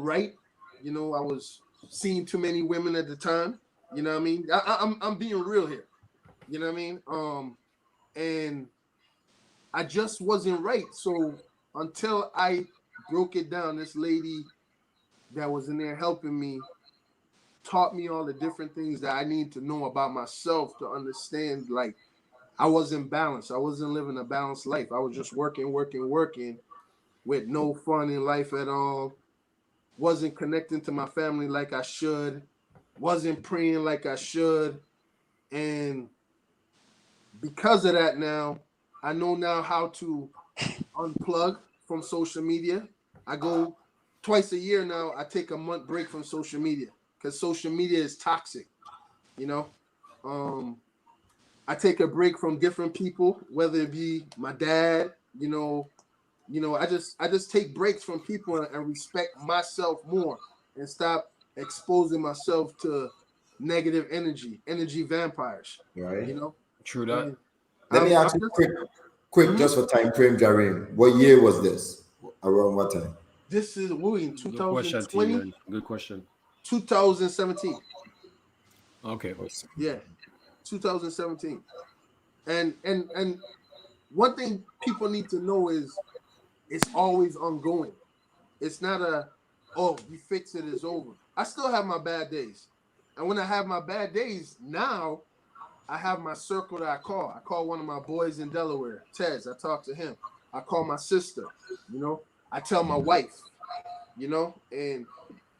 right. You know, I was seeing too many women at the time. You know what I mean? I'm being real here. You know what I mean? And I just wasn't right. So until I broke it down, this lady that was in there helping me taught me all the different things that I need to know about myself to understand, like, I wasn't balanced. I wasn't living a balanced life. I was just working, working, working with no fun in life at all. Wasn't connecting to my family like I should. Wasn't praying like I should. And because of that, now I know now how to unplug from social media. I go twice a year now. I take a month break from social media because social media is toxic. You know, I take a break from different people, whether it be my dad. I just take breaks from people and respect myself more and stop exposing myself to negative energy vampires. Right. You know, True that. and Let me I'm ask you just. quick, Mhm. just for time frame, Jareem. What year was this? Around what time? This is we in Good question, T 2020, man. Good question. 2017. Okay. Yeah, 2017. And one thing people need to know is it's always ongoing. It's not a, "Oh, you fix it, it's over." I still have my bad days. And when I have my bad days, now I have my circle that I call. I call one of my boys in Delaware, Tez. I talk to him. I call my sister, you know. I tell my wife, and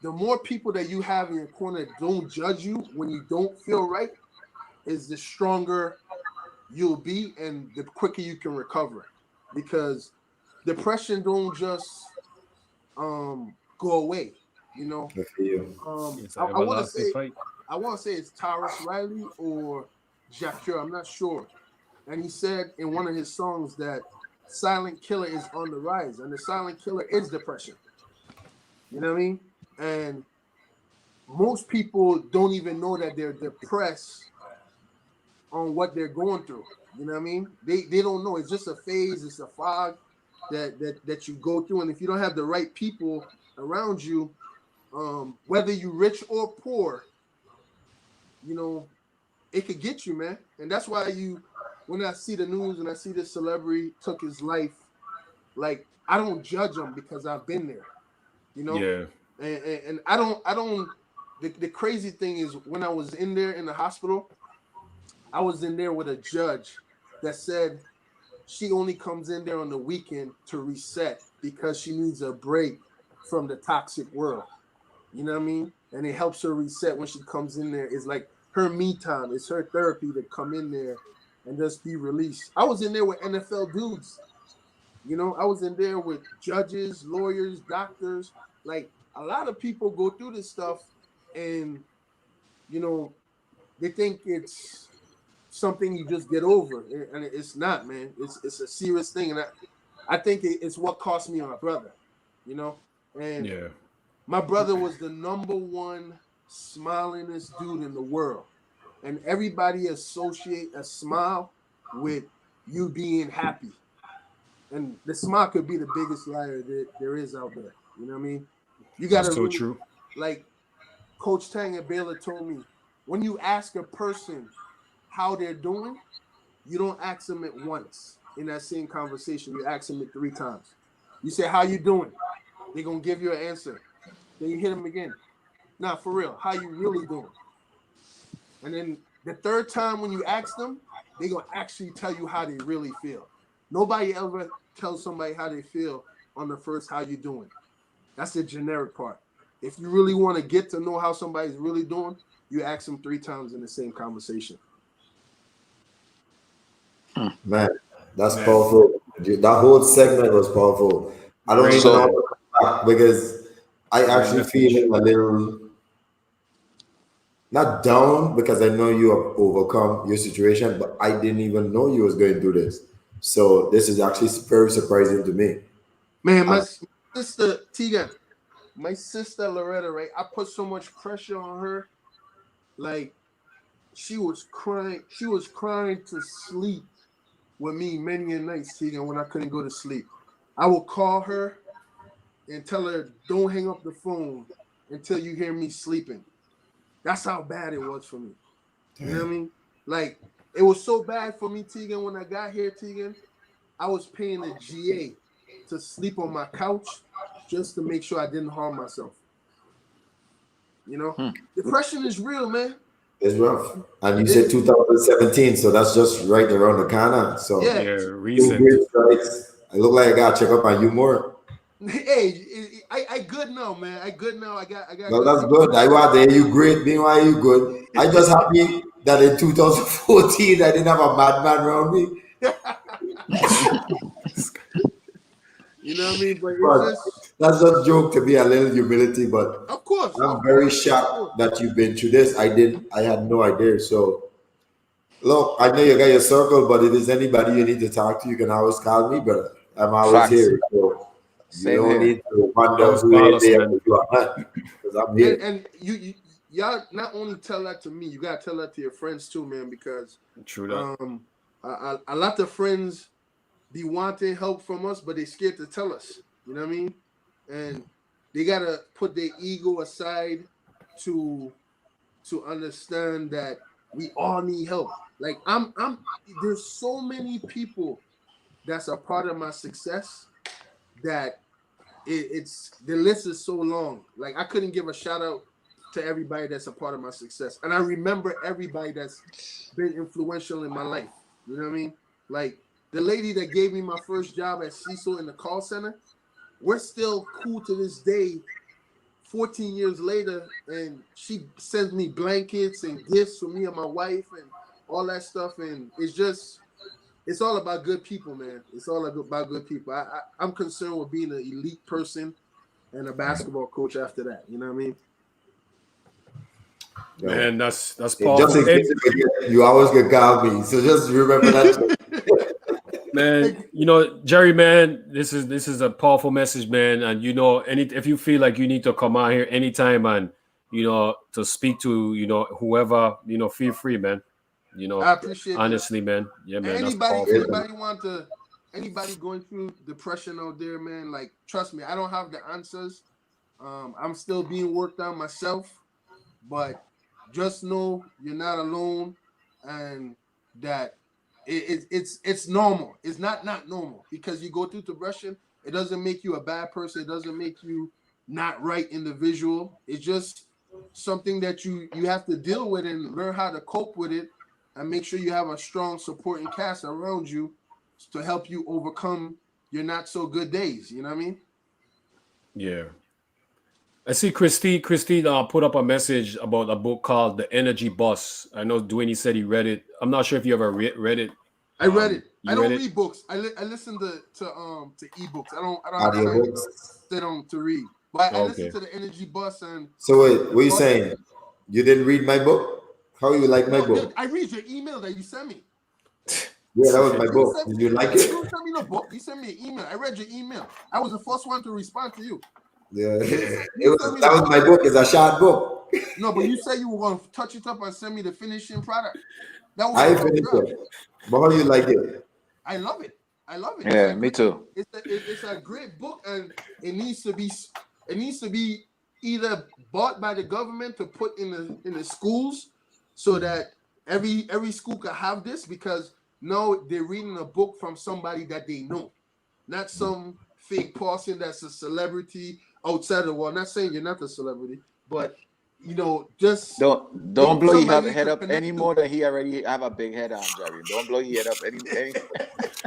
the more people that you have in your corner that don't judge you when you don't feel right is the stronger you'll be and the quicker you can recover. Because depression don't just go away, you know. I feel you. It's I, an I want to everlasting say fight. I want to say it's Tyrus Riley or Jacques, I'm not sure. And he said in one of his songs that silent killer is on the rise, and the silent killer is depression. You know what I mean? And most people don't even know that they're depressed on what they're going through. You know what I mean? They don't know. It's just a phase. It's a fog that you go through. And if you don't have the right people around you, whether you rich or poor, you know, it could get you, man. And that's why when I see the news and I see this celebrity took his life, like, I don't judge them because I've been there, you know. Yeah. And I don't. The crazy thing is when I was in there in the hospital, I was in there with a judge that said she only comes in there on the weekend to reset because she needs a break from the toxic world. You know what I mean? And it helps her reset when she comes in there. It's like her me time. It's her therapy to come in there and just be released. I was in there with NFL dudes. You know, I was in there with judges, lawyers, doctors. Like, a lot of people go through this stuff and, you know, they think it's something you just get over. And it's not, man. It's a serious thing. And I think it's what cost me my brother, you know? And Yeah. my brother was the number one smilingest dude in the world. And everybody associate a smile with you being happy. And the smile could be the biggest liar that there is out there. You know what I mean? You got to That's so really, true. like Coach Tang and Baylor told me, when you ask a person how they're doing, you don't ask them it once in that same conversation. You ask them it 3 times. You say, how you doing? They're going to give you an answer. Then you hit them again. Now, for real, how you really doing? And then the 3rd time when you ask them, they're going to actually tell you how they really feel. Nobody ever tells somebody how they feel on the first how you doing. That's the generic part. If you really want to get to know how somebody's really doing, you ask them 3 times in the same conversation. Man, that's powerful. That whole segment was powerful. I don't even know how to come back because I actually feel a little not down because I know you have overcome your situation, but I didn't even know you was going through this. So this is actually very surprising to me. Man, my sister Tegan, my sister Loretta, right? I put so much pressure on her. Like she was crying to sleep with me many a nights, Tegan, when I couldn't go to sleep. I would call her and tell her, don't hang up the phone until you hear me sleeping. That's how bad it was for me. You know what I mean? Like, it was so bad for me, Tegan, when I got here, Tegan, I was paying a GA to sleep on my couch just to make sure I didn't harm myself. You know? Depression is real, man. It's rough. And you said 2017, so that's just right around the corner. So yeah, recent. I look like I gotta check up on you more. Hey, I good now, man. I good now. I got. Well, that's good. I want to hear you great. Meanwhile, you good. I just happy that in 2014 I didn't have a madman around me. You know what I mean? But it's just that's a joke to be a little humility, but of course. I'm very shocked that you've been through this. I had no idea. So look, I know you got your circle, but if there's anybody you need to talk to, you can always call me, brother. I'm always here. So you don't need to wonder who they are you are not, because I'm here. And y'all not only tell that to me, you gotta tell that to your friends too, man. Because a lot of friends be wanting help from us, but they scared to tell us. You know what I mean? And they gotta put their ego aside to understand that we all need help. Like I'm there's so many people that's a part of my success that it's the list is so long. Like I couldn't give a shout out to everybody that's a part of my success. And I remember everybody that's been influential in my life. You know what I mean? Like the lady that gave me my first job at Cecil in the call center, we're still cool to this day, 14 years later, and she sends me blankets and gifts for me and my wife and all that stuff. And it's all about good people, man. It's all about good people. I'm concerned with being an elite person and a basketball coach after that. You know what I mean? Man, that's powerful. Just in case you always get called me, so just remember that. Man, you know, Jerry, man, this is a powerful message, man. And you know, if you feel like you need to come out here anytime and you know to speak to whoever, feel free, man. I appreciate honestly, man. Yeah, man. Anybody going through depression out there, man, like trust me, I don't have the answers. I'm still being worked on myself, but just know you're not alone and that it's normal. It's not normal because you go through depression. It doesn't make you a bad person. It doesn't make you not right individual. It's just something that you have to deal with and learn how to cope with it and make sure you have a strong supporting cast around you to help you overcome your not so good days. You know what I mean? Yeah. I see Christine put up a message about a book called The Energy Bus. I know Dwayne said he read it. I'm not sure if you ever read it. I read it. I don't read books. I listen to ebooks. I don't have time to sit on to read. But I listen to The Energy Bus and. So wait, what are you saying? You didn't read my book? How you like my book? I read your email that you sent me. Yeah, that was my book. Did you like it? You didn't send me no book. You sent me an email. I read your email. I was the first one to respond to you. Yeah, that was my book. It's a short book. No, but you said you were going to touch it up and send me the finishing product. I finished it. But how do you like it? I love it. I love it. Yeah, me too. It's a great book, and it needs to be either bought by the government to put in the schools, so that every school can have this, because now they're reading a book from somebody that they know, not some fake person that's a celebrity outside the world. Not saying you're not a celebrity, but just don't blow your somebody head to up connect any to. more than he already have a big head on, Jerry. Don't blow your head up any.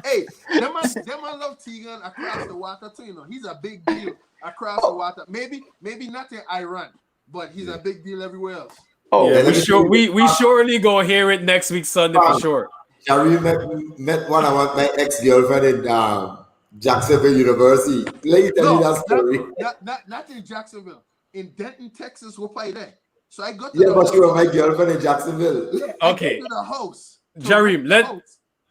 Hey, them man love Tegan across the water too. He's a big deal across the water. Maybe not in Iran, but he's a big deal everywhere else. Oh, yeah, we surely go hear it next week Sunday for sure. Jareem met one of my ex-girlfriend in Jacksonville University. Let me tell you that story. Not in Jacksonville. In Denton, Texas, we're probably there. So I got to Yeah, the but house. she was my girlfriend in Jacksonville. Yeah, Okay. I go to the house.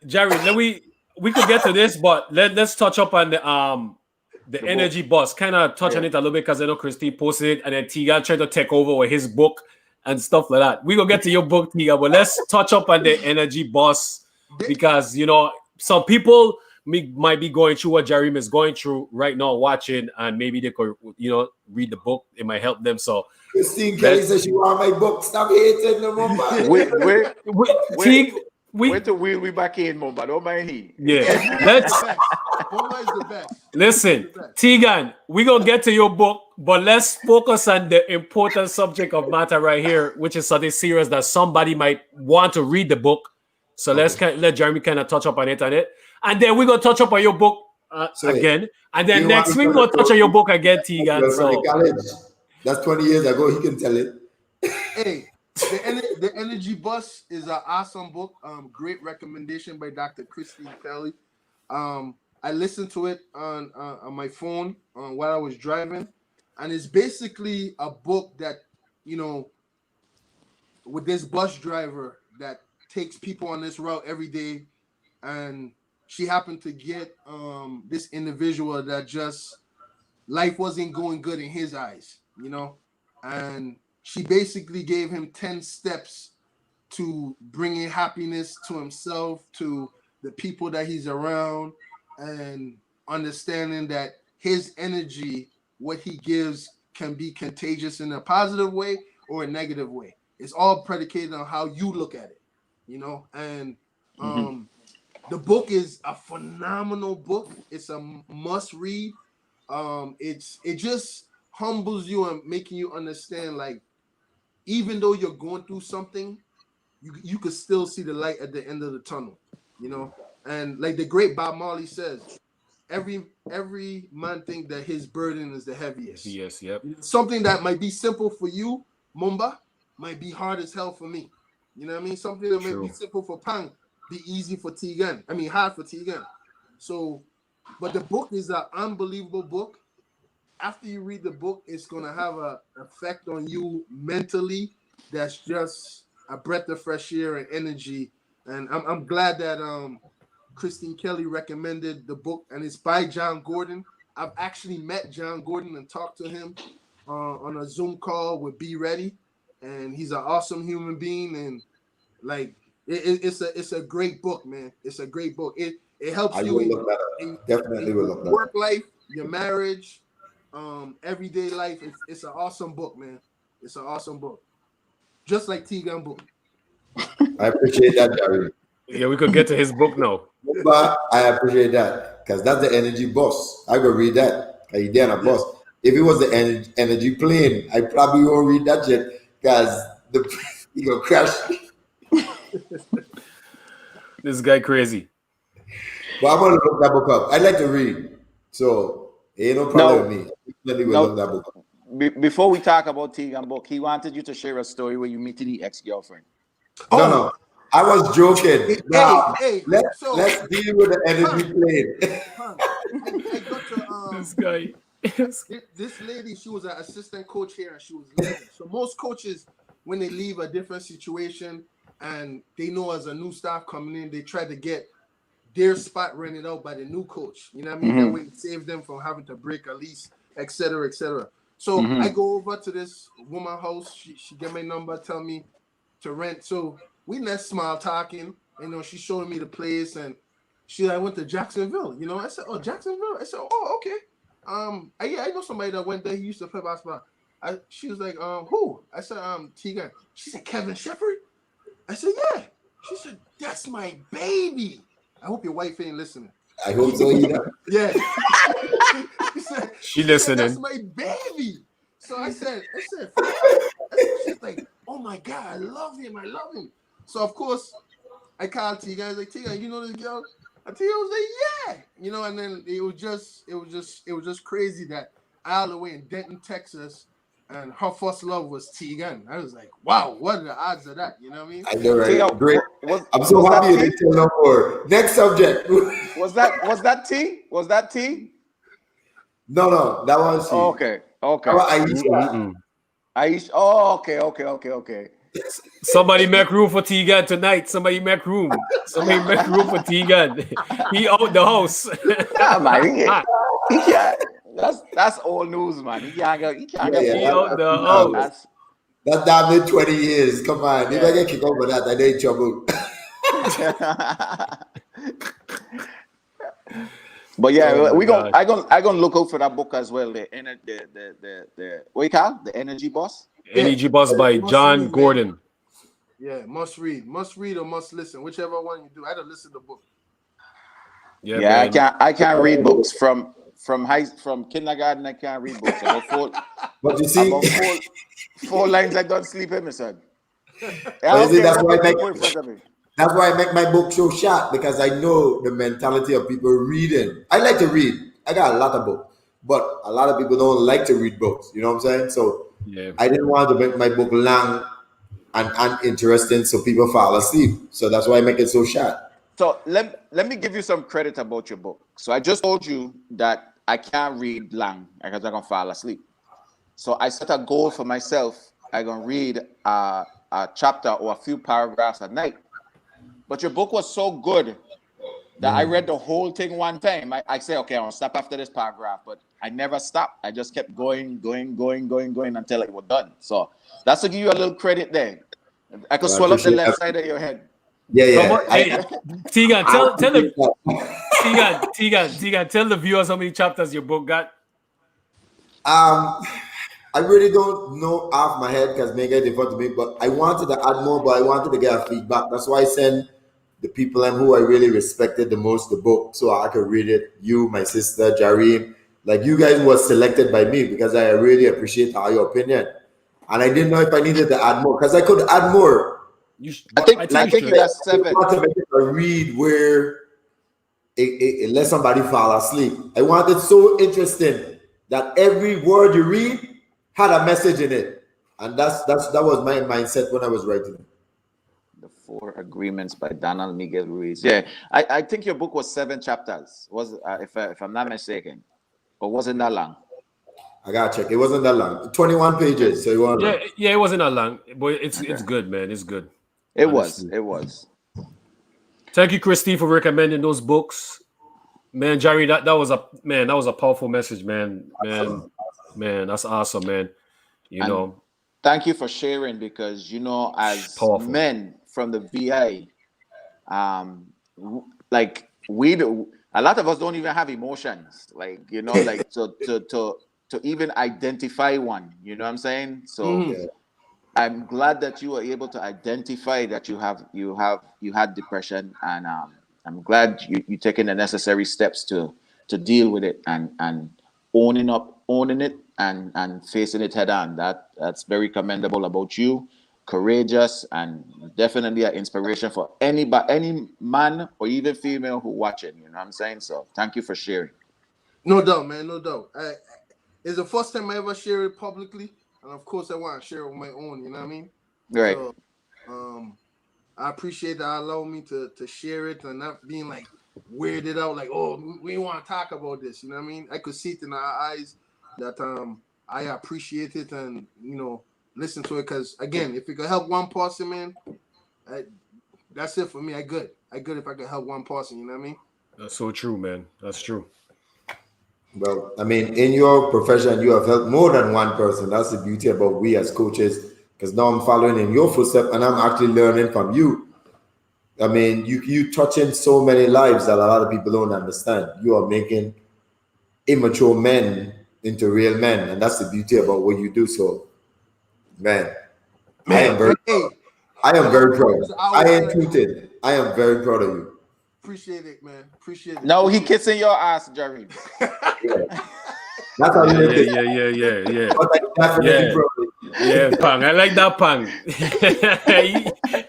Jareem, we could get to this, but let's touch up on the energy bus. Kind of touch on it a little bit, because I know Christine posted it, and then Tiga tried to take over with his book and stuff like that. We gonna get to your book, Tiga, but let's touch up on the energy bus, because some people might be going through what Jareem is going through right now, watching, and maybe they could read the book. It might help them. So Christine Kelly says she want my book. Stop hating no more. Wait till we back in, Mom, but don't mind he. Yeah, Mama is the best. Listen, Tegan, we're going to get to your book, but let's focus on the important subject of matter right here, which is something serious that somebody might want to read the book. So let's let Jeremy kind of touch up on it. And then we're going to touch up on your book again. And then next week, we're going to touch on your book again, Tegan. So that's 20 years ago. He can tell it. Hey, the Energy Bus is an awesome book. Great recommendation by Dr. Christine Kelly. I listened to it on my phone while I was driving, and it's basically a book that with this bus driver that takes people on this route every day, and she happened to get this individual that just life wasn't going good in his eyes, and she basically gave him 10 steps to bringing happiness to himself, to the people that he's around, and understanding that his energy, what he gives, can be contagious in a positive way or a negative way. It's all predicated on how you look at it, and the book is a phenomenal book. It's a must read. It just humbles you and making you understand, like, even though you're going through something, you could still see the light at the end of the tunnel, And like the great Bob Marley says, every man think that his burden is the heaviest. Yes, yep. Something that might be simple for you, Mumba, might be hard as hell for me. You know what I mean? Something that might be simple for Pang, be easy for Tegan. I mean, hard for Tegan. So, but the book is an unbelievable book. After you read the book, it's gonna have an effect on you mentally. That's just a breath of fresh air and energy. And I'm glad that Christine Kelly recommended the book, and it's by John Gordon. I've actually met John Gordon and talked to him on a Zoom call with Be Ready, and he's an awesome human being. And like it's a great book, man. It's a great book. It helps you in work life, your marriage, everyday life. It's an awesome book, man. It's an awesome book, just like Tegan book. I appreciate that, Jareem. Yeah, we could get to his book now. But I appreciate that, because that's the energy bus. I go read that. Are you there on a bus? If it was the energy plane, I probably won't read that yet, because you go crash. This guy crazy. But I'm gonna look that book up. I'd like to read, so ain't no problem with me. Definitely will look that book up. Before we talk about Tegan book, he wanted you to share a story where you meeted the ex-girlfriend. No, I was joking. Let's deal with the energy plane. I got to this guy. This lady, she was an assistant coach here, and she was leaving. So most coaches, when they leave a different situation and they know as a new staff coming in, they try to get their spot rented out by the new coach. You know what I mean? That way it saves them from having to break a lease, etc., etc. So I go over to this woman's house. She get my number, tell me to rent. So we let small talking. She's showing me the place, and I went to Jacksonville. You know, I said, oh, Jacksonville. I said, oh, okay. I know somebody that went there. He used to play basketball. She was like, who? I said, Tegan. She said, Kevin Shepard. I said, yeah. She said, that's my baby. I hope your wife ain't listening. I hope so. Yeah. she listening. That's my baby. So I said, she's like, oh my God, I love him. So of course, I called Tegan. I was like, Tegan, you know this girl? And Tegan was like, yeah. You know, and then it was just crazy that all the way in Denton, Texas, and her first love was Tegan. I was like, wow, what are the odds of that? You know what I mean? I know, right? Great. I'm so happy you didn't no more. Next subject. Was that T? Was that T? No, that was T. Okay. Aisha. Oh, okay. Somebody make room for Tegan tonight. Somebody make room for Tegan. He out the house. Yeah, man. He can't. That's old news, man. He can't go. He out the house. That's damn near 20 years. Come on. If I get kicked over that, I ain't trouble. But yeah, I gonna look out for that book as well. The what you call it? The Energy Boss. Energy Boss by John Gordon. Man. Yeah, must read or must listen, whichever one you do. I don't listen to the book. Yeah, I can't read books from kindergarten. I can't read books. But you see, about four lines I don't sleep in, my son. That's why I make my book so short, because I know the mentality of people reading. I like to read. I got a lot of books, but a lot of people don't like to read books. You know what I'm saying? So I didn't want to make my book long and uninteresting so people fall asleep. So that's why I make it so short. So let me give you some credit about your book. So I just told you that I can't read long because I'm gonna fall asleep. So I set a goal for myself. I'm gonna read a chapter or a few paragraphs at night. But your book was so good that I read the whole thing one time. I say, okay, I'll stop after this paragraph, but I never stopped. I just kept going until it was done. So that's to give you a little credit there. I could swallow up the left side of your head. Hey, Tegan, tell the viewers how many chapters your book got. I really don't know off my head because Megan default to me, but I wanted to add more, but I wanted to get a feedback. That's why I sent the people who I really respected the most the book so I could read it. You, my sister, Jareem, like you guys was selected by me because I really appreciate your opinion. And I didn't know if I needed to add more because I could add more. I think you got 7. I want to make it a read where it let somebody fall asleep. I want it so interesting that every word you read had a message in it. And that was my mindset when I was writing it. The 4 Agreements by Donald Miguel Ruiz. Yeah, I think your book was 7 chapters. Was if I'm not mistaken, or wasn't that long? I gotta check. It wasn't that long. 21 pages. So you want? Yeah, it wasn't that long, but it's good, man. It's good. It was. Thank you, Christy, for recommending those books. Man, Jerry, that was a powerful message, man. Man, that's awesome, man. You know. Thank you for sharing because as powerful men from the VI, like a lot of us don't even have emotions, like like to even identify one. You know what I'm saying? So I'm glad that you were able to identify that you had depression, and I'm glad you taking the necessary steps to deal with it and owning it and facing it head on. That's very commendable about you, courageous, and definitely an inspiration for any man or even female who watching. You know what I'm saying? So thank you for sharing. No doubt, man. No doubt. It's the first time I ever share it publicly, and of course I want to share it on my own. You know what I mean? Right. So, I appreciate that allow me to share it and not being like weirded out, like, oh, we want to talk about this. You know what I mean? I could see it in our eyes that I appreciate it and listen to it, because again, if it could help one person, man, that's it for me. I good if I could help one person. You know what I mean? That's so true, man. That's true. Well, I mean, in your profession, you have helped more than one person. That's the beauty about we as coaches, because now I'm following in your footsteps and I'm actually learning from you. I mean, you touching so many lives that a lot of people don't understand. You are making immature men into real men, and that's the beauty about what you do. So, man, I am very, hey, I am very proud. I always ain't tweeted. I am very proud of you. Appreciate it, man. Appreciate it. No, he kissing your ass, Jareem. Yeah. That's how you make it. Yeah. But I definitely proud of you. Yeah, Pang. I like that Pang.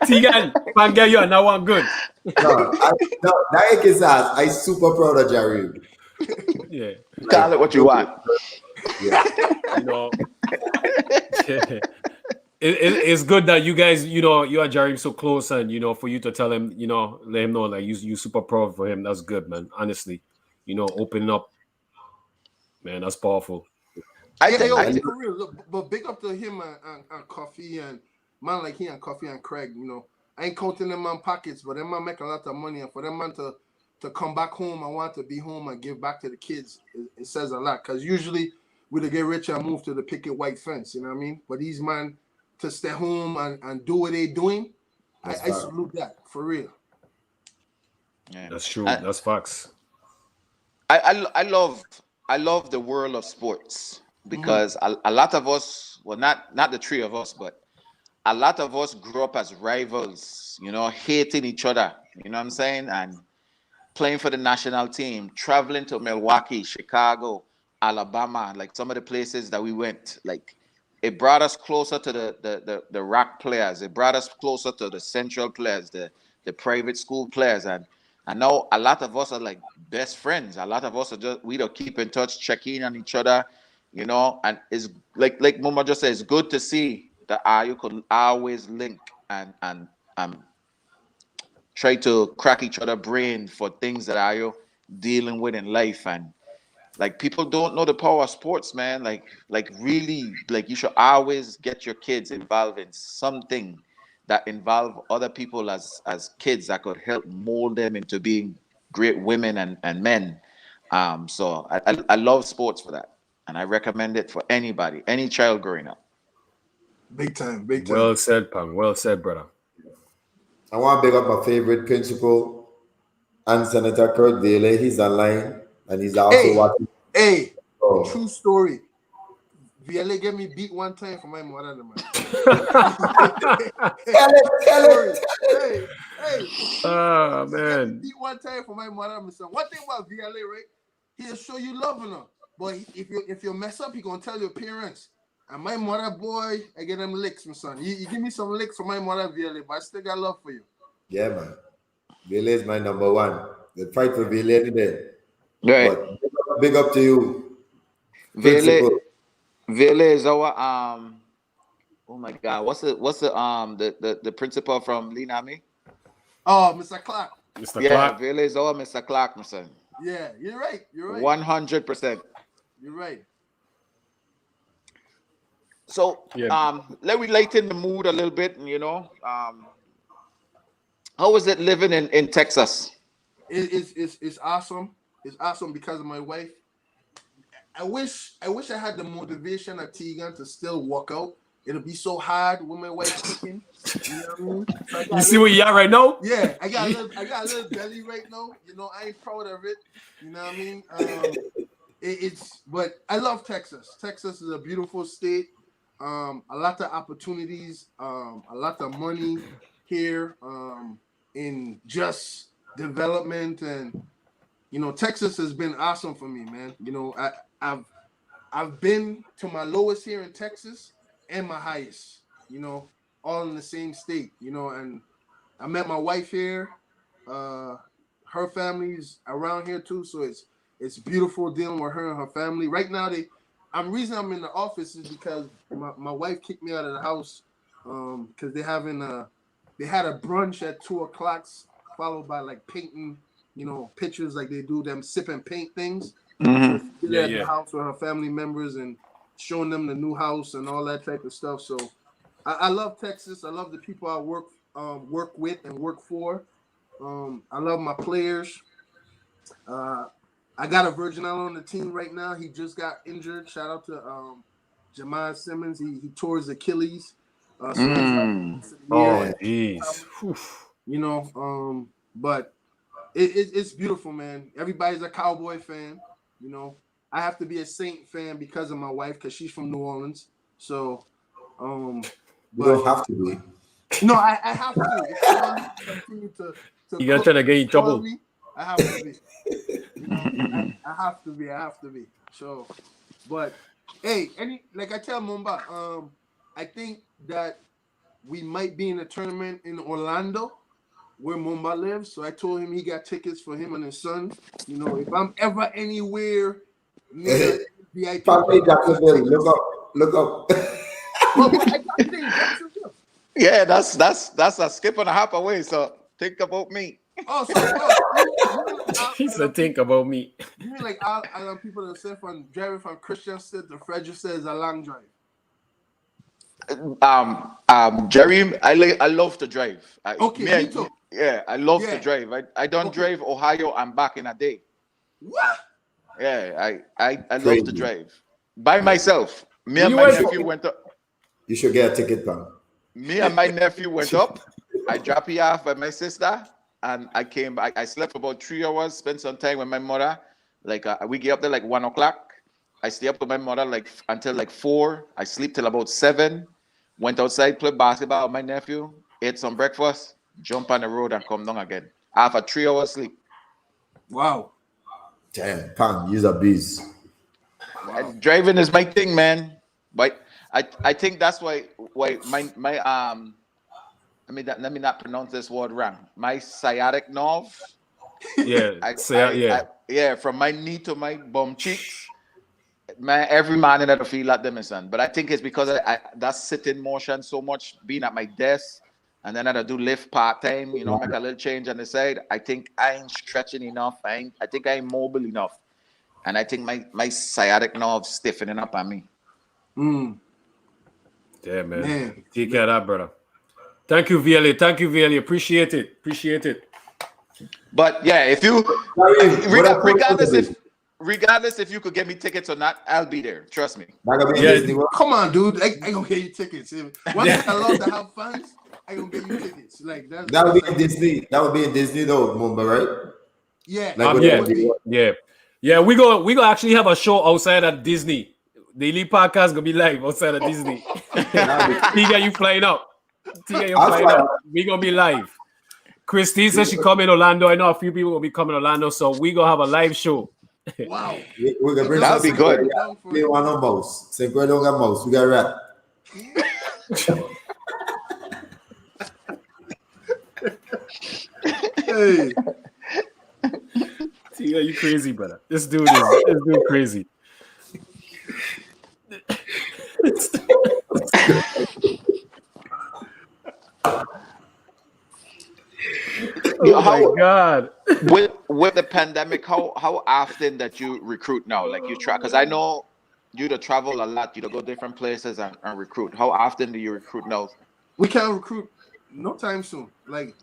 Tigan, Pang, get you and that one good. No, that ain't his ass. I super proud of Jareem. Yeah. Call it what you want. Yeah. You know, it's good that you guys, you know, you and Jareem so close, and you know, for you to tell him, you know, let him know like you super proud for him. That's good, man. Honestly, you know, opening up, man, that's powerful. For real. Look, but big up to him and Coffee and man like he and Coffee and Craig. You know, I ain't counting them man pockets, but them man make a lot of money, and for them man to come back home, I want to be home and give back to the kids. It says a lot, because usually we get rich and move to the picket white fence. You know what I mean? But these man to stay home and do what they doing, I salute that for real. Yeah. That's true. That's facts. I love the world of sports because a lot of us, well, not the three of us, but a lot of us grew up as rivals, you know, hating each other, you know what I'm saying? And playing for the national team, traveling to Milwaukee, Chicago, Alabama, like some of the places that we went, like it brought us closer to the rock players. It brought us closer to the central players, the private school players. And I know a lot of us are like best friends. A lot of us are just, we don't keep in touch, check in on each other, you know, and it's like Mama just said, it's good to see that you could always link and try to crack each other brain for things that are you dealing with in life. And like people don't know the power of sports, man. Like really, like you should always get your kids involved in something that involve other people as kids that could help mold them into being great women and men. So I love sports for that, and I recommend it for anybody, any child growing up. Big time, big time. Well said, Pang. Well said, brother. I want to big up my favorite principal and Senator Kurt Daly. He's online and he's also watching. Hey, true story. VLA get me beat one time for my mother, man. Tell it. Hey. Oh, man. Beat one time for my mother, my son. One thing about VLA, right? He'll show you loving her. But if you mess up, he gonna tell your parents. And my mother, boy, I get them licks, my son. You give me some licks for my mother, VLA, but I still got love for you. Yeah, man. VLA is my number one. The fight for VLA today. Right. But big up to you. VLA is our oh my God, what's the principal from Linami? Oh, Mr. Clark. Mr. Clark. VLA is our Mr. Clark, my son. Yeah, you're right. 100%. You're right. So let me lighten the mood a little bit, you know. How is it living in Texas? It's awesome. It's awesome because of my wife. I wish I had the motivation of Tegan to still walk out. It'll be so hard when my wife cooking. You know what I mean? So you see where you at right now? Yeah, I got a little belly right now. You know, I ain't proud of it. You know what I mean? But I love Texas. Texas is a beautiful state. A lot of opportunities, a lot of money here in just development, and you know, Texas has been awesome for me, man. You know, I've been to my lowest here in Texas and my highest, you know, all in the same state, you know, and I met my wife here. Her family's around here too, so it's beautiful dealing with her and her family. Right now, reason I'm in the office is because my wife kicked me out of the house because they had a brunch at 2:00, followed by like painting, you know, pictures like they do them sip and paint things. Mm-hmm. So she at the house with her family members and showing them the new house and all that type of stuff. So I love Texas. I love the people I work with and work for. I love my players. I got a Virgin Island on the team right now. He just got injured. Shout out to Jemiah Simmons. He tore his Achilles. Oh, jeez. you know. But it's beautiful, man. Everybody's a Cowboy fan, you know. I have to be a Saint fan because of my wife, because she's from New Orleans. So, You but don't have to be. no, I have to. If I want to continue to You gonna try to get in trouble? me, I have to be. You know, I have to be. I have to be. So, but hey, like I tell Mumba, I think that we might be in a tournament in Orlando where Mumba lives. So I told him he got tickets for him and his son. You know, if I'm ever anywhere near VIP, Family Jacksonville, look up, look up. well, I got things, Jacksonville. Yeah, that's a skip and a hop away. So think about me. Oh, so He said, "Think about me." You mean like I'll people that say from driving from Christiansted to Fredericksted is a long drive? Jareem, I love to drive. Me too. Yeah, I love to drive. I don't drive Ohio and back in a day. What? Yeah, I love to drive by myself. Me and You my went nephew went up. You should get a ticket, man. Me and my nephew went up. I dropped you off by my sister, and I came back. I slept for about 3 hours, spent some time with my mother. Like we get up there like 1 o'clock. I stay up with my mother like until like 4. I sleep till about 7. Went outside, played basketball with my nephew, ate some breakfast, jump on the road and come down again. After 3 hours sleep. Wow. Damn, Pan, use a beast. Wow. Driving is my thing, man. But I think that's why my let me not pronounce this word wrong. My sciatic nerve. Yeah, From my knee to my bum cheeks. Man, every morning I feel like them, son. But I think it's because I that sitting motion so much, being at my desk, and then I do lift part time, you know, make a little change on the side. I think I ain't stretching enough. I think I ain't mobile enough. And I think my sciatic nerve stiffening up on me. Yeah, man. Take care of that, brother. Thank you, VLA. Thank you, VLA. Appreciate it. But yeah, if you regardless if you could get me tickets or not, I'll be there. Trust me. Come on, dude. I gonna get you tickets. Once I love to have fans, I gonna get you tickets. Like that would be in Disney. That would be in Disney though, Mumba, right? Yeah. Yeah. We go actually have a show outside at Disney. The Elite Podcast gonna be live outside of Disney. Tiga, you flying up. We gonna be live. Christine says she come in Orlando. I know a few people will be coming to Orlando, so we gonna have a live show. Wow. We're gonna bring that'll be good. We want no mouse. Say we don't got mouse. We got rat. Hey. Tiga, you crazy, brother. This dude crazy. My God. With the pandemic, how often that you recruit now? Like you try, because I know you to travel a lot, you to go different places and recruit. How often do you recruit now? We can't recruit no time soon. Like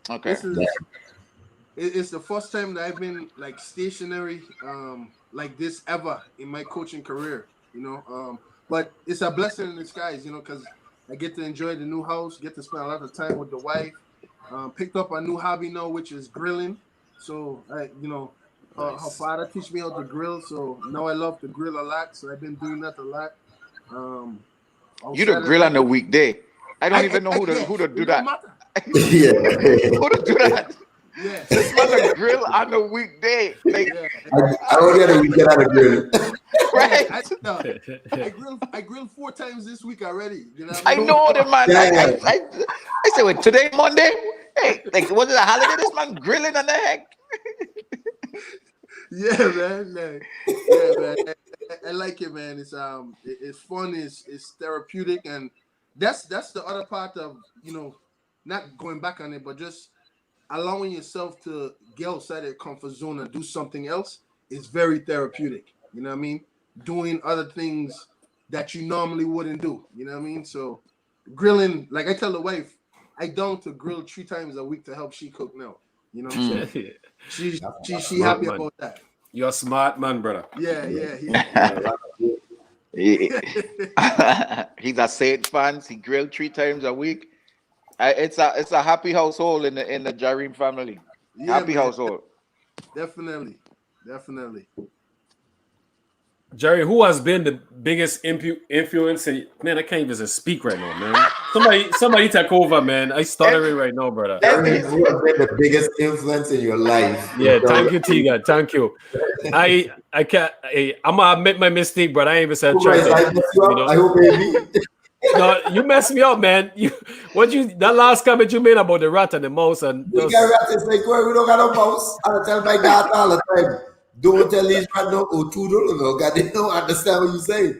it's the first time that I've been like stationary like this ever in my coaching career, you know. But it's a blessing in disguise, you know, because I get to enjoy the new house, get to spend a lot of time with the wife. Picked up a new hobby now, which is grilling. So, her father teach me how to grill. So now I love to grill a lot. So I've been doing that a lot. You to grill on a weekday. I don't even know who to do that. Who to do that? Yeah. This man a grill on a weekday. Like, I don't get a weekend on a grill. Right. I grilled 4 times this week already. You know I know the man. I said, wait, today Monday? Hey, like, was it a holiday? This man grilling on the heck? Yeah, man. Yeah, man. I like it, man. It's fun. It's therapeutic, and that's the other part of, you know, not going back on it, but just allowing yourself to get outside your comfort zone and do something else is very therapeutic. You know what I mean? Doing other things that you normally wouldn't do. You know what I mean? So grilling, like I tell the wife, I don't to grill 3 times a week to help she cook now. You know what I'm saying? She happy man. about that. You're a smart man, brother. Yeah. He's a Saints fan. He grilled 3 times a week. It's a happy household in the Jareem family. Yeah, Happy man. household. Definitely. Jerry, who has been the biggest influence in, man, I can't even speak right now, man. Somebody take over, man. I stuttering right now, brother. Jeremy, who has been the biggest influence in your life? Yeah, thank you, Tiga. Thank you. I can't. I'm gonna admit my mistake, but I ain't even said church. I mess you up? I hope maybe. No, you messed me up, man. That last comment you made about the rat and the mouse and We got rats like, well, we don't got no mouse. I tell my dad all the time, don't tell these rat no otudo. No, God, they don't understand what you say.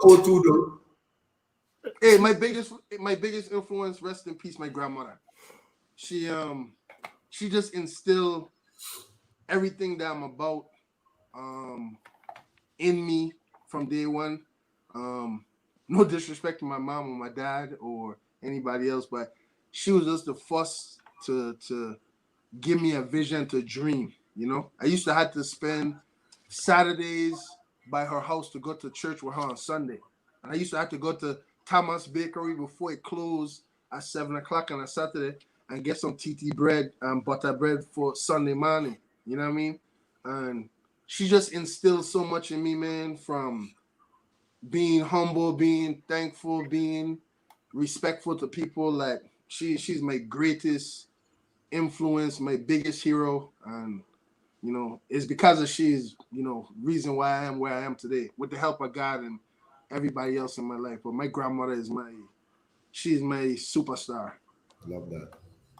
Otudo. Hey, my biggest influence, rest in peace, my grandmother. She just instilled everything that I'm about in me from day one. No disrespect to my mom or my dad or anybody else, but she was just the first to give me a vision to dream. You know, I used to have to spend Saturdays by her house to go to church with her on Sunday, and I used to have to go to Thomas Bakery before it closed at 7 o'clock on a Saturday and get some TT bread and butter bread for Sunday morning. You know what I mean? And she just instilled so much in me, man, from being humble, being thankful, being respectful to people. Like she's my greatest influence, my biggest hero, and you know, it's because of she's, you know, reason why I am where I am today, with the help of God and everybody else in my life. But my grandmother is she's my superstar. Love that.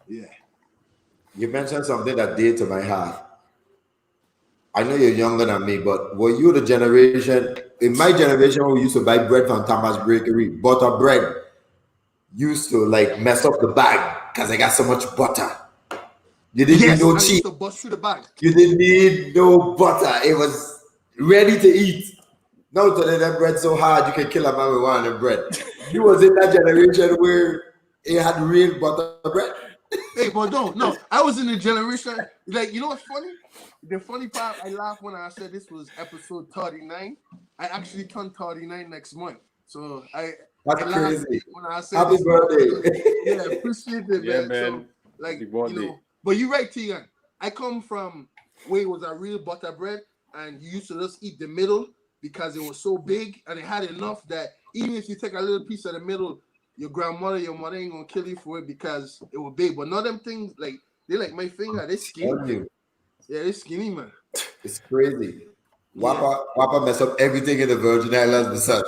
Yeah. You mentioned something that dear to my heart. I know you're younger than me, but were you the generation, in my generation, we used to buy bread from Thomas Bakery, butter bread, used to like mess up the bag because I got so much butter. You didn't need no I cheese. used to bust through the bag. You didn't need no butter. It was ready to eat. Now today that bread so hard you can kill a man with one of them bread. You was in that generation where it had real butter bread. Hey, but no, I was in the generation, like, you know what's funny? The funny part, I laughed when I said this was episode 39. I actually turned 39 next month. So That's I crazy. When I said Happy this, birthday. yeah, appreciate it, yeah, man. man. So, like, Happy you birthday. know, but you're right, Tegan. I come from where it was a real butter bread, and you used to just eat the middle because it was so big and it had enough that even if you take a little piece of the middle, your mother ain't gonna kill you for it because it was big. But not them things, like, they like my finger, they skinny. Yeah, they skinny, man. It's crazy. Wappa mess up everything in the Virgin Islands, son.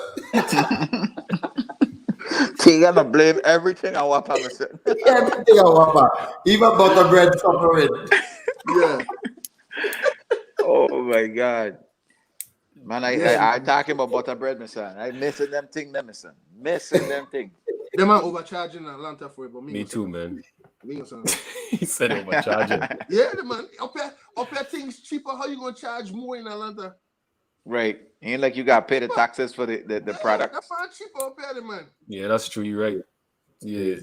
He gonna blame everything on Wappa. Everything on Wappa. Even butter bread suffering. Yeah. Oh my God. Man, I talking about butter bread, my son. I missing them thing, my son. Missing them thing. Them man overcharging in Atlanta for it, but Me too, man. Me He said overcharging. Yeah, man. Up here things cheaper. How you gonna charge more in Atlanta? Right. Ain't like you got to pay the taxes for the product. That's fine cheaper up here, man. Yeah, that's true. You're right. Yeah.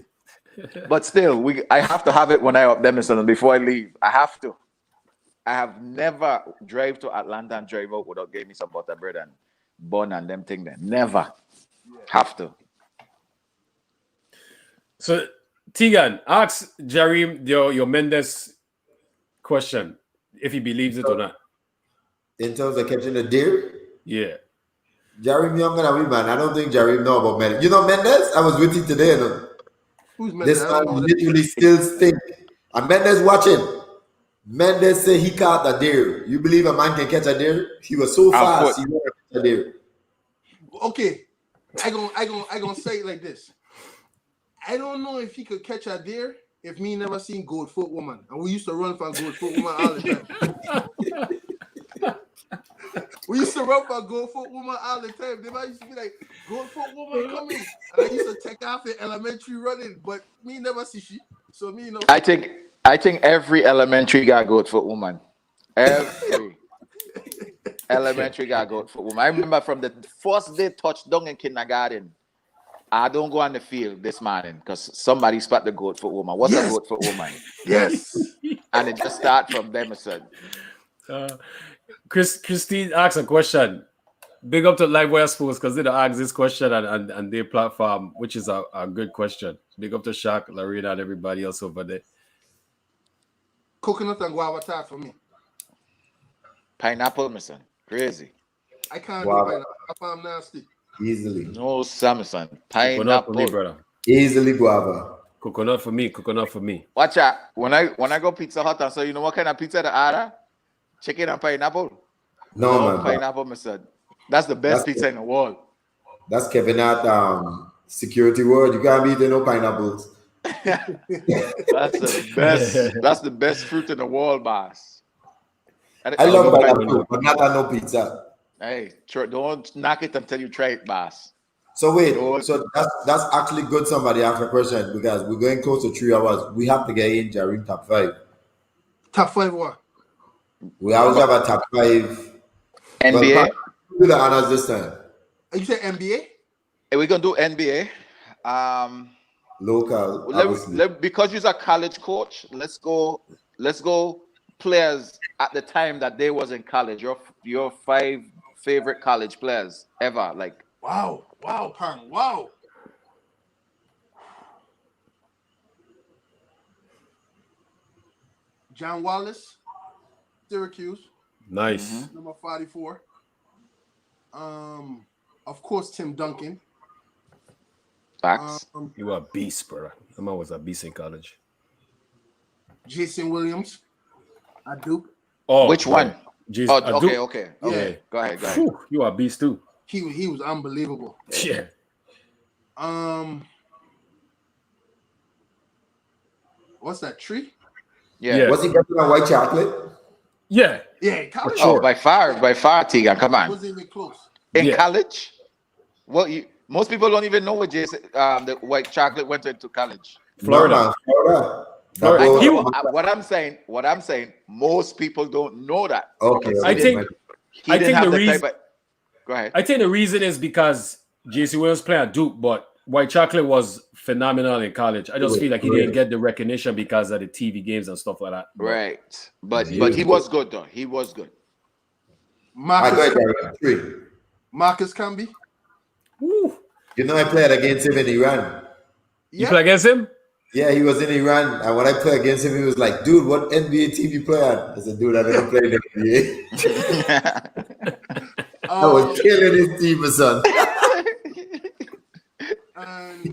But still, I have to have it when I up them before I leave. I have to. I have never drive to Atlanta and drive out without getting me some butter bread and bun and them thing there. Never. Have to. So, Tegan, ask Jareem your Mendes question, if he believes it or not. In terms of catching a deer? Yeah. Jareem younger than me, man. I don't think Jareem know about Mendes. You know Mendes? I was with him today. You know? Who's Mendes? This man literally still stink. And Mendes watching. Mendes said he caught a deer. You believe a man can catch a deer? He was so fast, he never catch a deer. Okay. I gonna say it like this. I don't know if he could catch a deer if me never seen Goldfoot Woman. And we used to run for Goldfoot Woman all the time. We used to run for Goldfoot Woman all the time. They might used to be like, Goldfoot Woman coming. And I used to take off in elementary running, but me never see she. So me, you know. I think every elementary got Goldfoot Woman. Every elementary got Goldfoot Woman. I remember from the first day touchdown in kindergarten, I don't go on the field this morning because somebody spot the Goldfoot Woman. What's a Goldfoot Woman? Yes. And it just start from them, son. Christine asks a question. big up to Livewire Sports because they asked this question and their platform, which is a good question. Big up to Shaq, Larina, and everybody else over there. Coconut and guava tart for me. Pineapple, Mr. Crazy. I can't Guava. do pineapple. I'm nasty. Easily. No, Samson. Coconut for me, Pineapple. brother. Easily guava. Coconut for me. Coconut for me. Watch out. When I go Pizza Hut, and so you know what kind of pizza they order? Chicken and pineapple. No, man. Pineapple, Mr. That's the best pizza in the world. That's Kevin Hart security word. You can't be eating no pineapples. That's the best. That's the best fruit in the world, boss. I love pineapple, but not on no pizza. Hey, don't knock it until you try it, boss. So wait, so that's actually good. Somebody asked a question because we're going close to 3 hours. We have to get in Jareem top 5. Top 5 what? We always have a top 5. NBA. Well, do the honors this time. You said NBA? Hey, we're gonna do NBA. Local. Because you're a college coach, let's go players at the time that they was in college. Your 5 favorite college players ever. Like wow, Pang, wow. John Wallace, Syracuse. Nice. Number 44. Of course, Tim Duncan. Facts. You are a beast, brother. I'm always a beast in college. Jason Williams at Duke. Oh, which one? Jason, okay. Yeah. Go ahead. Whew, you are a beast too. He was unbelievable. Yeah. What's that tree? Yeah. Was he getting a white chocolate? Yeah. Yeah, college. Oh, by far, Tegan. Come on. Wasn't even close. In college? Well, most people don't even know where Jason, the white chocolate went into college. Florida. What I'm saying, most people don't know that. Okay. I think the reason. Go ahead. I think the reason is because JC Williams played at Duke, but White Chocolate was phenomenal in college. I just feel like he didn't get the recognition because of the TV games and stuff like that. Right. But he was good though. He was good. Marcus Camby. Woo. You know, I played against him in Iran. You play against him? Yeah, he was in Iran. And when I played against him, he was like, dude, what NBA team you play on? I said, dude, I never played in NBA. I was killing his team, son.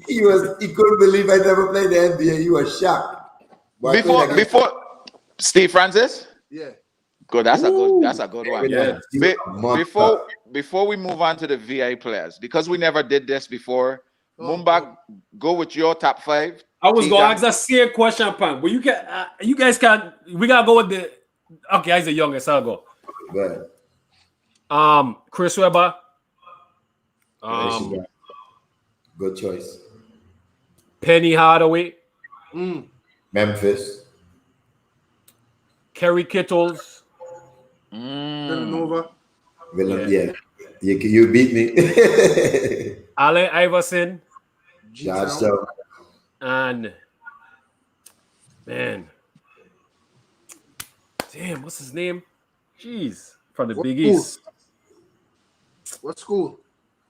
He couldn't believe I never played the NBA. He was shocked. Before Steve Francis? Yeah. Good. That's a good one. Yeah. Before we move on to the VI players, because we never did this before, Mumba, go with your top 5. I was going to ask that same question, Pan. But you guys can. We gotta go with the. Okay, he's the youngest. I'll go. Good. Chris Webber. Good choice. Penny Hardaway. Memphis. Kerry Kittles. Villanova. Yeah. You beat me. Allen Iverson. Georgetown. And man, damn, what's his name? Jeez, from the Big East. What school?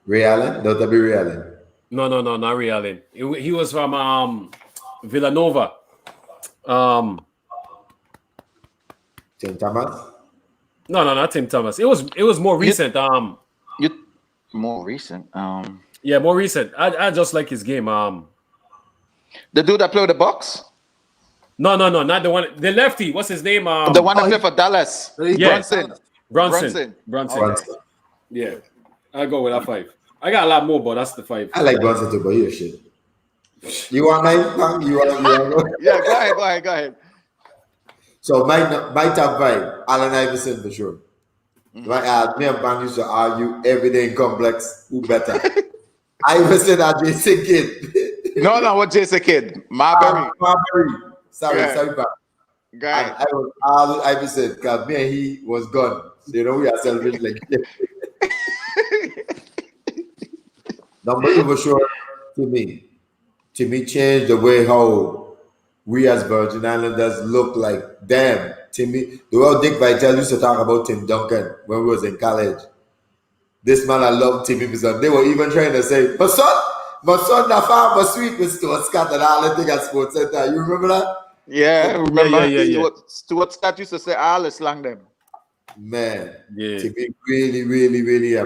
Ray Allen? Don't be Ray Allen. No, not Ray Allen. He was from Villanova. Tim Thomas? No, not Tim Thomas. It was more recent. More recent. Yeah, more recent. I just like his game. The dude that played the Bucks? No, not the one. The lefty. What's his name? The one that played for Dallas. Yeah. Brunson. Yeah, I'll go with that 5. I got a lot more, but that's the 5. I like Brunson too, but you're shit. You want mine? You want? Yeah, go ahead. So my top 5, Allen Iverson for sure. Me and Ban used to argue every day in complex who better. Iverson or Jason Kidd. No, what Jason Kidd? Marbury. Sorry, Ban. Guy. I was all Iverson because me and he was gone. So, you know, we are celebrating like Number 2 for sure, to me changed the way how we as Virgin Islanders look like. Damn, Timmy. The way Dick Vitale used to talk about Tim Duncan when we was in college. This man, I love TV because they were even trying to say, my son, the farmer sweet with Stuart Scott and all the thing at Sports Center. You remember that? Yeah, remember? Yeah. Stuart Scott used to say, "I'll slang them." Man, Yeah. TV really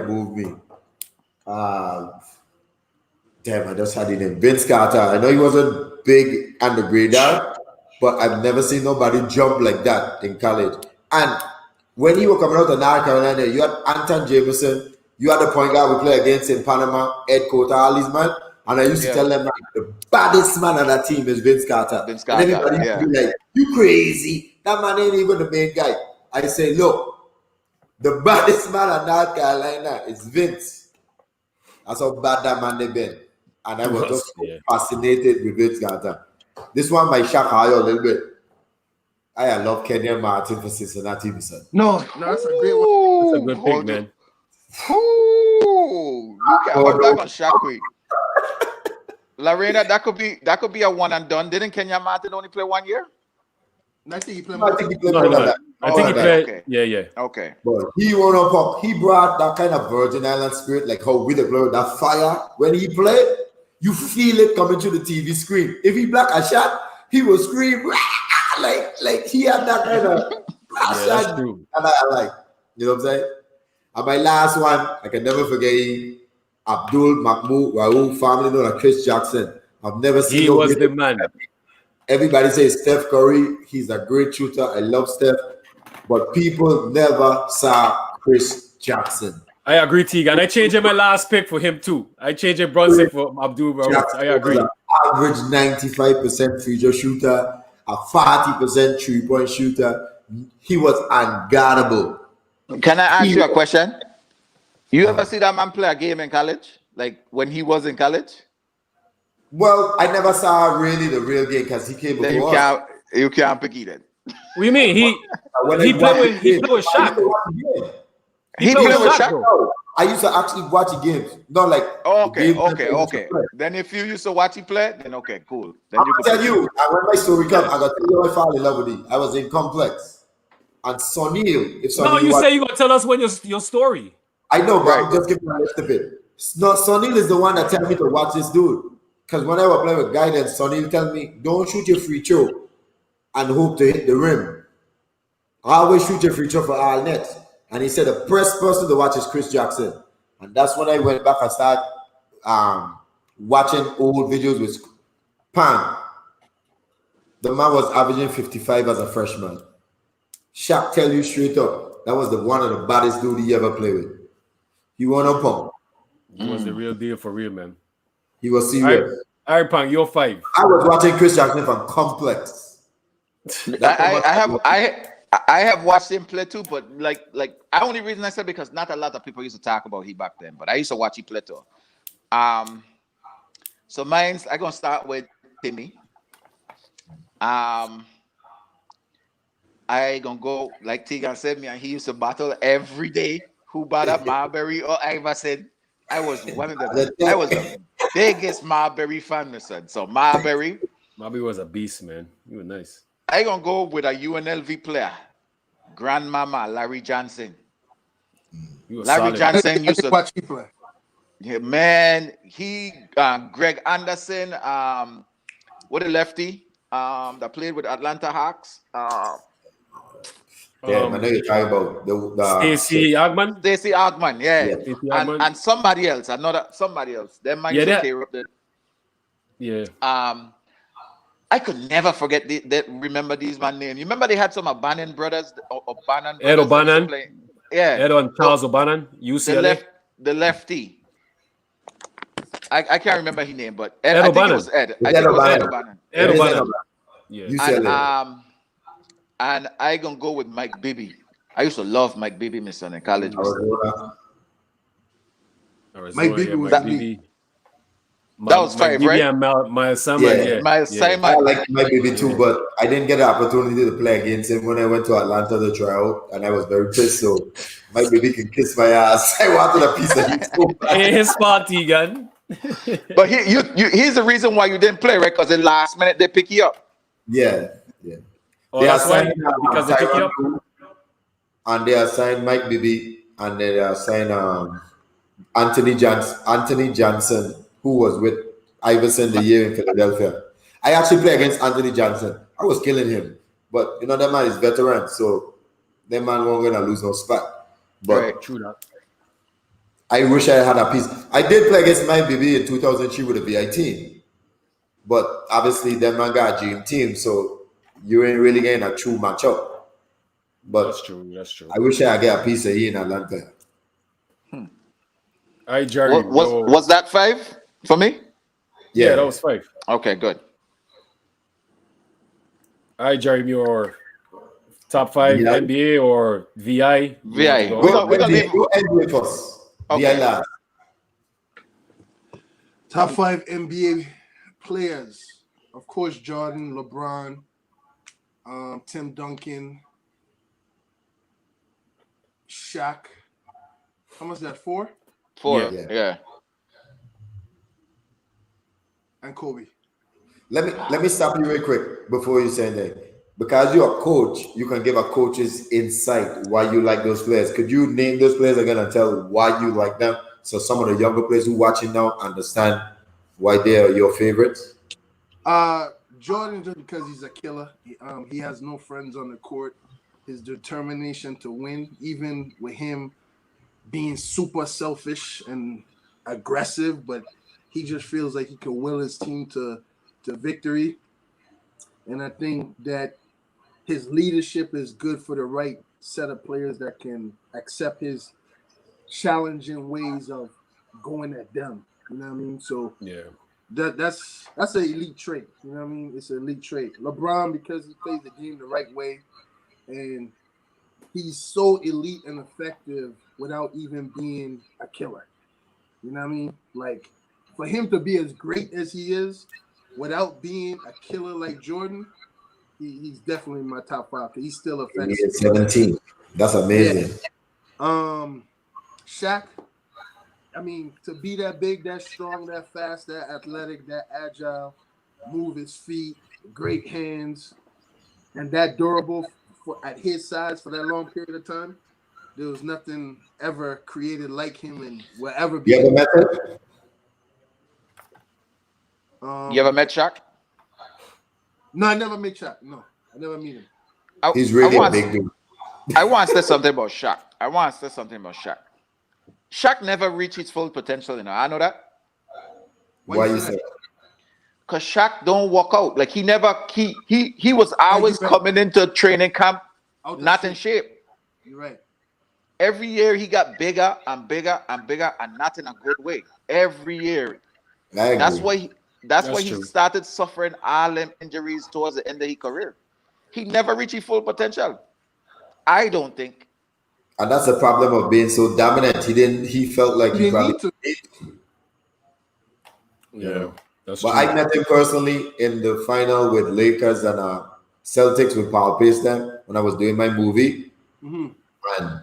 moved me. Damn, I just had it in Vince Carter. I know he wasn't big on the radar, but I've never seen nobody jump like that in college. And when he was coming out of North Carolina, you had Anton Jameson, you had the point guard we play against in Panama, Ed Cota, all these men. And I used to tell them, like, the baddest man on that team is Vince Carter. And everybody used to be like, you crazy. That man ain't even the main guy. I say, look, the baddest man on North Carolina is Vince. That's how bad that man they been. And I was just fascinated with Vince Carter. This one might shock you a little bit. I love Kenyon Martin for Cincinnati. No, that's a great one. That's a good pick, man. Ooh, you can hold that on Shaqui. Lorena, that could be a one and done. Didn't Kenyon Martin only play 1 year? I think he played. I think he played more than that. I think he played. Okay. Yeah. Okay. But he went up. He brought that kind of Virgin Island spirit, like how we the play with that fire. When he played, you feel it coming to the TV screen. If he block a shot, he will scream like he had that kind of passion. That's true. And I like, you know what I'm saying? And my last one, I can never forget him, Abdul Mahmoud Raoul, family known as Chris Jackson. I've never seen. He was the man. Everybody says Steph Curry. He's a great shooter. I love Steph. But people never saw Chris Jackson. I agree, Tegan. I changed my last pick for him too. I changed Brunson for Abdul Rahman. I agree. Average 95% free throw shooter, a 40% 3-point shooter. He was unguardable. Can I ask you a question? You ever see that man play a game in college? Like when he was in college? Well, I never saw really the real game because he came before us. You can't pick it. What do you mean? He played with Shaq. He played with Shaq. I used to actually watch the games. Not like okay. Then if you used to watch him play, then okay, cool. Then I'll tell you, when my story comes, I got to tell you I fell in love with him. I was in Complex. And Sonil, No, you say you're gonna tell us when your story. I know, but I'm just giving a list of it. No, Sonil is the one that tell me to watch this dude. Because when I was playing with guidance, Sonil tell me, don't shoot your free throw and hope to hit the rim. Always shoot your free throw for all net. And he said the best person to watch is Chris Jackson. And that's when I went back and started watching old videos with Pan. The man was averaging 55 as a freshman. Shaq tell you straight up, that was one of the baddest dude he ever played with. He won a pump. He was the real deal for real, man. He was serious. All right, Punk, you're 5. I was watching Chris Jackson from Complex. I have watched him play too, but like the only reason I said because not a lot of people used to talk about him back then, but I used to watch him play too. So mine's I'm gonna start with Timmy. I gonna go like Tegan said me, and he used to battle every day. Who bought up Marbury or Iverson? I was one of the biggest Marbury fan, my son. So Marbury was a beast, man. He was nice. I gonna go with a UNLV player, Grandmama Larry Johnson. Larry Johnson used to watch you play. Yeah, man. He Greg Anderson, what a lefty that played with Atlanta Hawks. I know you're talking about the Stacey Ogman. Stacey Ogman, yeah. And somebody else. They might tear up the. Yeah. I could never forget remember these man names. You remember they had some O'Bannon brothers, Ed O'Bannon. Yeah. Ed and Charles O'Bannon, UCLA. The lefty. I can't remember his name, but Ed O'Bannon. I think it was Ed. I think it was Ed O'Bannon. Ed O'Bannon. Yeah. UCLA. And I gonna go with Mike Bibby. I used to love Mike Bibby, my son, in college. Mike Bibby was Bibby. That was 5, right? Yeah, Miles Simon. Miles Simon. I like Mike Bibby too, but I didn't get the opportunity to play against him when I went to Atlanta to try out, and I was very pissed. So Mike Bibby can kiss my ass. I wanted a piece of him so bad. His party gun. But here's the reason why you didn't play, right? Because the last minute they pick you up. Yeah. Oh, that's why? Because they pick you up? And they assigned Mike Bibby, and they assigned Anthony Johnson, who was with Iverson the year in Philadelphia. I actually played against Anthony Johnson. I was killing him. But you know that man is veteran, so that man won't gonna lose no spot. Right. But True that. I wish I had a piece. I did play against my BB in 2003 with a VI team. But obviously that man got a dream team, so you ain't really getting a true matchup. That's But true. That's true. I wish I get a piece of he in Atlanta. Hi, What Jerry. Yo. was that 5 for me? Yeah, that Yeah. was 5. Okay, good. Hi, Jerry. Your top 5 VI. NBA or VI you want to VI. go? We're Go gonna leave. NBA. Go NBA first. VI Okay. last. Top 5 NBA players. Of course, Jordan, LeBron, Tim Duncan, Shaq. How much is that? 4? 4. Yeah. Yeah. And Kobe. Let me stop you real quick before you say that. Because you're a coach, you can give a coach's insight why you like those players. Could you name those players again and tell why you like them? So some of the younger players who watching now understand why they are your favorites. Jordan, just because he's a killer. He has no friends on the court. His determination to win, even with him being super selfish and aggressive, but he just feels like he can will his team to victory. And I think that his leadership is good for the right set of players that can accept his challenging ways of going at them. You know what I mean? So Yeah. that's an elite trait. You know what I mean? It's an elite trait. LeBron, because he plays the game the right way, and he's so elite and effective without even being a killer. You know what I mean? Like, for him to be as great as he is without being a killer like Jordan, he's definitely in my top 5 because he's still And he offensive. is 17. That's amazing. Shaq, I mean, to be that big, that strong, that fast, that athletic, that agile, move his feet, great hands, and that durable at his size for that long period of time, there was nothing ever created like him and will ever be. You ever met him? You ever met Shaq? No, I never met Shaq. No, I never meet him. He's really a big dude. I want to say something about Shaq. Shaq never reached his full potential, you know. I know that. Why you say? Because Shaq don't walk out. Like he was always coming into training camp not in shape. You're right. Every year he got bigger and bigger and bigger and not in a good way. Every year. That's why he started suffering all them injuries towards the end of his career. He never reached his full potential. I don't think. And that's the problem of being so dominant. He felt like he probably need to. Yeah, that's but true. I met him personally in the final with Lakers and Celtics with Paul Pacem when I was doing my movie. Mm-hmm. And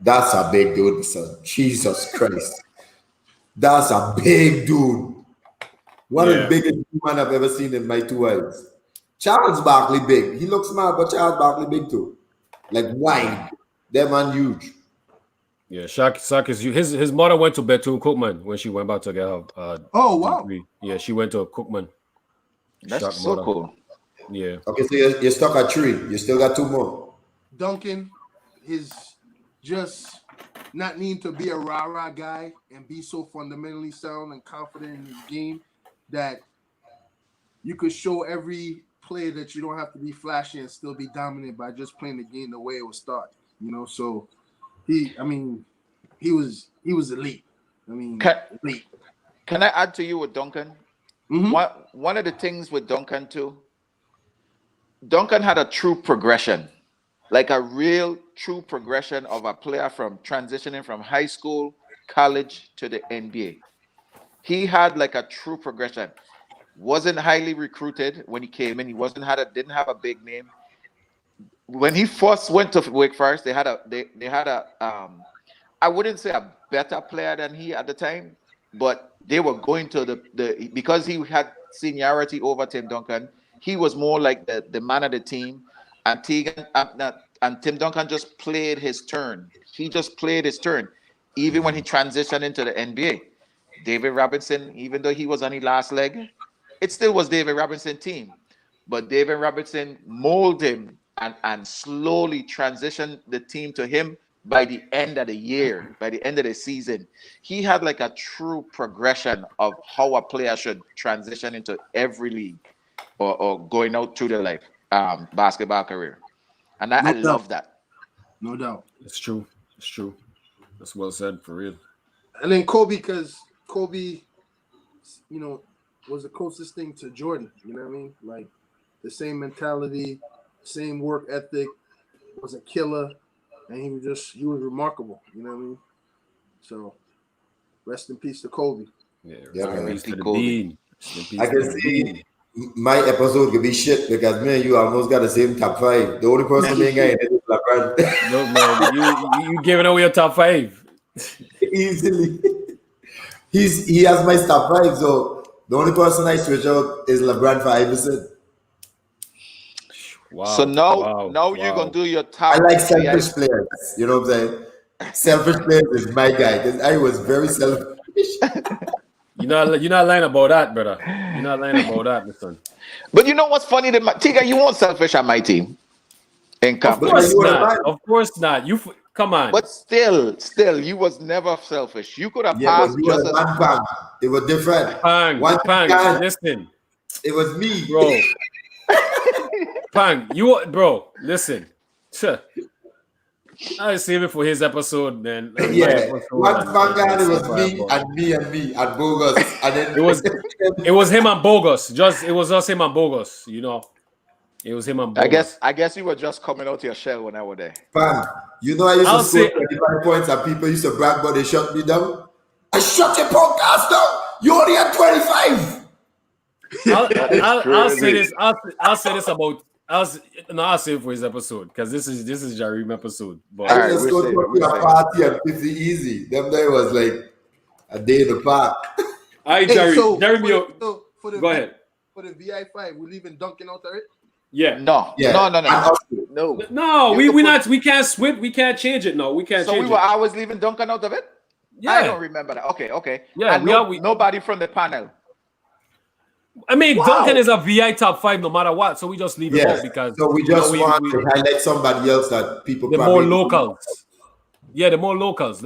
that's a big dude, son. Jesus Christ. That's a big dude. One of the biggest men I've ever seen in my 2 eyes. Charles Barkley big. He looks smart, but Charles Barkley big too. Like wide. That man huge. Yeah, Shaq is his mother went to Bethune-Cookman when she went back to get her. Oh wow! degree. Yeah, she went to Cookman. That's Shaq so mother. cool. Yeah. Okay, so you're stuck at 3. You still got 2 more. Duncan is just not needing to be a rah-rah guy and be so fundamentally sound and confident in his game that you could show every player that you don't have to be flashy and still be dominant by just playing the game the way it was started. You know, so he was elite. I mean, elite. Can I add to you with Duncan? Mm-hmm. One of the things with Duncan too, Duncan had a true progression, like a real true progression of a player from transitioning from high school, college to the NBA. He had like a true progression. Wasn't highly recruited when he came in. He didn't have a big name. When he first went to Wake Forest, they had a I wouldn't say a better player than he at the time, but they were going to the because he had seniority over Tim Duncan. He was more like the man of the team, and Tim Duncan just played his turn. He just played his turn. even when he transitioned into the NBA. David Robinson, even though he was on the last leg, it still was David Robinson team. But David Robinson molded him and slowly transitioned the team to him by the end of the year, by the end of the season. He had like a true progression of how a player should transition into every league or going out through their life basketball career. And I love that. No doubt. It's true. It's true. That's well said, for real. And then Kobe, because Kobe, was the closest thing to Jordan. You know what I mean? Like the same mentality, same work ethic, was a killer, and he was remarkable. You know what I mean? So rest in peace to Kobe. Yeah, Yeah, man. peace to the Kobe. bean. Rest in peace I to can the see bean. my episode could be shit because me and you almost got the same top 5. The only person being guy is LeBron. No, man, you giving away your top 5. Easily. He has my top 5, so the only person I switch out is LeBron for Iverson. Wow. So now you're gonna do your top. I like selfish players. You know what I'm saying? Selfish players is my guy because I was very selfish. You're not lying about that, brother. You're not lying about that, my son. But you know what's funny? Tiga, you weren't selfish at my team. In Of camp. course you were not. right. Of course not. Come on. But still, you was never selfish. You could have Yeah, but passed you just were as one bang. It was different. Pang, listen, It was me, bro. Pang, listen. I'll save it for his episode, man. Yeah, one bang, it was me and Bogus, and then it was him and Bogus. It was just him and Bogus. It was him and Bogus. I guess you were just coming out your shell when I was there. Bang. I used to score 25 points and people used to brag, but they shut me down. I shut your podcast down. You only had 25. I'll say this. I'll say this about. I'll say it for his episode because this is Jareem episode. But I just go to a party and 50 easy. Them day was like a day in the park. Hey, Jareem, go ahead. For the VI5, we leaving Duncan out there? Yeah. No. No, we can't switch. We can't change it. No, we can't change it. I was leaving Duncan out of it? Yeah. I don't remember that. Okay. Yeah, nobody from the panel. I mean, wow. Duncan is a VI top 5 no matter what, so we just leave it out because so we just want to highlight somebody else that people the more locals. Yeah, the more locals.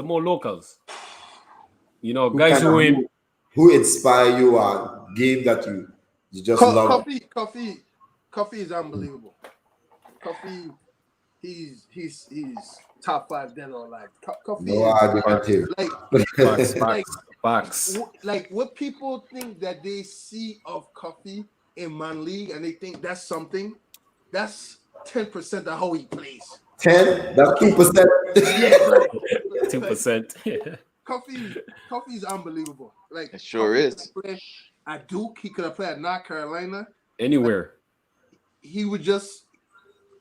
Guys who inspire you on game that you just love. Coffee is unbelievable. Coffee, he's top 5 dead or alive. Coffee. No argument here. Facts. Like what people think that they see of Coffee in Man League and they think that's something. That's 10% of how he plays. 10? That's 2%. Yeah, 2%. Coffee's unbelievable. Like it sure is. At Duke, he could have played at North Carolina. Anywhere. He would just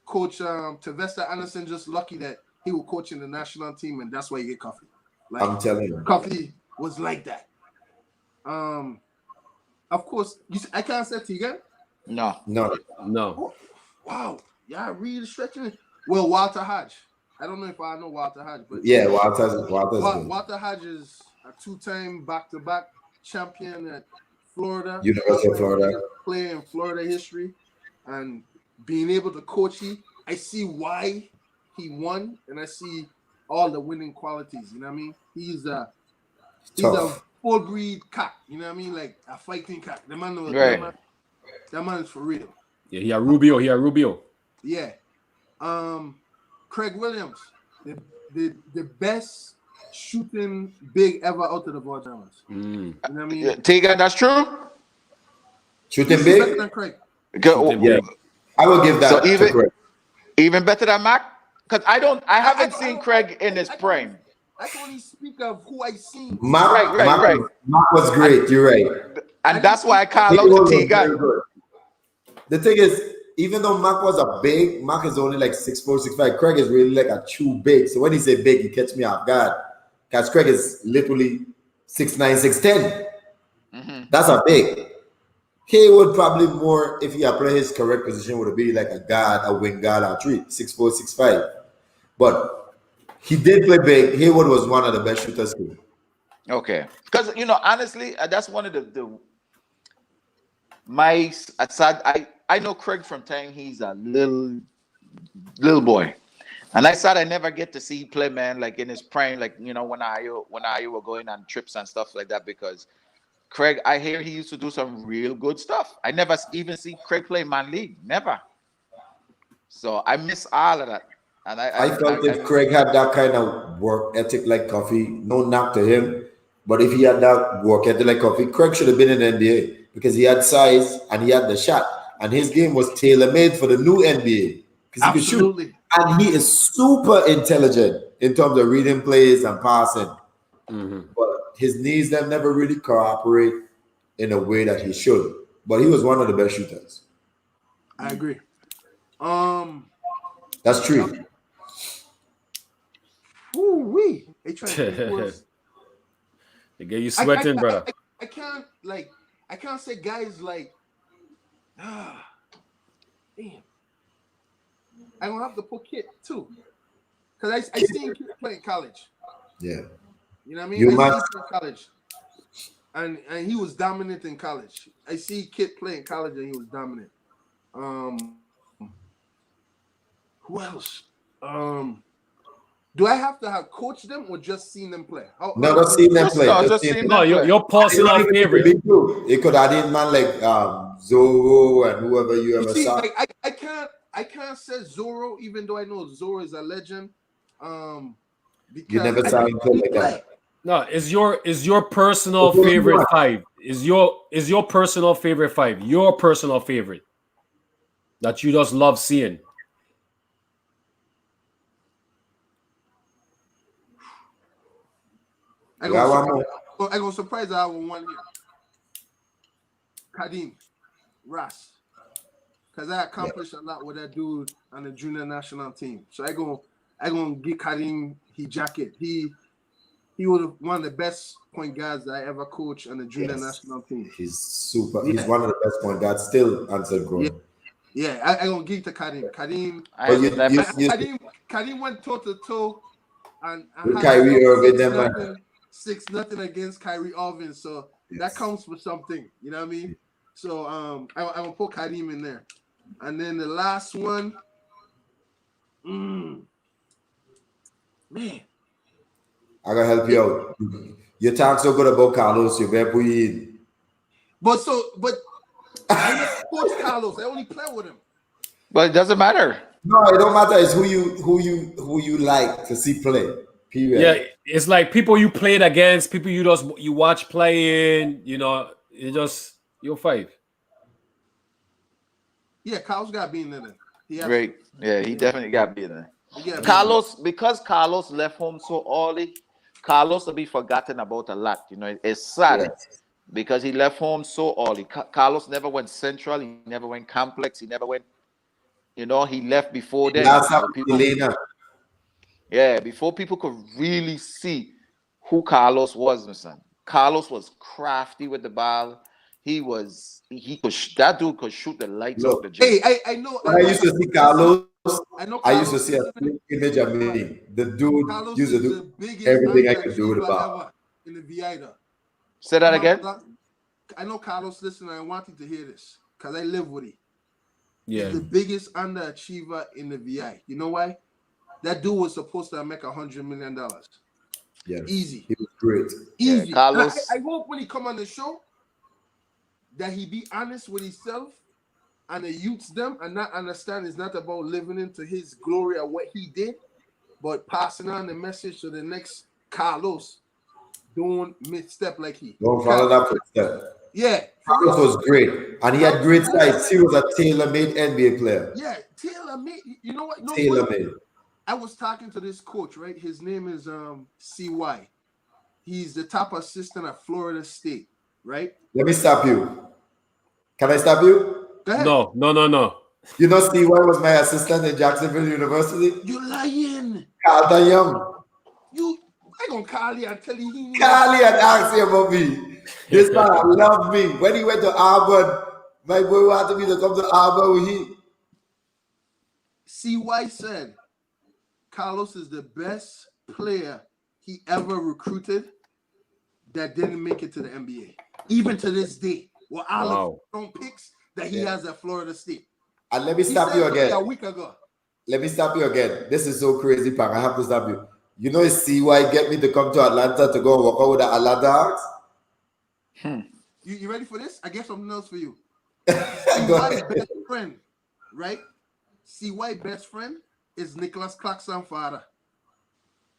coach Tavesta Anderson, just lucky that he was coaching the national team, and that's why you get Coffee. Like, I'm telling you. Coffee was like that. Of course, I can't say Tegan. No. Oh, wow. Yeah, really stretching it. Well, Walter Hodge. I don't know if I know Walter Hodge, but yeah, Walter Hodge is a 2-time back-to-back champion at Florida. University of Florida. Player in Florida history. And being able to coach I see why he won, and I see all the winning qualities. You know what I mean? He's a full breed cock. You know what I mean? Like a fighting cock. The man knows that man is for real. Yeah, he had Rubio. Yeah. Craig Williams, the best shooting big ever out of the ball challenge. You know what I mean? Tiga, that's true. Shooting big. Better than Craig. Yeah, I will give that. So to Craig. Even better than Mac, because I haven't seen Craig in his prime. I can only speak of who I seen. Mac was great. You're right, and that's why I call out Tiga. The thing is, even though Mac was a big, Mac is only like 6'4", 6'5". Craig is really like a true big. So when he say big, he catch me off guard. Because Craig is literally 6'9", 6'10". Mm-hmm. That's a big. He would probably more, if he applied his correct position, would be like a guard, a wing guard, or 6'4", 6'5". But He did play big. Hayward was one of the best shooters too. Okay, because honestly, that's one of the my aside. I know Craig from time he's a little boy. And I said I never get to see play, man, like in his prime, like when I were going on trips and stuff like that. Because Craig, I hear he used to do some real good stuff. I never even see Craig play man league, never. So I miss all of that. And I felt if Craig had that kind of work ethic like Coffee, no knock to him, but if he had that work ethic like Coffee, Craig should have been in the NBA because he had size and he had the shot, and his game was tailor made for the new NBA because he could shoot. And he is super intelligent in terms of reading plays and passing. But his knees them never really cooperate in a way that he should. But he was one of the best shooters. I agree. That's true. Ooh-wee. They trying to they get you sweating, brother. I can't say guys like damn. I'm gonna have to put Kit too. Because I seen Kit play in college. Yeah. You know what I mean? I seen Kit in college. And he was dominant in college. I see Kit play in college and he was dominant. Who else? Do I have to have coached them or just seen them play? No, just seen them play. Your personal favorite. It could add in man like Zorro and whoever you ever saw. Like, I can't say Zorro, even though I know Zorro is a legend. Because you never saw him play like that. No, is your personal favorite five? Is your personal favorite five? Your personal favorite that you just love seeing? I'm gonna surprise I have one here. Kadeem Ras. Because I accomplished a lot with that dude on the junior national team. So I gonna give Kadeem his jacket. He was one of the best point guards that I ever coached on the junior national team. He's super. Yeah. He's one of the best point guards still answered growing. Yeah, I gonna give it to Kadeem. Kadeem went toe to toe and Kyrie Irving 6-0 against Kyrie Irving. So that counts for something. You know what I mean? So I will put Kadeem in there. And then the last one, man. I gotta help you out. You talk so good about Carlos, you better put in. But I never coach Carlos. I only play with him. But it doesn't matter. No, it don't matter. It's who you like to see play. Period. Yeah, it's like people you played against, people you watch playing. You're five. Yeah, Carlos got to be in there. Great. Yeah, he definitely got to be in there. Carlos, because Carlos left home so early, Carlos will be forgotten about a lot. It's sad because he left home so early. Carlos never went central. He never went complex. He never went. He left before then. Before people could really see who Carlos was, my son. Carlos was crafty with the ball. That dude could shoot the lights off the gym. Hey, I know. I used to see Carlos. I used to see a image of me. The dude Carlos used to do everything I could do with the ball. In the VI, though. Say that again. I know Carlos. Listen, I want you to hear this because I live with him. Yeah. He's the biggest underachiever in the VI. You know why? That dude was supposed to make $100 million. Yeah, easy. He was great. Easy. Yeah, Carlos. I hope when he come on the show that he be honest with himself and the youths them and not understand it's not about living into his glory or what he did, but passing on the message to the next Carlos. Don't misstep like he. Don't follow that footstep. Yeah. Carlos was great. And he had great size. He was a tailor-made NBA player. Yeah, tailor-made. You know what? Tailor-made. I was talking to this coach, right? His name is CY. He's the top assistant at Florida State, right? Let me stop you. Can I stop you? Go ahead. No. You know CY was my assistant in Jacksonville University? You lying. Carlton Young. I gonna call you and tell you. Call you and ask you about me. This man loved me. When he went to Harvard, my boy wanted me to come to Harvard with him. CY said Carlos is the best player he ever recruited that didn't make it to the NBA. Even to this day, with all the first picks that he has at Florida State. And let me stop you again. A week ago. Let me stop you again. This is so crazy, Pang. I have to stop you. You know, CY get me to come to Atlanta to go and work out with the Atlanta Hawks? You ready for this? I got something else for you. CY's best friend, right? CY best friend is Nicholas Clarkson's father.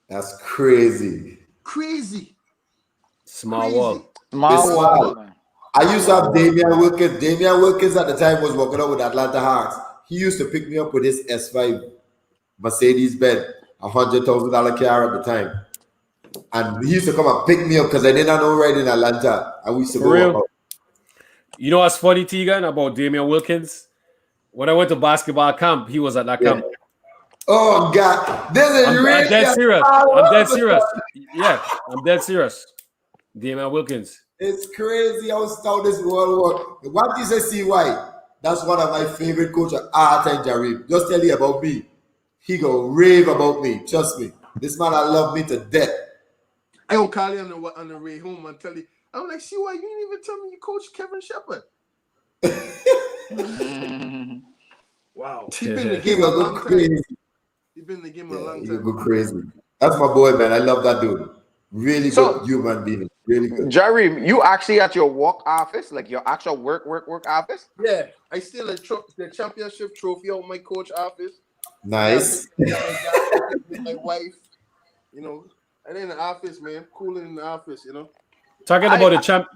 That's crazy. Crazy. Small world. Small world, man. I used to have Damian Wilkins. Damian Wilkins at the time was working out with Atlanta Hawks. He used to pick me up with his S5 Mercedes-Benz, $100,000 car at the time. And he used to come and pick me up because I did not know right in Atlanta. And we used to go real? out. You know what's funny, Tegan, about Damian Wilkins? When I went to basketball camp, he was at that camp. Oh, God. I'm dead serious. I'm dead serious. Yeah, I'm dead serious. Damian Wilkins. It's crazy how stout this world was. What you say, CY? That's one of my favorite coaches, Art and Jareem. Just tell you about me. He go rave about me. Trust me. This man, I love me to death. I don't call you on the way home and tell you. I'm like, CY, you didn't even tell me you coach Kevin Shepard. Wow. He's been in the game a long time. He's been in the game a long time. He go crazy. That's my boy, man. I love that dude. Really good human being. Really good. Jareem, you actually at your work office, like your actual work office? Yeah, I still the championship trophy on my coach office. Nice. My wife, you know, and in the office, man, cooling in the office, you know. Talking about the champ.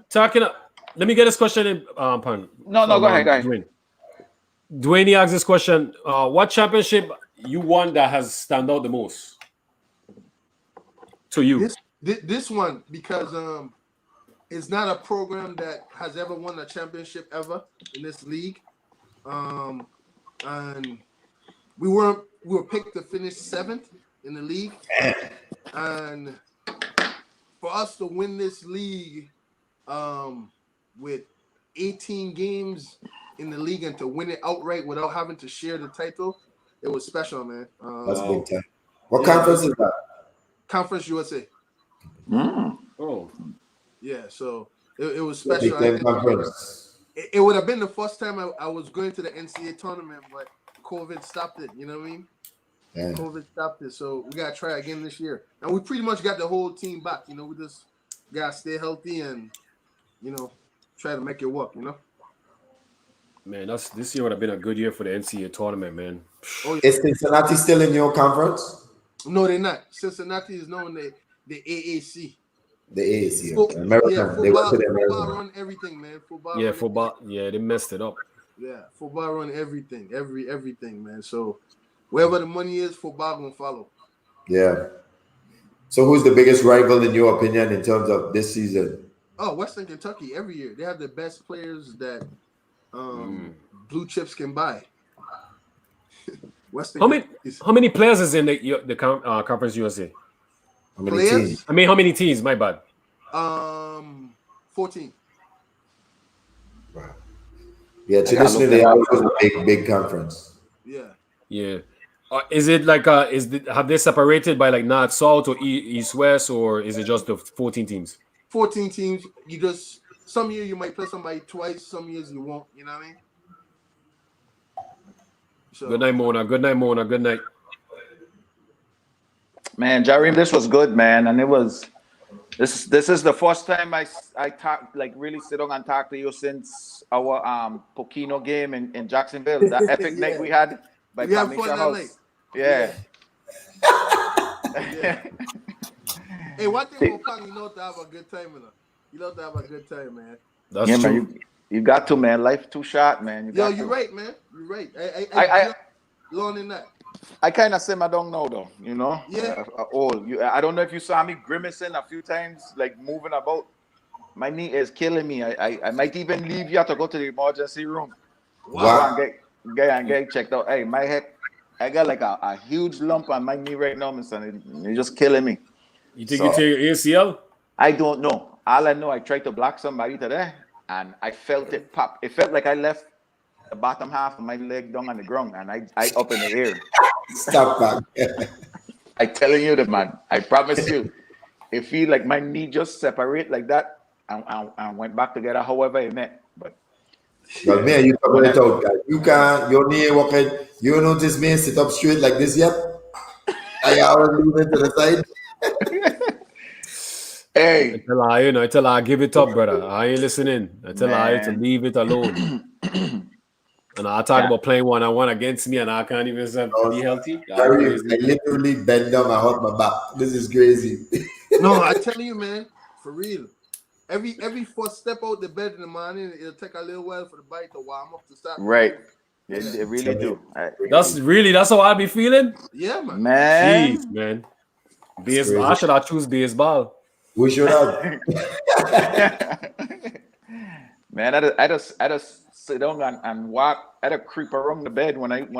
Let me get this question in. Pan. No, go ahead. Dwayne. Dwayne asked this question. What championship you won that has stand out the most to you? This one, because it's not a program that has ever won a championship ever in this league. And we were picked to finish 7th in the league. And for us to win this league with 18 games in the league and to win it outright without having to share the title, it was special, man. That's big time. What conference is that? Conference USA. Oh, yeah. So it was special. It would have been the first time I was going to the NCAA tournament, but COVID stopped it. You know what I mean? Yeah. COVID stopped it, so we gotta try again this year. And we pretty much got the whole team back. You know, we just gotta stay healthy and try to make it work. You know. Man, this year would have been a good year for the NCAA tournament, man. Oh, yeah. Is Cincinnati still in your conference? No, they're not. Cincinnati is known the AAC. The AAC. American. They went to the American. Football run everything, man. Football. Yeah, they messed it up. Yeah, football run everything. Everything, man. So wherever the money is, football gonna follow. Yeah. So who's the biggest rival in your opinion in terms of this season? Oh, Western Kentucky every year. They have the best players that blue chips can buy. How many players is in the Conference USA? How many teams? I mean, how many teams? My bad. 14. Wow. Yeah, traditionally they always was a big conference. Yeah. Is it like have they separated by like north, south, or east, west, or is it just the 14 teams? 14 teams. You just some year you might play somebody twice, some years you won't. You know what I mean? So, good night, Mona. Good night, Mona. Good night. Man, Jareem, this was good, man, and it was. This is the first time I talk like really sit down and talk to you since our Pokino game in Jacksonville. That epic night we had by Pamisha House. Yeah. Hey, one thing about Pang, you know to have a good time, man. You know to have a good time, man. That's true. Man, you got to, man. Life's too short, man. You're right, man. You're right. I learning that. I kind of simmer down now, though. You know. Yeah. I don't know if you saw me grimacing a few times, like moving about. My knee is killing me. I might even leave you to go to the emergency room. Wow. And get checked out. Hey, my head. I got like a huge lump on my knee right now, my son. It's just killing me. You think you tear your ACL? I don't know. All I know, I tried to block somebody today, and I felt it pop. It felt like I left the bottom half of my leg down on the ground, and I up in the air. Stop that. I telling you, the man. I promise you. It feel like my knee just separate like that and went back together. However it meant, but But man, you when talking it out, guys. You can't. Your knee walking. You notice me sit up straight like this yet? I always leave it to the side. hey, I tell her I give it up, brother. I ain't listening. I tell her to man, leave it alone. And I talk can't. about playing 1-on-1 against me, and I can't even be healthy. That's Gary, I crazy. literally bend down and hurt my back. This is crazy. No, I tell you, man, for real. Every first step out the bed in the morning, it'll take a little while for the body to warm up to start. Right. Yeah. They really do. That's how I be feeling. Yeah, man. Jeez, Man. man. crazy. I should have choose baseball. We should have. Man, I just sit down and walk. I just creep around the bed when I'm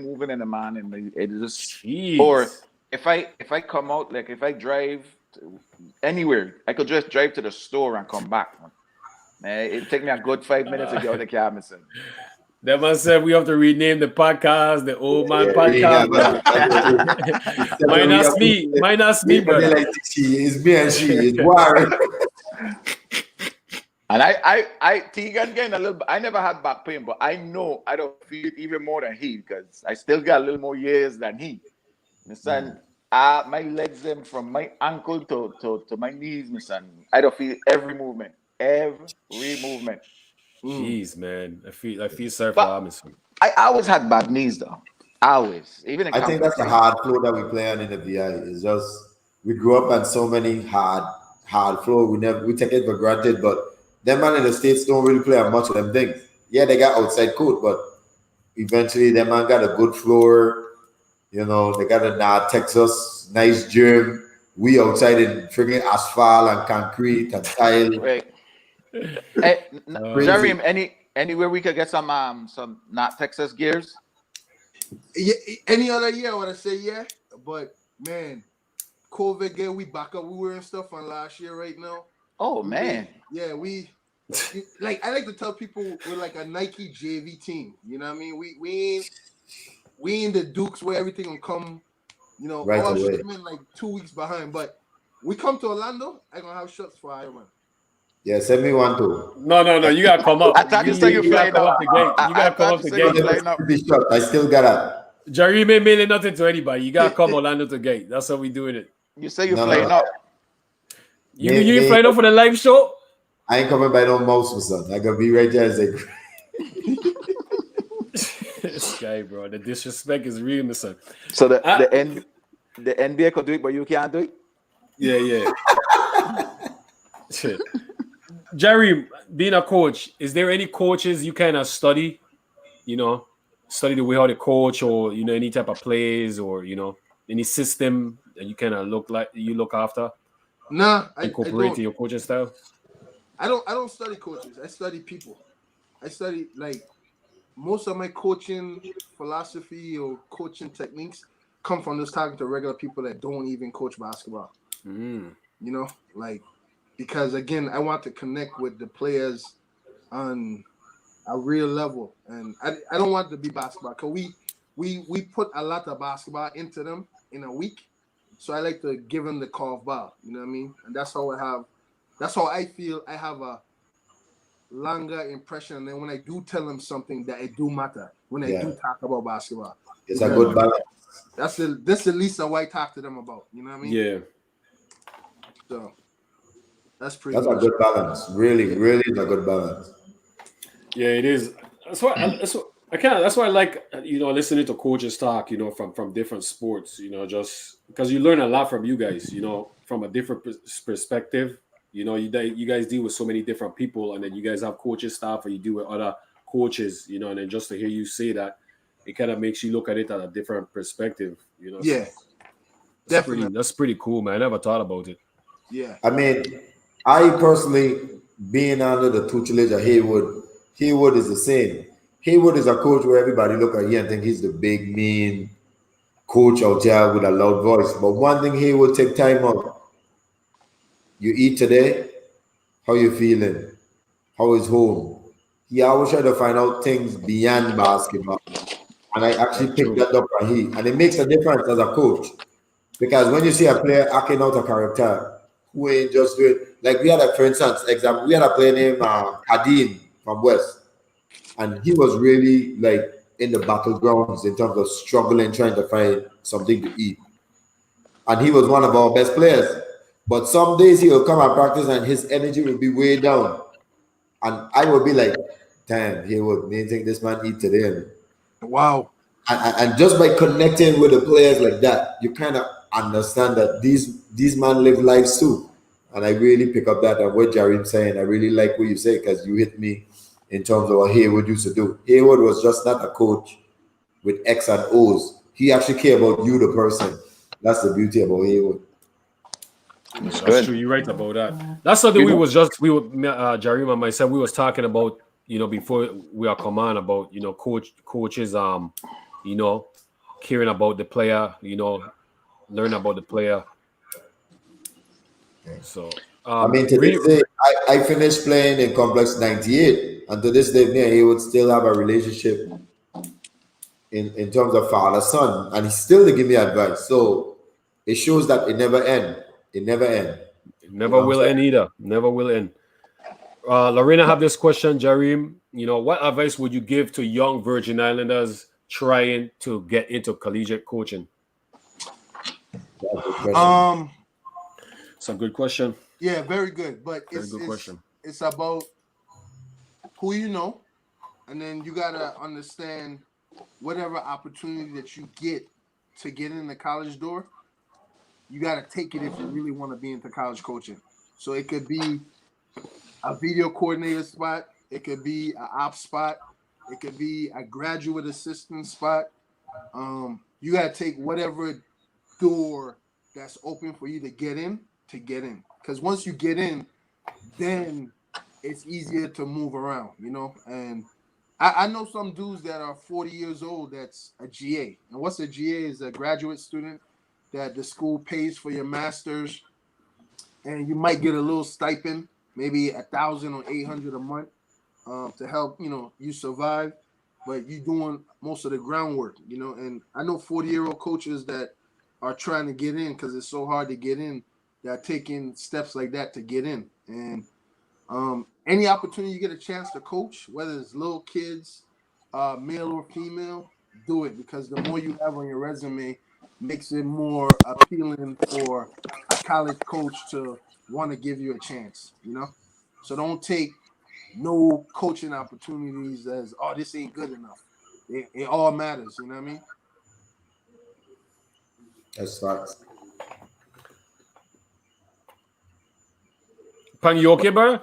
moving in the morning. It just Jeez. or if I come out, like if I drive anywhere, I could just drive to the store and come back. Man, it take me a good 5 minutes to get out of the cab, son. That man said we have to rename the podcast the Old Man Yeah, Podcast. Minus me, brother. Like it's me and she. It's wild. And I Tegan getting a little. I never had back pain, but I know I don't feel it even more than he because I still got a little more years than he. My son, my legs them from my ankle to my knees, my son. I don't feel every movement. Jeez, man. I feel sorry for But Amazon. I always had bad knees though. Always, even in I think that's the hard floor that we play on in the VI. It's just we grew up on so many hard floor. We take it for granted, but them man in the States don't really play on much of them things. Yeah, they got outside court, but eventually them man got a good floor. You know, they got a Texas nice gym. We outside in freaking asphalt and concrete and tile. Right. Hey, Jareem, anywhere we could get some not Texas gears? Yeah, any other year I would say yeah, but man, COVID gear we back up. We wearing stuff on last year right now. Oh man. We like I like to tell people we're like a Nike JV team. You know what I mean? We ain't the Dukes where everything will come, Right all away. shipment like 2 weeks behind. But we come to Orlando, I gonna have shirts for Iron. Yeah, send me one too. No. You gotta come up. I thought you said you flying gotta come up. up the gate. You gotta come up the gate. I still got it. Jareem ain't mailing nothing to anybody. You gotta come Orlando to gate. That's how we doing it. You say you're flying up. You ain't flying up for the live show? I ain't coming by no mouse, my son. I gotta be right there as a This guy, bro. The disrespect is real, my son. So the NBA could do it, but you can't do it? Yeah. Jerry, being a coach, is there any coaches you kind of study? Study the way how they coach, or any type of plays, or any system that you kind of look after? Nah, incorporate to your coaching style. I don't study coaches. I study people. I study like most of my coaching philosophy or coaching techniques come from just talking to regular people that don't even coach basketball. Because again, I want to connect with the players on a real level, and I don't want it to be basketball because we put a lot of basketball into them in a week, so I like to give them the curve ball. You know what I mean? And that's how I feel I have a longer impression. And then when I do tell them something that it do matter, when I do talk about basketball, it's a good balance. That's the least of what I talk to them about. You know what I mean? Yeah. So that's a good balance. Really, really is a good balance. Yeah, it is. That's why I like listening to coaches talk. From different sports. Just because you learn a lot from you guys. From a different perspective. You guys deal with so many different people, and then you guys have coaching staff, or you deal with other coaches. And then just to hear you say that, it kind of makes you look at it at a different perspective. Yeah, definitely. That's pretty cool, man. I never thought about it. Yeah. I mean, I personally, being under the tutelage of Haywood is the same. Haywood is a coach where everybody look at him and think he's the big, mean coach out there with a loud voice. But one thing Haywood take time out. You eat today? How you feeling? How is home? He always try to find out things beyond basketball. And I actually picked that up on him. And it makes a difference as a coach. Because when you see a player acting out a character who ain't just doing, like we had a, for instance, example, we had a player named Kadim from West, and he was really like in the battlegrounds in terms of struggling, trying to find something to eat. And he was one of our best players. But some days he will come and practice and his energy will be way down. And I will be like, damn, he would me think this man eat today. Wow. And just by connecting with the players like that, you kind of understand that these men live lives too. And I really pick up that and what Jareem saying. I really like what you say because you hit me in terms of what Haywood used to do. Haywood was just not a coach with X and O's. He actually cared about you, the person. That's the beauty about Haywood. Yeah, It's that's good. true. You're right about that. That's something You we know, was just we were Jareem and myself. We was talking about before we are come on about coaches you know caring about the player learn about the player. So I mean, to really this day, I finished playing in Complex 98. And to this day, me and he would still have a relationship in terms of father son. And he still to give me advice. So it shows that it never end. It never end. You never know what I'm will saying? end either. Never will end. Lorena have this question, Jareem. What advice would you give to young Virgin Islanders trying to get into collegiate coaching? That's a good question. Um, It's a good question. yeah, very good. But Very it's good it's question. it's about who you know, and then you gotta understand whatever opportunity that you get to get in the college door, you gotta take it if you really want to be into college coaching. So it could be a video coordinator spot, it could be an ops spot, it could be a graduate assistant spot. You gotta take whatever door that's open for you to get in because once you get in, then it's easier to move around. And I know some dudes that are 40 years old that's a GA. And what's a GA is a graduate student that the school pays for your master's, and you might get a little stipend, maybe 1,000 or 800 a month, to help you survive. But you doing most of the groundwork. And I know 40-year-old coaches that are trying to get in because it's so hard to get in. That are taking steps like that to get in. And any opportunity you get a chance to coach, whether it's little kids, male or female, do it because the more you have on your resume makes it more appealing for a college coach to want to give you a chance. So don't take no coaching opportunities as, oh, this ain't good enough. It all matters, you know what I mean? That's facts. Pang, you okay, bro?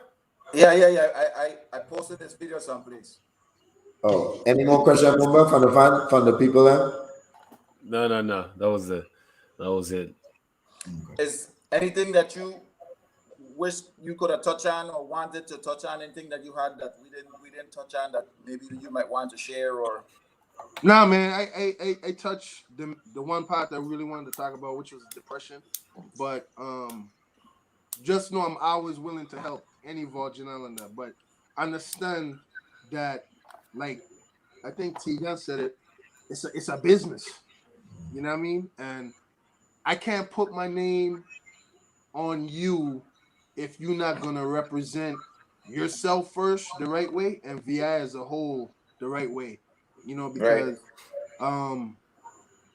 Yeah. I posted this video someplace. Oh, any more questions, Mumba, from the people there? No. That was it. Is anything that you wish you could have touched on or wanted to touch on? Anything that you had that we didn't touch on that maybe you might want to share or? Nah, man, I touched the one part that I really wanted to talk about, which was depression. But just know I'm always willing to help any Virgin Islander, but understand that, like I think T Gun said it, it's a business. You know what I mean? And I can't put my name on you if you're not gonna represent yourself first the right way and VI as a whole the right way. Right. Because um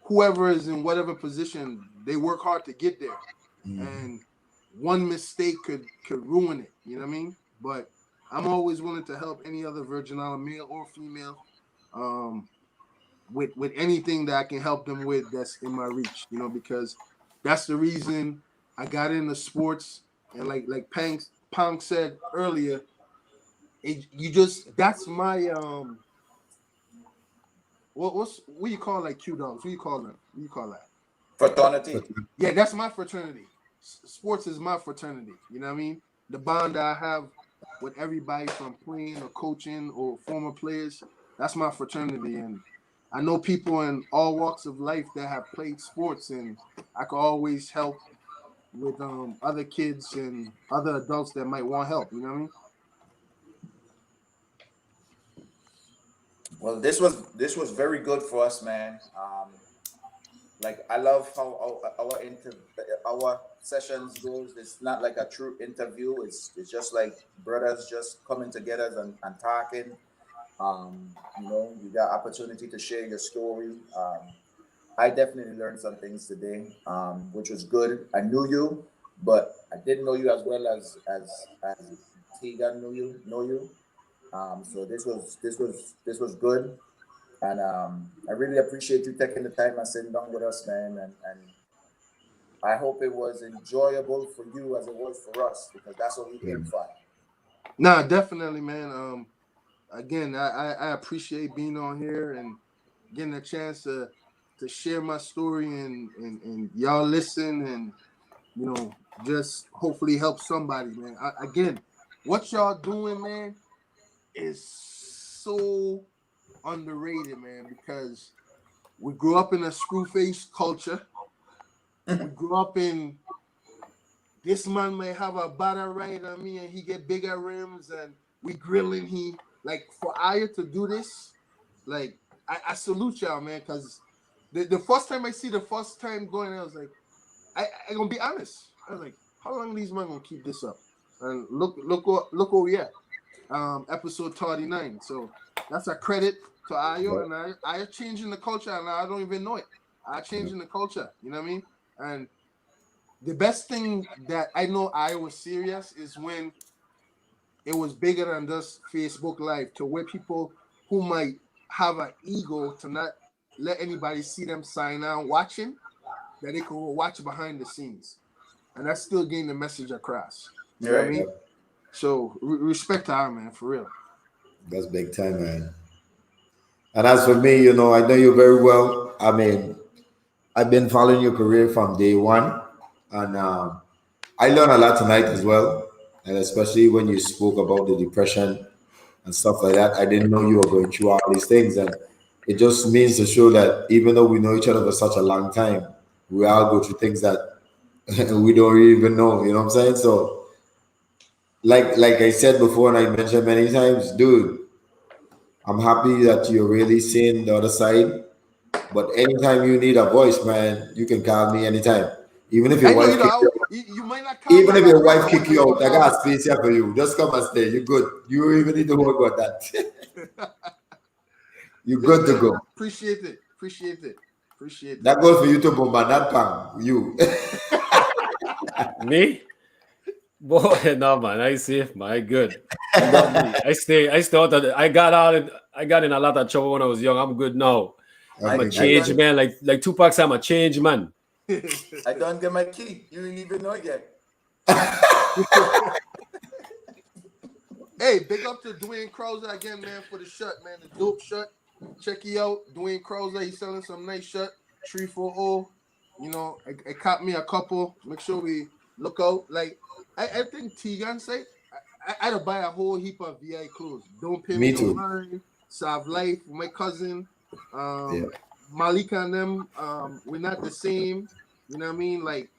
whoever is in whatever position, they work hard to get there. And one mistake could ruin it. You know what I mean? But I'm always willing to help any other Virgin Island male or female, um, with anything that I can help them with that's in my reach. Because that's the reason I got into sports. And like Pang said earlier, that's my what you call like Q dogs? What you call them? What you call that? Fraternity. Yeah, that's my fraternity. Sports is my fraternity. You know what I mean? The bond that I have with everybody from playing or coaching or former players, that's my fraternity. And I know people in all walks of life that have played sports, and I can always help with other kids and other adults that might want help. You know what I mean? Well, this was very good for us, man. like I love how our sessions goes. It's not like a true interview. It's just like brothers just coming together and talking. You got opportunity to share your story. I definitely learned some things today, which was good. I knew you, but I didn't know you as well as Tegan know you. So this was good, and I really appreciate you taking the time and sitting down with us, man. And I hope it was enjoyable for you as it was for us, because that's what we aim for. Nah, definitely, man. Again, I appreciate being on here and getting a chance to share my story and y'all listen and just hopefully help somebody, man. Again, what y'all doing, man, is so underrated, man, because we grew up in a screw-faced culture. We grew up in this man may have a better ride on me and he get bigger rims and we grilling he like for Aya to do this, like I salute y'all, man, because the first time I see the first time going, I was like, I gonna be honest. I was like, how long these men gonna keep this up? And look where we at. Episode 39. So that's a credit to Ayo, and I changing the culture, and I don't even know it. I changing the culture, you know what I mean? And the best thing that I know I was serious is when it was bigger than just Facebook Live, to where people who might have an ego to not let anybody see them sign on watching, that they could watch behind the scenes. And that's still getting the message across. You know what I mean? So respect to our man, for real. That's big time, man. And as for me, I know you very well. I mean, I've been following your career from day one, and I learned a lot tonight as well. And especially when you spoke about the depression and stuff like that, I didn't know you were going through all these things, and it just means to show that even though we know each other for such a long time, we all go through things that we don't even know. You know what I'm saying? So, like I said before, and I mentioned many times, dude, I'm happy that you're really seeing the other side. But anytime you need a voice, man, you can call me anytime. Even if your I know wife kick you out, you might not call me even if back your right wife away, kick but you you out, I call got me. space here for you. Just come and stay. You're good. You don't even need to worry about that. You're good to go. Appreciate it. That goes for you too, Bomba, not Pam. You. Me? Boy, no man, I safe, man. I good. Not me. I stay out of I got in a lot of trouble when I was young. I'm good now. I'm a Okay, change good. man. Like Tupac said, I'm a change man. I don't get my key. You didn't even know it yet. Hey, big up to Dwayne Crowser again, man, for the shirt, man. The dope shirt. Check you out. Dwayne Crowser, he's selling some nice shirt. 340. I caught me a couple. Make sure we look out. Like, I think Tegan said, I had to buy a whole heap of VI clothes. Don't pay me Me no too. mind. Sav Life, my cousin. Yeah. Malika and them, we're not the same. You know what I mean? Like,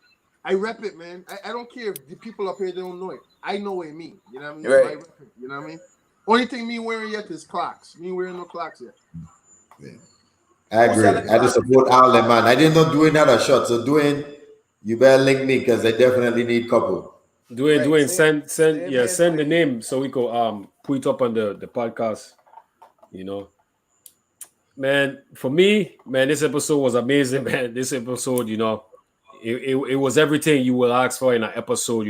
I rep it, man. I don't care if the people up here they don't know it. I know what it means. You know what I mean? Right. So I rep it. You know what I mean? Only thing me wearing yet is clocks. Me wearing no clocks yet. Yeah. I agree. I had to support all them, man. I didn't know doing that a shot. So doing, you better link me because I definitely need couple. Doing send here, send the Dwayne. name so we could put it up on the podcast. Man, for me, man, this episode was amazing, man. This episode, it was everything you will ask for in an episode,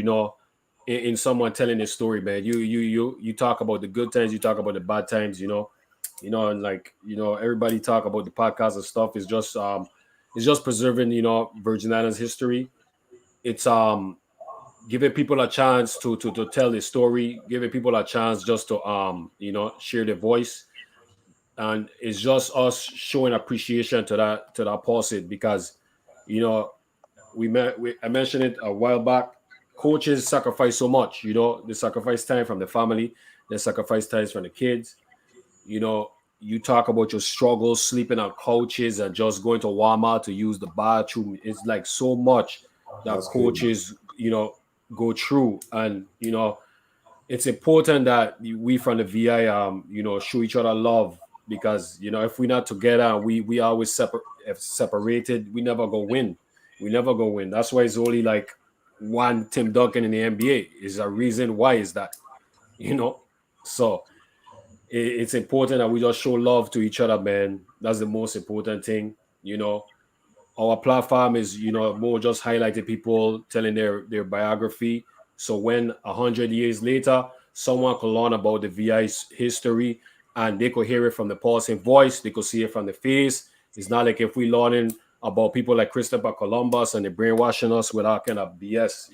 in someone telling a story, man. You talk about the good times, you talk about the bad times, and like, everybody talk about the podcast and stuff. It's just preserving, Virgin Islands history. It's giving people a chance to tell the story, giving people a chance just to share their voice, and it's just us showing appreciation to that person, because I mentioned it a while back. Coaches sacrifice so much. They sacrifice time from the family, they sacrifice time from the kids. You talk about your struggles sleeping on couches and just going to Walmart to use the bathroom. It's like so much that That's crazy. coaches go through, and it's important that we from the VI show each other love, because if we're not together, we always separated, we never go win. We never go win. That's why it's only like one Tim Duncan in the NBA. Is a reason why is that, So it's important that we just show love to each other, man. That's the most important thing. Our platform is more just highlighting people, telling their biography. So when 100 years later someone could learn about the VI's history and they could hear it from the person voice, they could see it from the face. It's not like if we learning about people like Christopher Columbus and they brainwashing us with that kind of BS.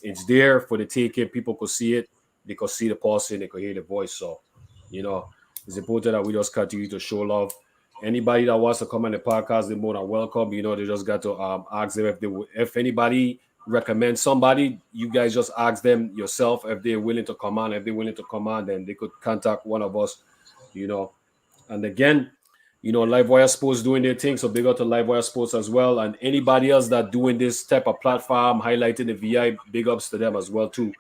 It's there for the taking. People could see it, they could see the person, they could hear the voice. So it's important that we just continue to show love. Anybody that wants to come on the podcast, they're more than welcome. They just got to ask them if anybody recommends somebody, you guys just ask them yourself if they're willing to come on. If they're willing to come on, then they could contact one of us. And again, Livewire Sports doing their thing, so big up to Livewire Sports as well. And anybody else that doing this type of platform, highlighting the VI, big ups to them as well too.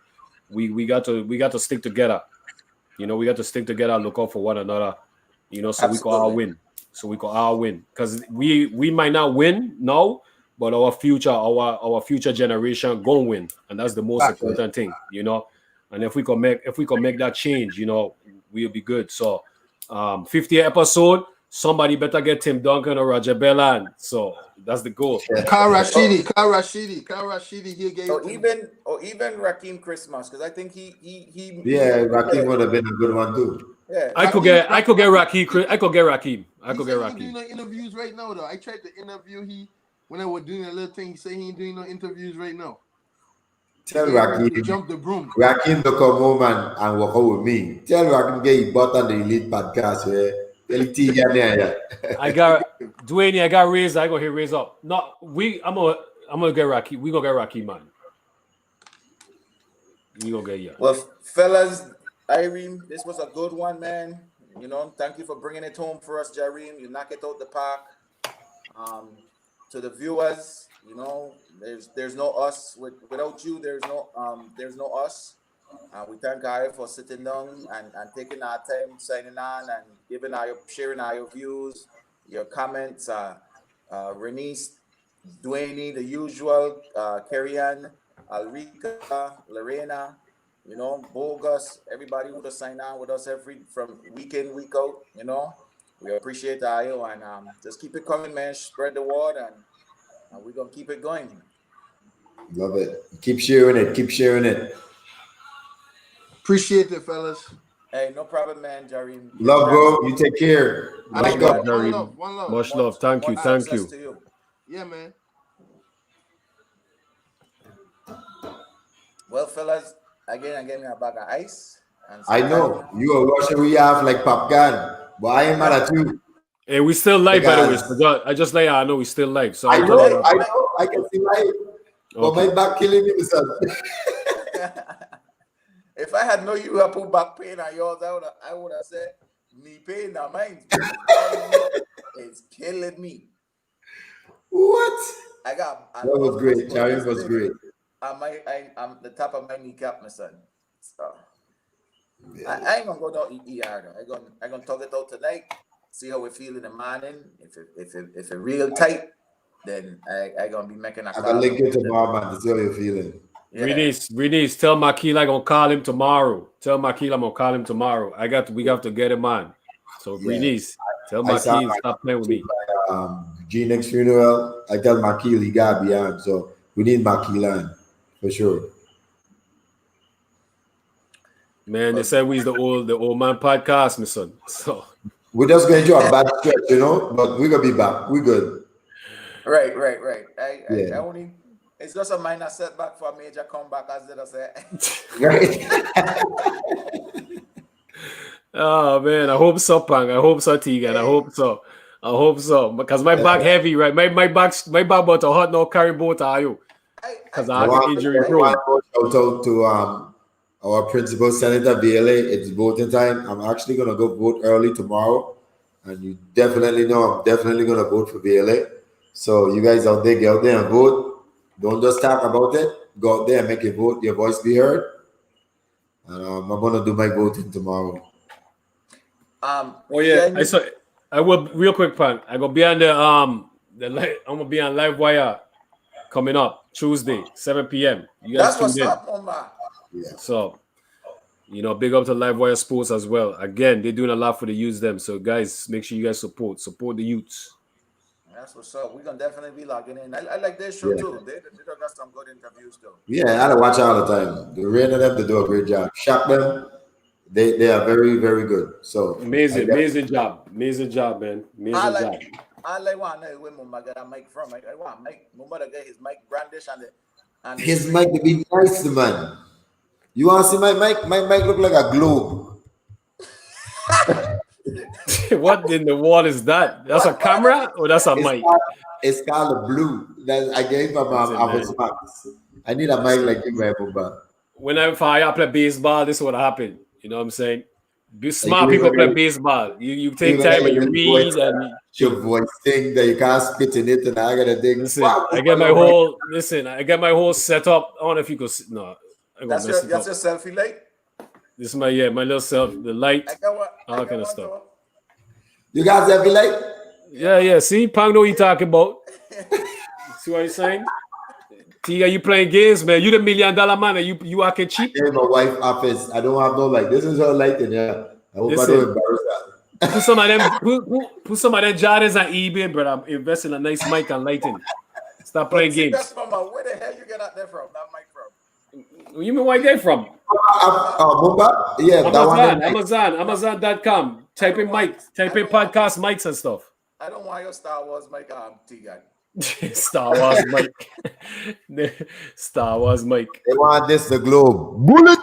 We got to stick together. We got to stick together, look out for one another. So we can all win. Because we might not win now, but our future generation gonna win, and that's the most important thing. And if we can make that change, we'll be good. So 50th episode, somebody better get Tim Duncan or Roger Bellan. So that's the goal. Kyle Rashidi, he gave even Raheem Christmas, because I think he Raheem would have been a good one too. Yeah, I could get Raheem. I could get Raheem. Doing no interviews right now though. I tried to interview when I was doing a little thing. He said he ain't doing no interviews right now. Tell Raheem to jump the broom. Raheem to come home and work out with me. Tell Raheem get you bought on the Elite podcast. I got Dwayne. I got raised. I go here raise up. No, I'm gonna get Raheem. We gonna get Raheem, man. We gonna get you. Well, fellas, Irene, this was a good one, man. Thank you for bringing it home for us, Jareem. You knock it out the park. To the viewers, there's no us without you. There's no us. We thank Ari for sitting down and taking our time, signing on and sharing our views, your comments. Renice, Dwayne, the usual, Kerry-Ann, Alrika, Lorena, Bogus, everybody who does sign on with us from week in, week out. We appreciate you and just keep it coming, man. Spread the word and we're gonna keep it going. Love it. Keep sharing it. Appreciate it, fellas. Hey, no problem, man, Jareem. Love, bro. You take care. One love. Much love. Thank you. To you. Yeah, man. Well, fellas, again, me a bag of ice. I know you are watching. We have like popcorn, but I ain't mad at you. Hey, we still live, by the way. So I just I know we still live. So I know. I can see live, but my back killing me, son. If I had known you have put back pain on yours, I would have said me pain on mine. It's killing me. What? That was great. Jareem was great. I'm the top of my kneecap, my son. So yeah. I ain't gonna go down ER though. I'm gonna talk it out tonight. See how we feel in the morning. If it real tight, then I gonna be making a call. I'm gonna link you tomorrow, man, to see how you're feeling. Yeah. Renice, tell Makila I'm gonna call him tomorrow. Tell Makila I'm gonna call him tomorrow. We got to get him on. So Renice, tell Makila stop playing with me. G-Next funeral, I tell Makila he gotta be on. So we need Makila on for sure. Man, they said we's the old man podcast, my son. So we're just going to a bad stretch, but we're gonna be back. We're good. Right. I only. It's just a minor setback for a major comeback, as did I say. Right. Oh man, I hope so, Pang. I hope so, Tegan. I hope so. Because my back heavy, right? My back about to hurt now. Carry both are you? Because I have an injury. Shout out to our principal, Senator VLA. It's voting time. I'm actually gonna go vote early tomorrow, and you definitely know I'm definitely gonna vote for VLA. So you guys out there, get out there and vote. Don't just talk about it. Go out there and make your vote, your voice be heard. And I'm going to do my voting tomorrow. Oh yeah, I saw. I will real quick, Pan. I go be on I'm gonna be on Live Wire coming up Tuesday, 7 p.m. You guys That's tuned what's in. up, Mumba. Yeah. So, big up to Live Wire Sports as well. Again, they're doing a lot for the youths them. So guys, make sure you guys support the youths. That's what's up. We're gonna definitely be logging in. I like their show too. They got some good interviews though. Yeah, I had to watch out all the time. The rain of them, they do a great job. Shock them. They are very, very good. So amazing job, man. Amazing job. I like one where Mumba got a mic from. I want Mike. Mumba to get his mic brandish and his mic to be nice, man. You want to see my mic? My mic look like a globe. What in the wall is that? That's a camera or that's a mic? It's called a blue. That I gave my mom. I need a mic like you, man, Mumba. Whenever I play baseball, this is what happened. You know what I'm saying? Smart people play baseball. You take time and you read and your voice thing that you can't spit in it, and I gotta think. Listen, I get my whole setup. I don't know if you could. No, that's your selfie light. This is my little self, the light, all that kind of stuff. You guys have light? Yeah. See, Pang know what you talking about. See what I'm saying? Tiga, you playing games, man. You the $1 million man, and you acting cheap. In my wife's office, I don't have no light. This is her lighting, yeah. I hope I don't embarrass her. Put some of them Jordans on eBay, but I'm investing a nice mic and lighting. Stop playing games. That's from where the hell you get out there from? That mic from? You mean where you get from? Mumba? Yeah, Amazon.com. Type in podcast mics and stuff. I don't want your Star Wars mic, T-Guy. Star Wars mic. They want this the globe. Bullet.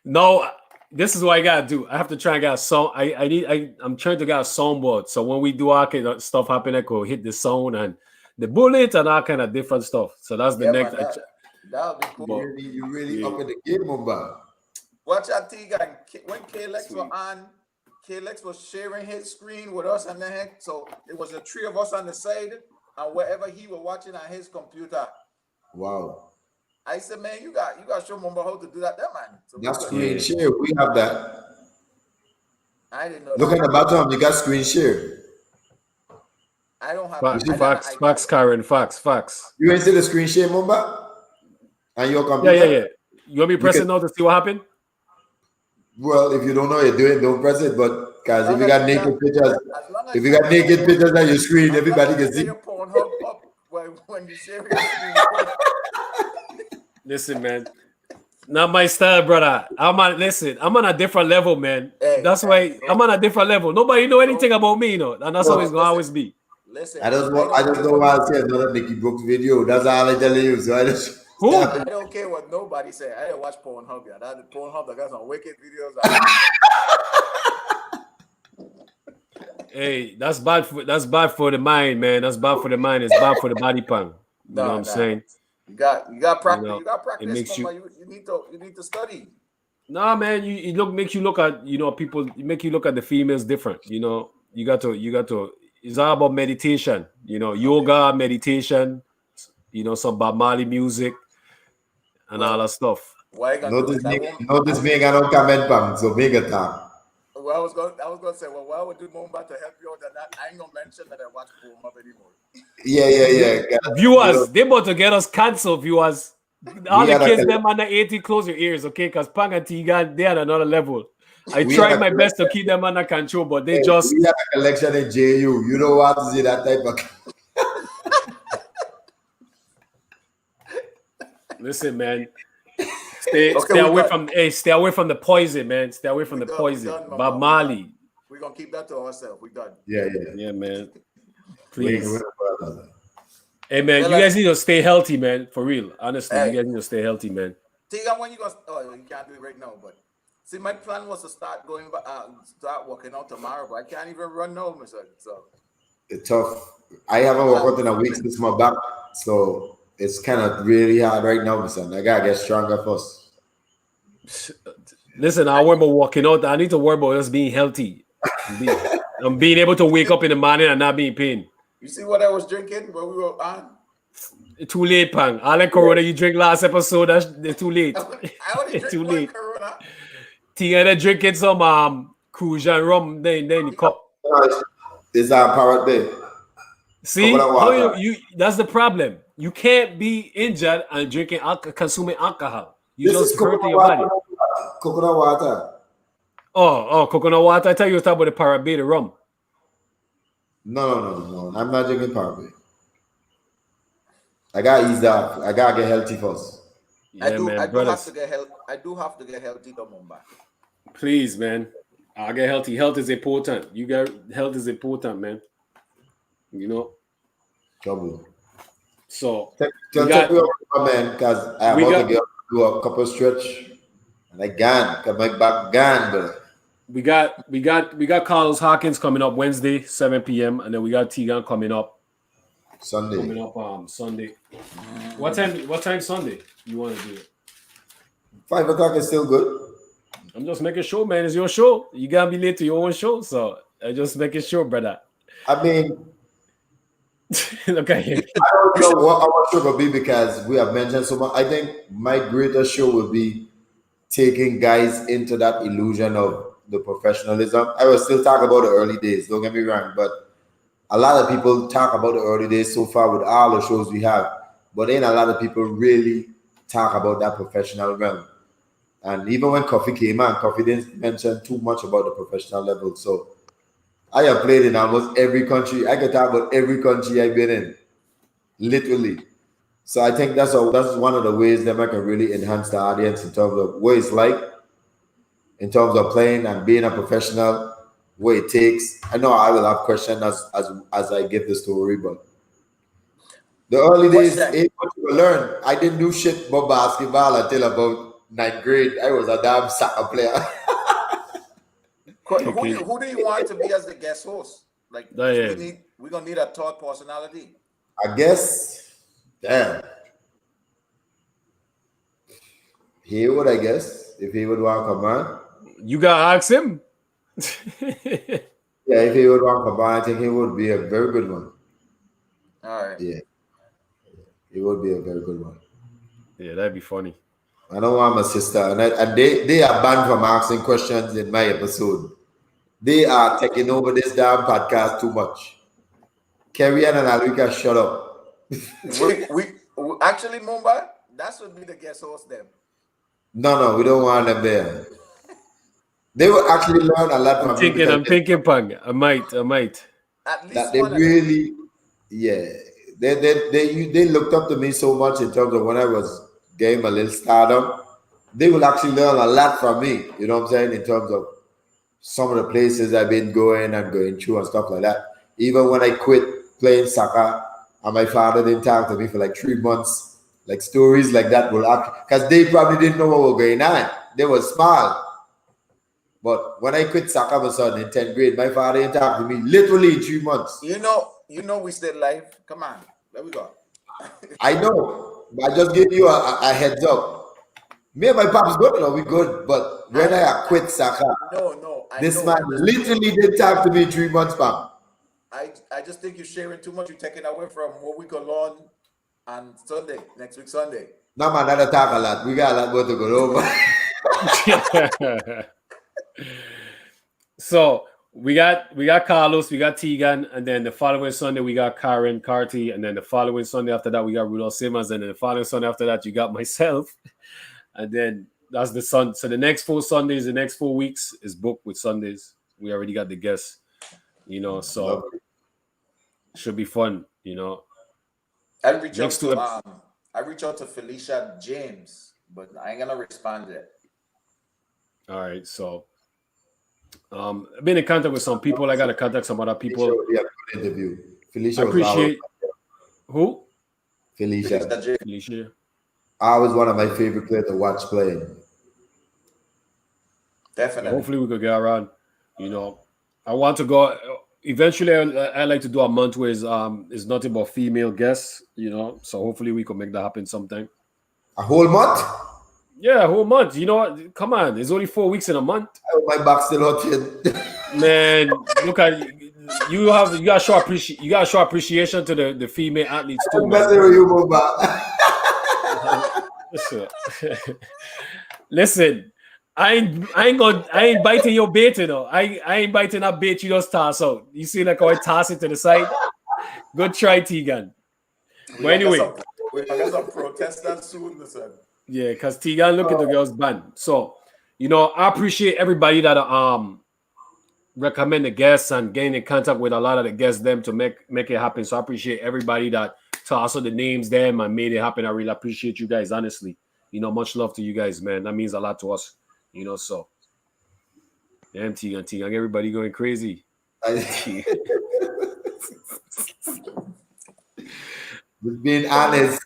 No, this is what I gotta do. I have to try and get a song. I'm trying to get a soundboard. So when we do all kind of stuff happen, I go hit the sound and the bullet and all kind of different stuff. So that's the next. That'll be cool. You really up in the game, Mumba. Watch out, T-Guy. When K-Lex were on, K-Lex was sharing his screen with us and then so it was the three of us on the side and wherever he was watching on his computer. Wow. I said, man, you got to show Mumba how to do that, man. So that's screen share. We have that. I didn't know. Look at the bottom. You got screen share. I don't have facts, Karen. Facts. You ain't see the screen share, Mumba? And your computer? Yeah. You want me to press it now to see what happened? Well, if you don't know you're doing, don't press it. But guys, if you got naked pictures on your screen, everybody can see. When you share your screen. Listen, man. Not my style, brother. I'm on a different level, man. That's why I'm on a different level. Nobody know anything about me, and that's how it's gonna always be. Listen, I just don't want to see another Nicky Brooks video. That's all I tell you. So I don't care what nobody say. I didn't watch Pornhub. Yeah, that Pornhub that got some wicked videos. Hey, that's bad for the mind, man. That's bad for the mind. It's bad for the body, Pang. You know what I'm saying? You got practice. You got practice. It makes you need to study. Nah, man. You make you look at people. Make you look at the females different. You got to. It's all about meditation. Yoga, meditation. Some Bob Marley music and all that stuff. Why notice me got no comment, Pam. So make a time. Well, I was gonna say, why would do Mumba to help you out? That I ain't gonna mention that I watch Pornhub anymore. Yeah. Viewers, they about to get us canceled. Viewers, all the kids them under 18, close your ears, okay? Because Pang and Tigan, they at another level. I tried my best to keep them under control, but they just. We have a collection in JU. You know what to see that type of. Listen, man. Stay away from the poison, man. Stay away from the poison. Bob Marley. We're gonna keep that to ourselves. We done. Yeah, man. Please. Hey, man, you guys need to stay healthy, man. For real. Honestly, you guys need to stay healthy, man. Tiga, when you gonna? Oh, you can't do it right now, but see, my plan was to start working out tomorrow, but I can't even run now, Mr. So it's tough. I haven't worked out in a week since my back, so. It's kind of really hard right now, son. I gotta get stronger first. Listen, I worry about walking out. I need to worry about just being healthy. I'm being able to wake up in the morning and not be in pain. You see what I was drinking when we were on? Too late, Pang. All that Corona you drink last episode, that's too late. I only drink too late. Corona. Tia drinking some cruise and rum then in the cup. It's Parrot Bay. See how you that's the problem. You can't be injured and drinking consuming alcohol. You This just is hurt your water. body. Coconut water. Oh, coconut water. I thought you were talking about the Parrot Bay, the rum. No. I'm not drinking Parrot Bay. I gotta ease up. I gotta get healthy first. Yeah, I do have to get healthy. I do have to get healthy, Mumba. Please, man. I'll get healthy. Health is important. Health is important, man. You know. Trouble. So tell me about man, because I want to do a couple stretch and I can make back brother. We got Carlos Hawkins coming up Wednesday, 7 p.m. and then we got Tegan coming up Sunday. Sunday. What time Sunday you want to do it? 5 o'clock is still good. I'm just making sure, man. It's your show. You gotta be late to your own show, so I'm just making sure, brother. I mean, okay. I don't know what our show will be because we have mentioned so much. I think my greatest show will be taking guys into that illusion of the professionalism. I will still talk about the early days, don't get me wrong, but a lot of people talk about the early days so far with all the shows we have, but then a lot of people really talk about that professional realm. And even when Coffee came on, Coffee didn't mention too much about the professional level. So I have played in almost every country. I can talk about every country I've been in, literally. So I think that's one of the ways that I can really enhance the audience in terms of what it's like, in terms of playing and being a professional, what it takes. I know I will have questions as I give the story, but the early days, ain't much to learn. I didn't do shit about basketball until about 9th grade. I was a damn soccer player. Who do you want to be as the guest host? Like, we're gonna need a third personality. I guess. Damn. Haywood, I guess. If he would want to come on. You gotta ask him. Yeah, if he would want to come on, I think he would be a very good one. All right. Yeah. It would be a very good one. Yeah, that'd be funny. I don't want my sister, and they are banned from asking questions in my episode. They are taking over this damn podcast too much. Carrie Ann and Alrika, shut up. we actually, Mumbai, that should be the guest host them. No, we don't want them there. They will actually learn a lot from I'm thinking, Pang. I might. At least that they really, yeah. They looked up to me so much in terms of when I was getting a little stardom. They will actually learn a lot from me. You know what I'm saying? In terms of some of the places I've been going and going through and stuff like that. Even when I quit playing soccer and my father didn't talk to me for like 3 months, like stories like that will act because they probably didn't know what was going on. They were small. But when I quit soccer all of a sudden in 10th grade, my father didn't talk to me literally in 3 months. You know we stayed live. Come on. There we go. I know. I just gave you a heads up. Me and my pops good, we good. But when I quit soccer, this man literally didn't talk to me 3 months back. I just think you're sharing too much. You're taking away from what we can learn on Sunday, next week Sunday. No man, I don't talk a lot. We got a lot more to go over. So we got Carlos, we got Tegan, and then the following Sunday we got Karen Carty, and then the following Sunday after that we got Rudolph Simmons, and then the following Sunday after that you got myself, and then that's the Sun. So the next 4 Sundays, the next 4 weeks is booked with Sundays. We already got the guests, so should be fun, I reach out to Felicia James, but I ain't gonna respond yet. All right, so I've been in contact with some people. I got to contact some other people. Interview. Felicia, I appreciate who? Felicia. I was one of my favorite players to watch playing. Definitely. Hopefully we could get around. I want to go. Eventually, I like to do a month where it's nothing but female guests. So hopefully we could make that happen sometime. A whole month? Yeah, a whole month. You know what? Come on, it's only 4 weeks in a month. My back's still hurting. Man, look at you. You got to show appreciation to the female athletes too. Listen, I ain't biting your bait, you know. I ain't biting that bait you just toss out. You see like how I toss it to the side? Good try, Tegan. But anyway. We're gonna get some protesters soon, listen. Yeah, because Tegan look at the girls band. So, I appreciate everybody that recommend the guests and getting in contact with a lot of the guests them to make it happen. So I appreciate everybody that toss out the names them and made it happen. I really appreciate you guys, honestly. Much love to you guys, man. That means a lot to us. So damn Tegan, everybody going crazy. Just being honest.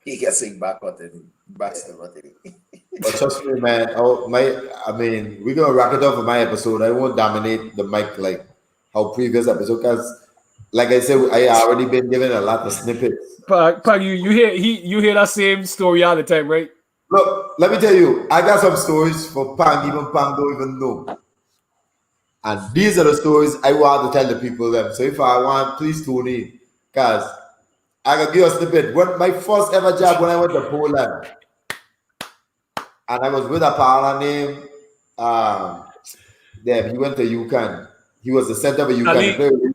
He can sing back what it bastard what it. But trust me, man. We're gonna wrap it up for my episode. I won't dominate the mic like how previous episode, because like I said, I already been given a lot of snippets. Pag, you hear that same story all the time, right? Look, let me tell you, I got some stories for Pang, even Pang don't even know. And these are the stories I want to tell the people them. So if I want, please tune in. Because I can give you a snippet. When my first ever job when I went to Poland, and I was with a partner named he went to UConn. He was the center of UConn.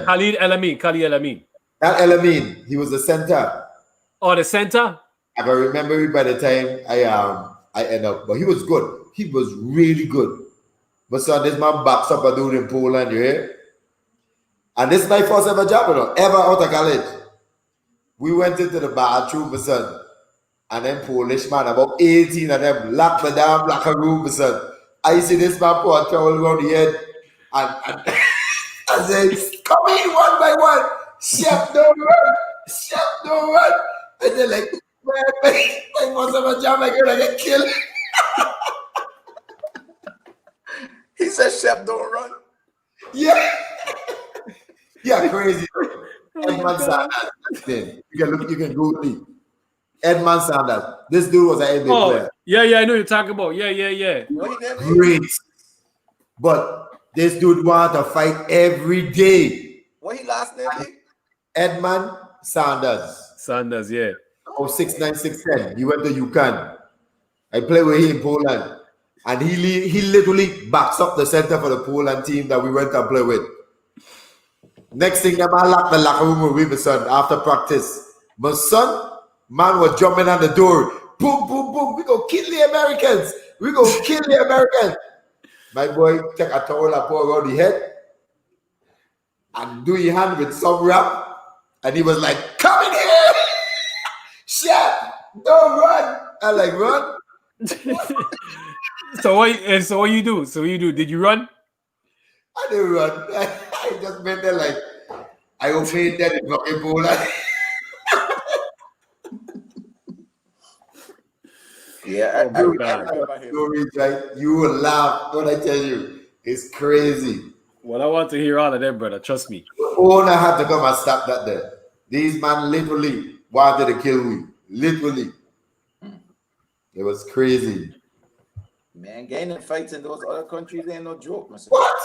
Khalid Elamin. That Elamin, he was the center. Oh, the center? I can remember it by the time I end up. But he was good. He was really good. But son, this man backs up a dude in Poland, you hear? And this is my first ever job, ever out of college. We went into the bathroom, son. And then Polish man, about 18 of them, locked the damn locker room, son. I see this man pour a towel around the head. And I said, come in one by one. Chef, don't run. Chef, don't run. And they're like, man, I must have a job, I'm gonna get killed. He said, Chef, don't run. Yeah. Yeah, crazy. Edmund Sanders. You can Google me. Edmund Sanders. This dude was an NBA player. Yeah, I know you're talking about. Yeah. Great. But this dude wanted to fight every day. What he last name is? Edmund Sanders. Sanders, yeah. 6'9", 6'10". He went to UConn. I played with him in Poland. And he literally backs up the center for the Poland team that we went and play with. Next thing, I locked the locker room with my son after practice. My son, man was jumping on the door. Boom, boom, boom. We go kill the Americans. We go kill the Americans. My boy take a towel and pour around the head and do his hand with some wrap. And he was like, come in here. Chef, don't run. I like, run. So what you do? Did you run? I didn't run. I just went there like I obeyed that in fucking Poland. Yeah, I remember stories, right? You will laugh when I tell you. It's crazy. Well, I want to hear all of them, brother. Trust me. Owner had to come and stop that there. These man literally wanted to kill me. Literally. It was crazy. Man, getting in fights in those other countries ain't no joke, man. What?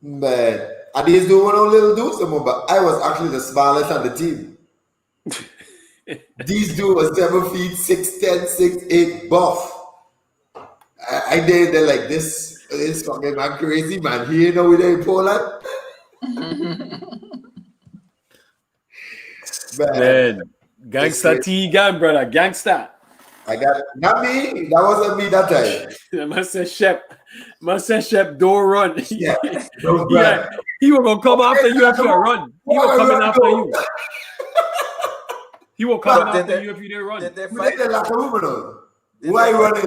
Man, and these dudes were no little dudes anymore, but I was actually the smallest on the team. These dudes was 7 feet, 6'10", 6'8", buff. I did they're like this fucking man crazy, man. He ain't know we there in Poland. Man, gangsta Tegan, brother, gangsta. I got not me. That wasn't me that time. Man said Shep, don't run. Yeah, don't run. He was gonna come after you if you run. He was coming after you. He will come after you if you didn't run. Did they We fight? did like a woman. Why running?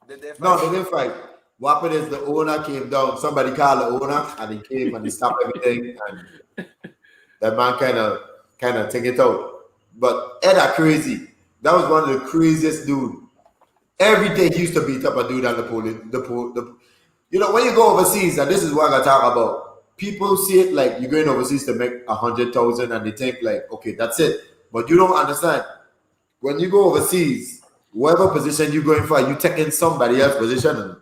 Did they fight? No, they didn't fight. What happened is the owner came down. Somebody called the owner, and he came and he stopped everything. And that man kind of take it out. But Ed are crazy. That was one of the craziest dude. Every day he used to beat up a dude on the pole. You know, when you go overseas, and this is what I talk about, people see it like you're going overseas to make 100,000, and they think like, okay, that's it. But you don't understand. When you go overseas, whatever position you're going for, you taking somebody else's position, and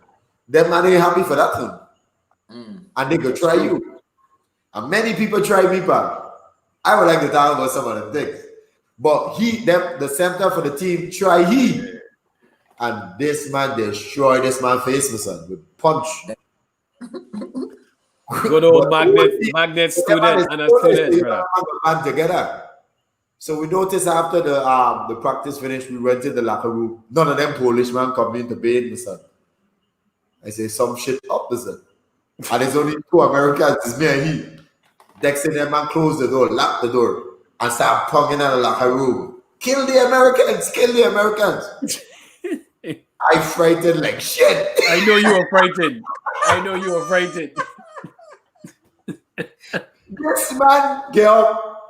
them man ain't happy for that thing. And they go try you. And many people try me, but I would like to talk about some of the things. But the center for the team, try he. and this man destroyed this man's face, my son, with punch. Good old magnet student and a student, brother. Man together. So we noticed after the practice finished, we went in the locker room. None of them Polish man come in to bathe, my son. I say some shit up, my son. And there's only 2 Americans, it's me and he. Next thing that man closed the door, locked the door, and start punking in the locker room. Kill the Americans, kill the Americans. I frightened like shit. I know you were frightened. I know you were frightened. This man, girl,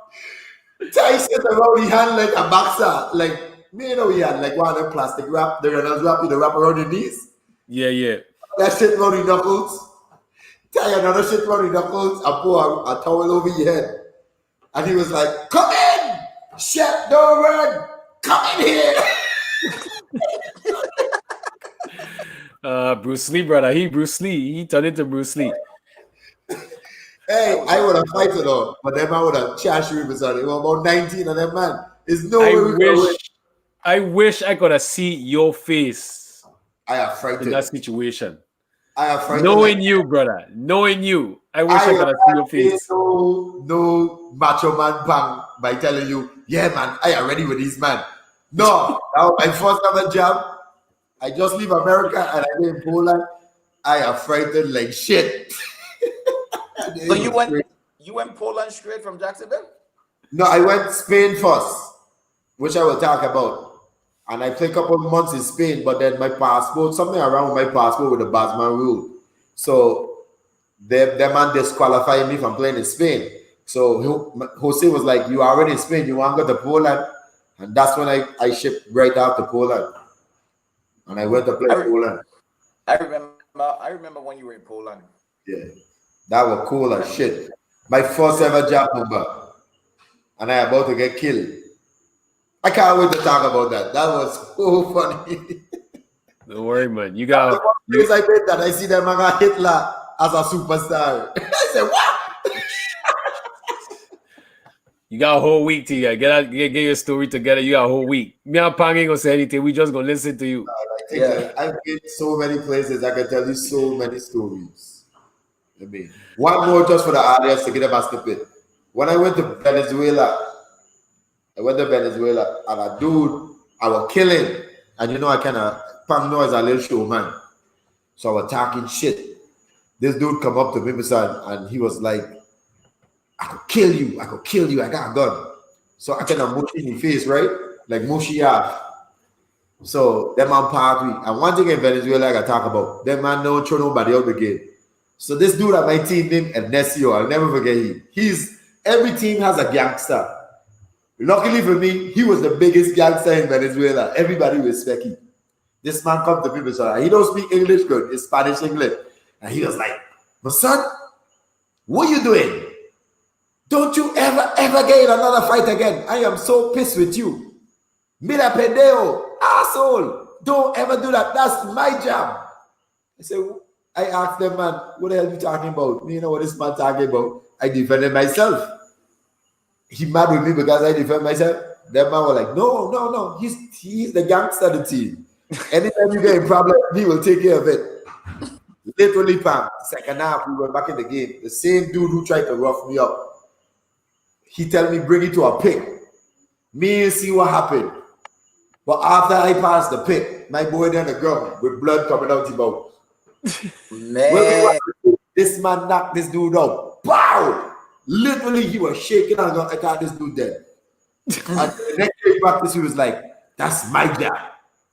Tyson around his hand like a boxer. Like, me, you know, he had like one of them plastic wrap, the runners wrap, you know, wrap around your knees. Yeah. That shit around your knuckles. Tie another shit around your knuckles and pour a towel over your head. And he was like, come in! Chef, don't run! Come in here! Bruce Lee, brother. Bruce Lee. He turned into Bruce Lee. Hey, I would have fighted though, but them man would have chased you with it. It was about 19 of them, man. There's no way we could win. I wish I could have seen your face. I have frightened in that situation. I have frightened. Knowing you, brother. Knowing you. I wish I could have seen your face. No macho man bang by telling you, yeah, man, I am ready with this man. No, that was my first ever job. I just leave America and I go in Poland. I am frightened like shit. So you went Poland straight from Jacksonville? No, I went Spain first, which I will talk about. And I played a couple of months in Spain, but then my passport, something around with my passport with the Basman rule. So the man disqualified me from playing in Spain. So Jose was like, you are already in Spain, you want to go to Poland? And that's when I shipped right out to Poland. And I went to play Poland. I remember when you were in Poland. Yeah. That was cool as shit. My first ever job number. And I about to get killed. I can't wait to talk about that. That was so funny. Don't worry, man. You got I bet that I see that man got Hitler as a superstar. I said, what? You got a whole week to get your story together. You got a whole week. Me and Pang ain't gonna say anything. We just gonna listen to you. I've been so many places. I can tell you so many stories. I mean, one more just for the audience to get a basket pit. When I went to Venezuela and a dude, I was killing. And you know, I kind of, Pang knows a little show, man. So I was talking shit. This dude come up to me, and he was like, I could kill you. I got a gun. So I kind of mush in his face, right? Like mushy off. So that man party. And one thing in Venezuela I got to talk about, that man don't throw nobody out the game. So this dude at my team named Ernesto, I'll never forget him. Every team has a gangster. Luckily for me, he was the biggest gangster in Venezuela. Everybody respect him. This man come to me, so he don't speak English good, it's Spanish English. And he was like, my son, what you doing? Don't you ever get in another fight again. I am so pissed with you. Mira pendejo, asshole. Don't ever do that. That's my job. I asked them, man, what the hell are you talking about? You know what this man talking about? I defended myself. He mad with me because I defend myself. That man was like, no. He's the gangster of the team. Anytime you get in problem, he will take care of it. Literally, Pam, second half, we were back in the game. The same dude who tried to rough me up, he tell me, bring it to a pick. Me and see what happened. But after I passed the pick, my boy down the ground with blood coming out his mouth. Man. This man knocked this dude out. Pow! Literally, he was shaking and I got this dude dead. And the next day practice, he was like, that's my job.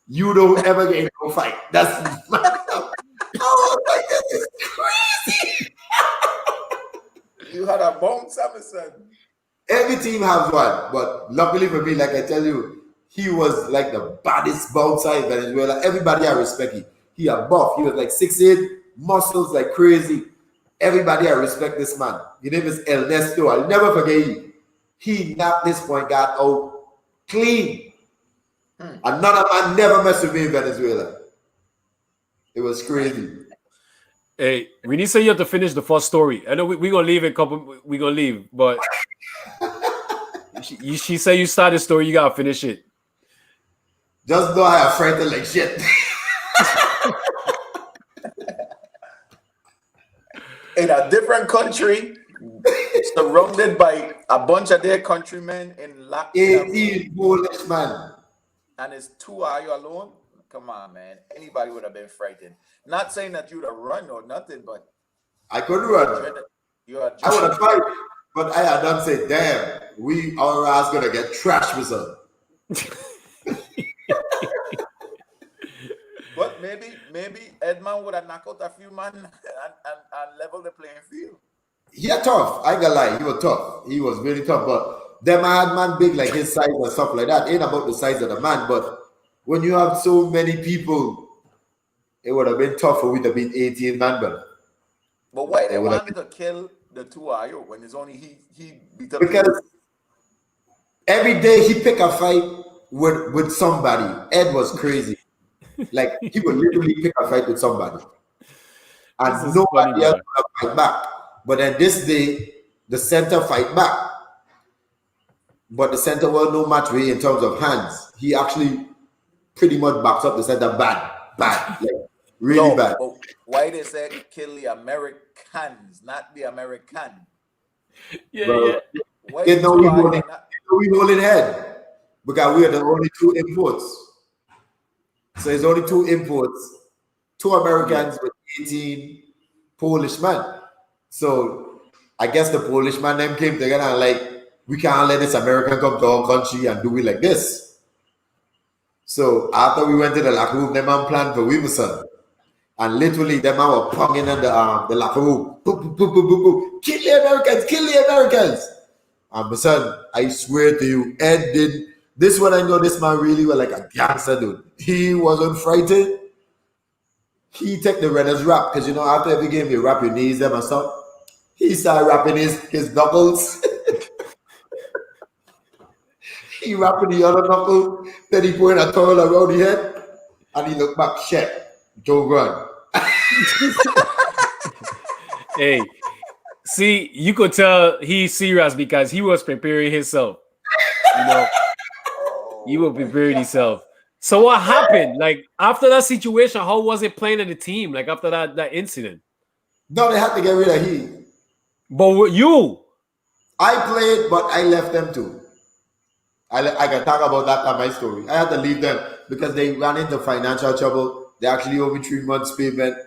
You don't ever get into a fight. That's my job. Oh my God, this is crazy. You had a bomb, Samson. Every team has one, but luckily for me, like I tell you, he was like the baddest bouncer in Venezuela. Everybody I respect him. He a buff. He was like 6'8", muscles like crazy. Everybody I respect this man. His name is Ernesto. I'll never forget him. He knocked this point guard out clean. Another man never messed with me in Venezuela. It was crazy. Hey, we need to say you have to finish the first story. I know we're gonna leave in a couple. We're gonna leave, but she said you started the story. You gotta finish it. Just know I am frightened like shit. In a different country, surrounded by a bunch of their countrymen in locked in a room, 18 Polish man. and it's 2 hours alone. Come on, man. Anybody would have been frightened. Not saying that you'd have run or nothing, but I couldn't run. I would have fight, but I had not said, damn, our ass gonna get trashed with some. But maybe Edman would have knocked out a few men and level the playing field. Yeah, tough. I ain't gonna lie, he was tough. He was really tough. But them had man big like his size and stuff like that. Ain't about the size of the man, but when you have so many people, it would have been tough for we to beat 18 man, But why they wanted to kill the 2 hours when it's only he beat up? Because every day he pick a fight with somebody. Ed was crazy. Like he would literally pick a fight with somebody. And nobody else would fight back. But then this day, the center fight back. But the center was no match way in terms of hands. He actually pretty much backs up the center bad. Like really bad. But why they say kill the Americans, not the American? Yeah. Why we holding head. Because we are the only two imports. So it's only two imports, 2 Americans with 18 Polish men. So I guess the Polish man them came together and like, we can't let this American come to our country and do it like this. So after we went to the locker room, them man planned for Wimbledon. And literally them man were ponging in the locker room. Boop, boop, boop, boop, boop, boop. Kill the Americans. And my son, I swear to you, Ed did. This one I know this man really was like a gangster dude. He wasn't frightened. He take the runners rap because after every game you wrap your knees them and stuff. He started wrapping his knuckles. He wrapping the other knuckle. Then he put a towel around the head and he looked back. Shit, don't run. Hey, see, you could tell he's serious because he was preparing himself. He was preparing himself. So what happened? Like after that situation, how was it playing in the team? Like after that incident? No, they had to get rid of him. But you? I played, but I left them too. I can talk about that on my story. I had to leave them because they ran into financial trouble. They actually owe me 3 months payment.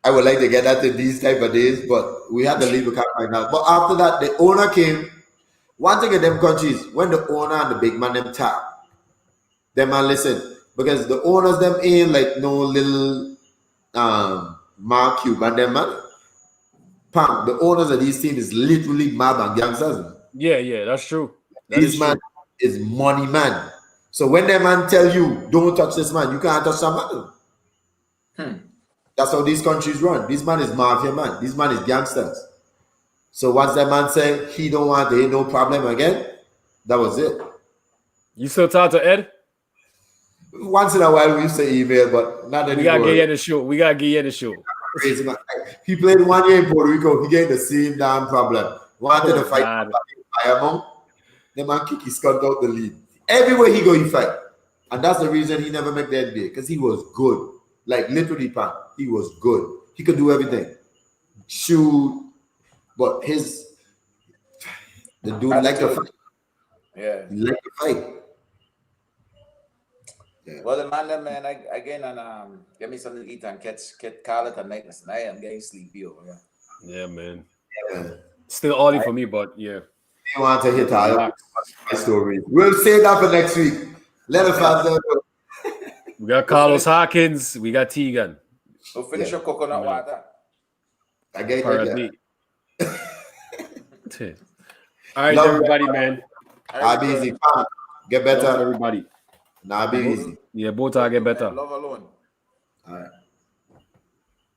I would like to get that in these type of days, but we had to leave the camp right now. But after that, the owner came. One thing in them countries, when the owner and the big man them talk, them man listen. Because the owners them ain't like no little Mark Cuban them man. Pam, the owners of these teams is literally mad and gangsters. Yeah, that's true. This man is money man. So when that man tell you, don't touch this man, you can't touch that man. That's how these countries run. This man is mafia man. This man is gangsters. So once that man said he don't want to, ain't no problem again, that was it. You still talk to Ed? Once in a while we used to email, but not anymore. We gotta get you in the show. Crazy man. He played 1 year in Puerto Rico. He get the same damn problem. Wanted to fight Fireman. The man kick his skull out the lead. Everywhere he go, he fight. And that's the reason he never make the NBA. Because he was good. Like literally, Pan. He was good. He could do everything. Shoot. But the dude like to fight. Yeah. He like to fight. Yeah. Well, the man, again, and get me something to eat and catch Carla tonight. Tonight I'm getting sleepy over here. Yeah, man. Yeah. Still early for me, but yeah. You want to hit my story. We'll save that for next week. Let us know. We got Carlos Hawkins. We got Tegan. So finish your coconut water. I get it. All right, everybody, man. I'll be easy. Get better, everybody. Nah, be easy. Yeah, both are get better. Love alone. All right.